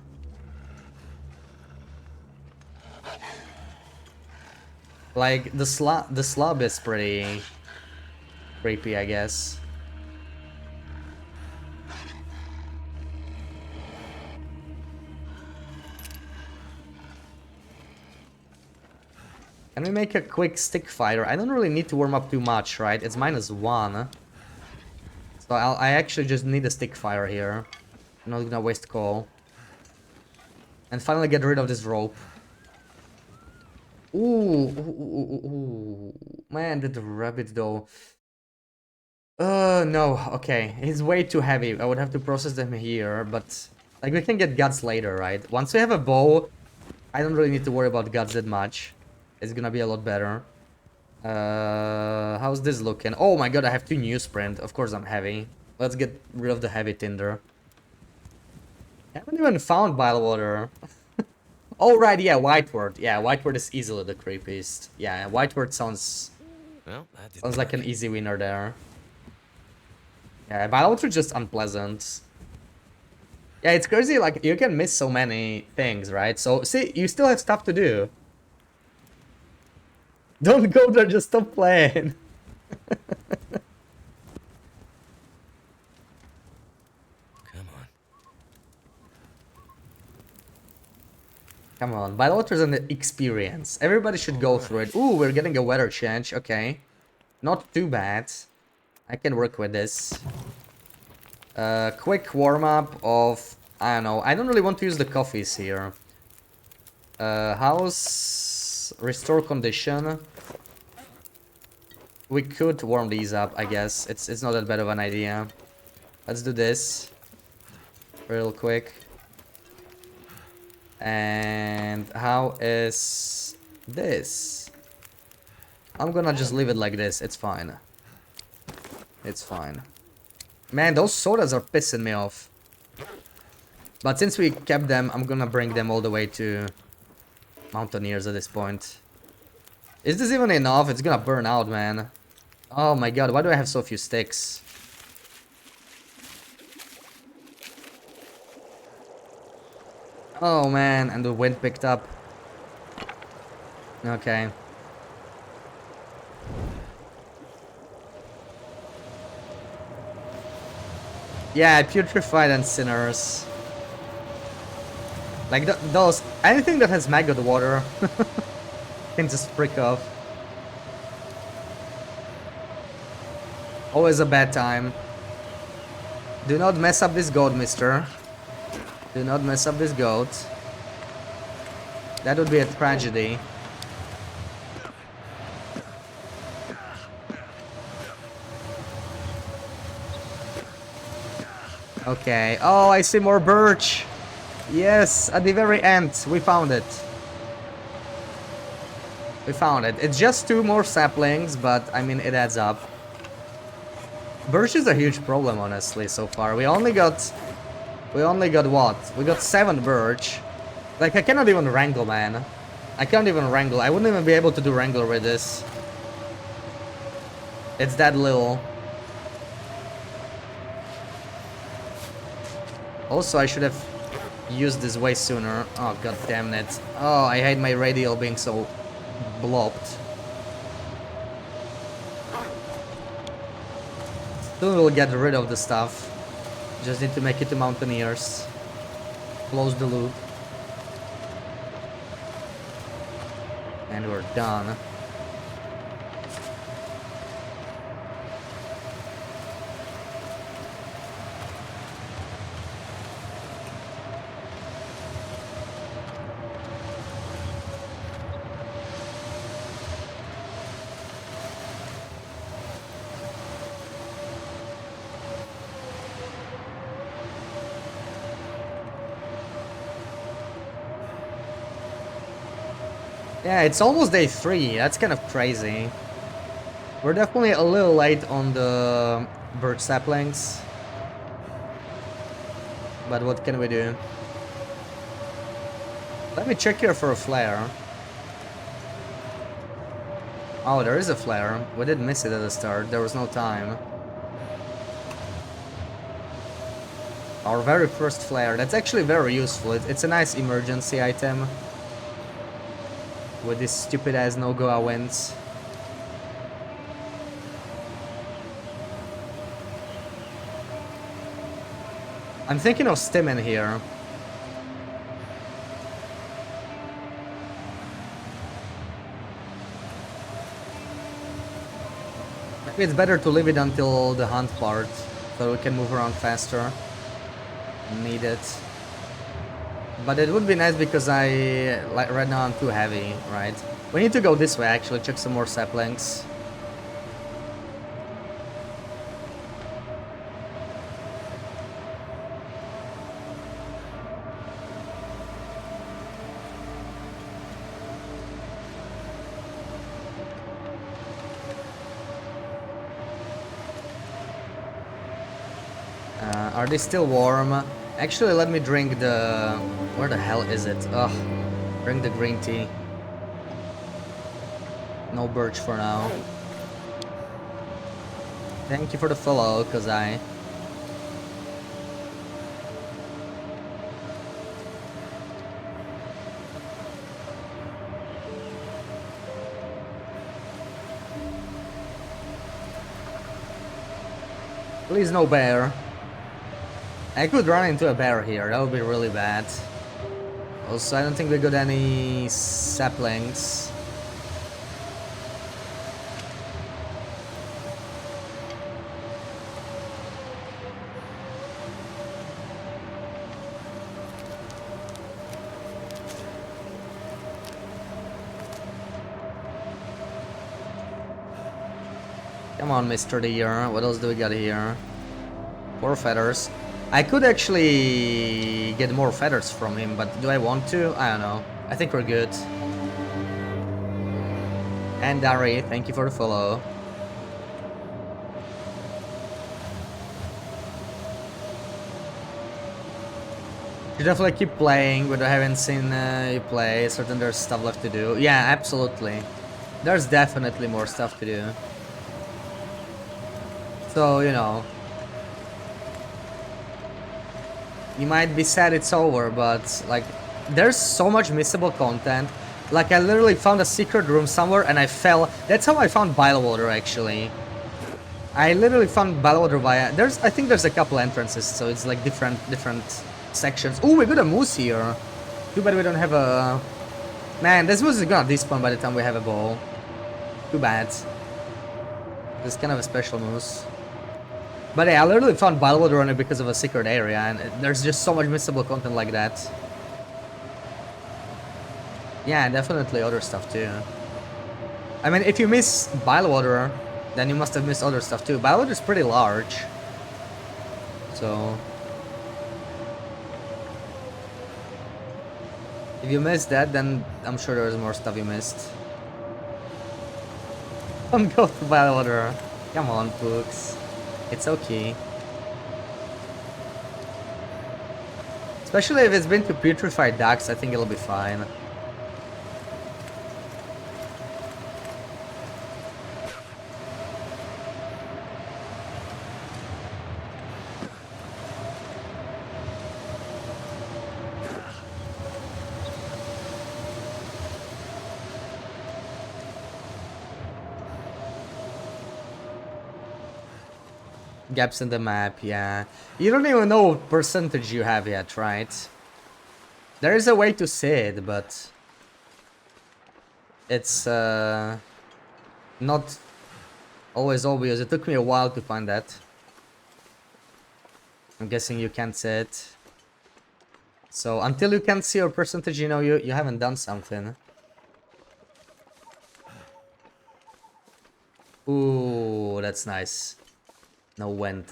Like, the slab is pretty creepy, I guess. Can we make a quick stick fighter? I don't really need to warm up too much, right? It's -1. So I actually just need a stick fire here. I'm not gonna waste coal. And finally get rid of this rope. Ooh. Man, that rabbit though. No, okay. He's way too heavy. I would have to process them here, but... Like, we can get guts later, right? Once we have a bow, I don't really need to worry about guts that much. It's gonna be a lot better. How's this looking? Oh my god, I have 2 newsprint. Of course I'm heavy. Let's get rid of the heavy tinder. I haven't even found Bilewater. Oh right, yeah, Whiteward. Yeah, Whiteward is easily the creepiest. Yeah, Whiteward sounds like an easy winner there. Yeah, Bilewater is just unpleasant. Yeah, it's crazy, like, you can miss so many things, right? So, see, you still have stuff to do. Don't go there, just stop playing. Come on, Bilewater's an experience. Everybody should go through it. Ooh, we're getting a weather change, okay. Not too bad. I can work with this. Quick warm-up of... I don't know, I don't really want to use the coffees here. How's... Restore condition? We could warm these up, I guess. It's not that bad of an idea. Let's do this. Real quick. And how is this? I'm gonna just leave it like this. It's fine. It's fine. Man, those sodas are pissing me off. But since we kept them, I'm gonna bring them all the way to Mountaineers at this point. Is this even enough? It's gonna burn out, man. Oh my god, why do I have so few sticks? Oh man, and the wind picked up. Okay. Yeah, putrefied and sinners. Like those, anything that has maggot water can just freak off. Always a bad time. Do not mess up this goat, mister. Do not mess up this goat. That would be a tragedy. Okay. Oh, I see more birch. Yes, at the very end, we found it. We found it. It's just 2 more saplings, but I mean, it adds up. Birch is a huge problem, honestly, so far. We only got what? We got 7 birch. Like, I cannot even wrangle, man. I can't even wrangle. I wouldn't even be able to do wrangler with this. It's that little. Also, I should have used this way sooner. Oh, god damn it. Oh, I hate my radial being so blobbed. Soon we'll get rid of the stuff. Just need to make it to Mountaineers. Close the loop. And we're done. Yeah, it's almost day 3. That's kind of crazy. We're definitely a little late on the birch saplings. But what can we do? Let me check here for a flare. Oh, there is a flare. We did miss it at the start. There was no time. Our very first flare. That's actually very useful. It's a nice emergency item. With these stupid ass no-go winds. I'm thinking of stimming here. Maybe it's better to leave it until the hunt part, so we can move around faster. Need it. But it would be nice because like right now I'm too heavy, right? We need to go this way actually, check some more saplings. Are they still warm? Actually, let me drink the... Where the hell is it? Ugh. Drink the green tea. No birch for now. Thank you for the follow, Kozai. Please no bear. I could run into a bear here, that would be really bad. Also, I don't think we got any saplings. Come on, Mr. Deer, what else do we got here? 4 feathers. I could actually get more feathers from him, but do I want to? I don't know. I think we're good. And Dari, thank you for the follow. You definitely keep playing, but I haven't seen you play. Certain there's stuff left to do. Yeah, absolutely. There's definitely more stuff to do. So, you know. You might be sad it's over, but like, there's so much missable content. Like, I literally found a secret room somewhere and I fell. That's how I found Bilewater, actually. I literally found Bilewater via... I think there's a couple entrances, so it's like different sections. Oh, we got a moose here. Too bad we don't have a... Man, this moose is gonna despawn by the time we have a bow. Too bad. This is kind of a special moose. But yeah, I literally found Bilewater on it because of a secret area, and there's just so much missable content like that. Yeah, definitely other stuff too. I mean, if you miss Bilewater, then you must have missed other stuff too. Bilewater is pretty large. So... if you missed that, then I'm sure there's more stuff you missed. Don't go to Bilewater. Come on, Pooks. It's okay. Especially if it's been to putrefied ducks, I think it'll be fine. Gaps in the map, yeah. You don't even know what percentage you have yet, right? There is a way to see it, but... it's not always obvious. It took me a while to find that. I'm guessing you can't see it. So until you can see your percentage, you know you haven't done something. Ooh, that's nice. No went.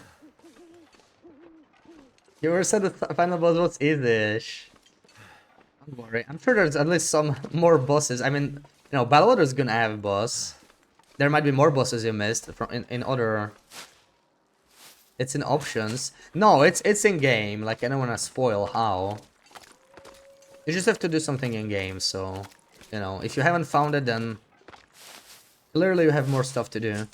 You were said the final boss was easy-ish. Don't worry, I'm sure there's at least some more bosses. I mean, you know, Bilewater's gonna have a boss. There might be more bosses you missed from in other. It's in options. No, it's in game. Like I don't want to spoil how. You just have to do something in game. So, you know, if you haven't found it, then clearly you have more stuff to do.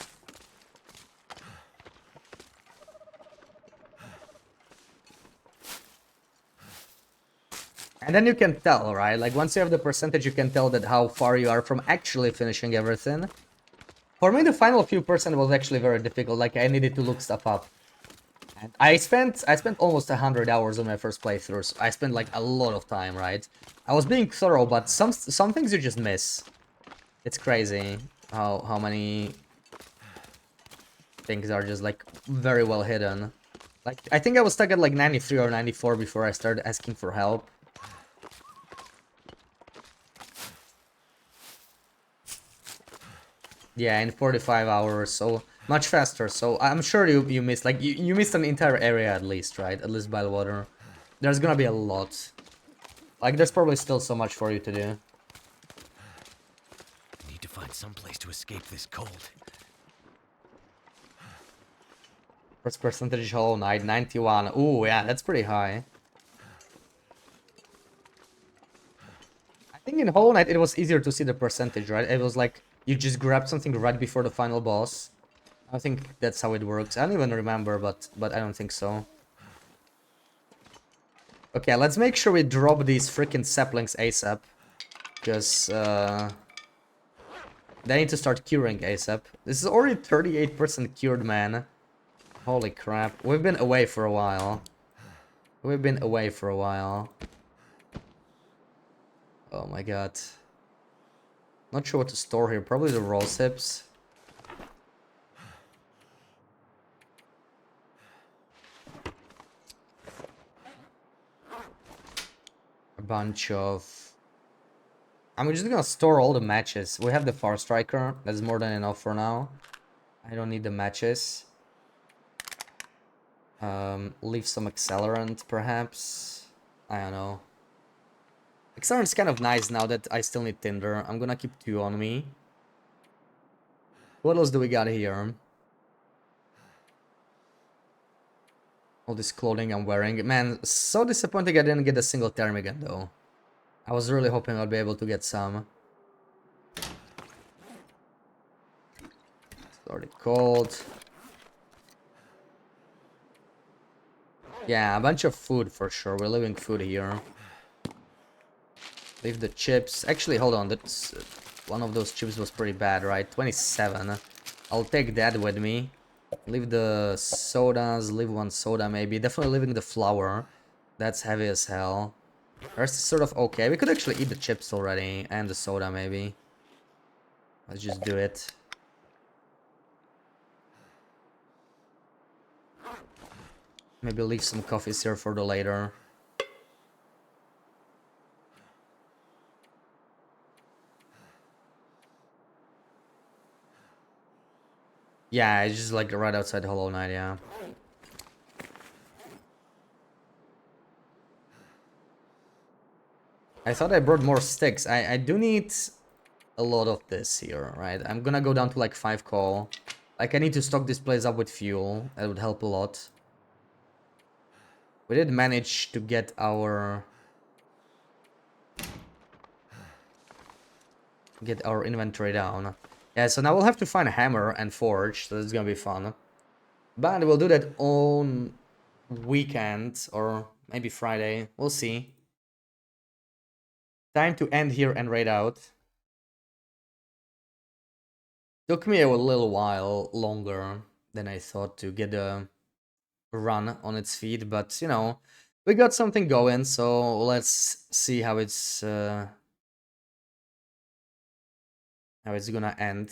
And then you can tell, right? Like once you have the percentage, you can tell that how far you are from actually finishing everything. For me, the final few percent was actually very difficult. Like I needed to look stuff up. And I spent almost 100 hours on my first playthrough. So I spent like a lot of time, right? I was being thorough, but some things you just miss. It's crazy how many things are just like very well hidden. Like I think I was stuck at like 93 or 94 before I started asking for help. Yeah, in 45 hours, so much faster. So I'm sure you missed like you missed an entire area at least, right? At least by the water. There's gonna be a lot. Like there's probably still so much for you to do. I need to find some place to escape this cold. First percentage Hollow Knight, 91. Ooh, yeah, that's pretty high. I think in Hollow Knight it was easier to see the percentage, right? It was like you just grab something right before the final boss. I think that's how it works. I don't even remember, but I don't think so. Okay, let's make sure we drop these freaking saplings ASAP. Because they need to start curing ASAP. This is already 38% cured, man. Holy crap. We've been away for a while. We've been away for a while. Oh my god. Not sure what to store here. Probably the raw sips. A bunch of... I'm just gonna store all the matches. We have the Far Striker. That's more than enough for now. I don't need the matches. Leave some accelerant, perhaps. I don't know. Accelerant's kind of nice now that I still need Tinder. I'm gonna keep 2 on me. What else do we got here? All this clothing I'm wearing. Man, so disappointing I didn't get a single Termigan though. I was really hoping I'd be able to get some. It's already cold. Yeah, a bunch of food for sure. We're leaving food here. Leave the chips. Actually, hold on. That's one of those chips was pretty bad, right? 27. I'll take that with me. Leave the sodas. Leave 1 soda maybe. Definitely leaving the flour. That's heavy as hell. The rest is sort of okay. We could actually eat the chips already. And the soda maybe. Let's just do it. Maybe leave some coffees here for the later. Yeah, it's just like right outside Hollow Knight, yeah. I thought I brought more sticks. I do need a lot of this here, right? I'm gonna go down to like 5 coal. Like I need to stock this place up with fuel. That would help a lot. We did manage to get our inventory down. Yeah, so now we'll have to find a hammer and forge. So this is gonna be fun. But we'll do that on weekend or maybe Friday. We'll see. Time to end here and raid out. Took me a little while longer than I thought to get a run on its feet, but you know, we got something going, so let's see how it's gonna end.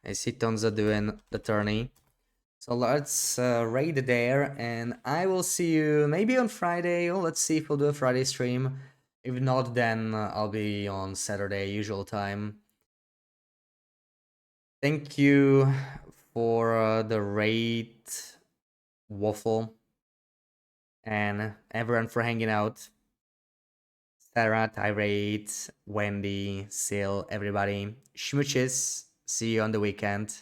I see Tonza doing the tourney. So let's raid there, and I will see you maybe on Friday. Oh, let's see if we'll do a Friday stream. If not, then I'll be on Saturday, usual time. Thank you for the raid, Waffle, and everyone for hanging out. Sarah, Tyrate, Wendy, Sil, everybody. Schmooches. See you on the weekend.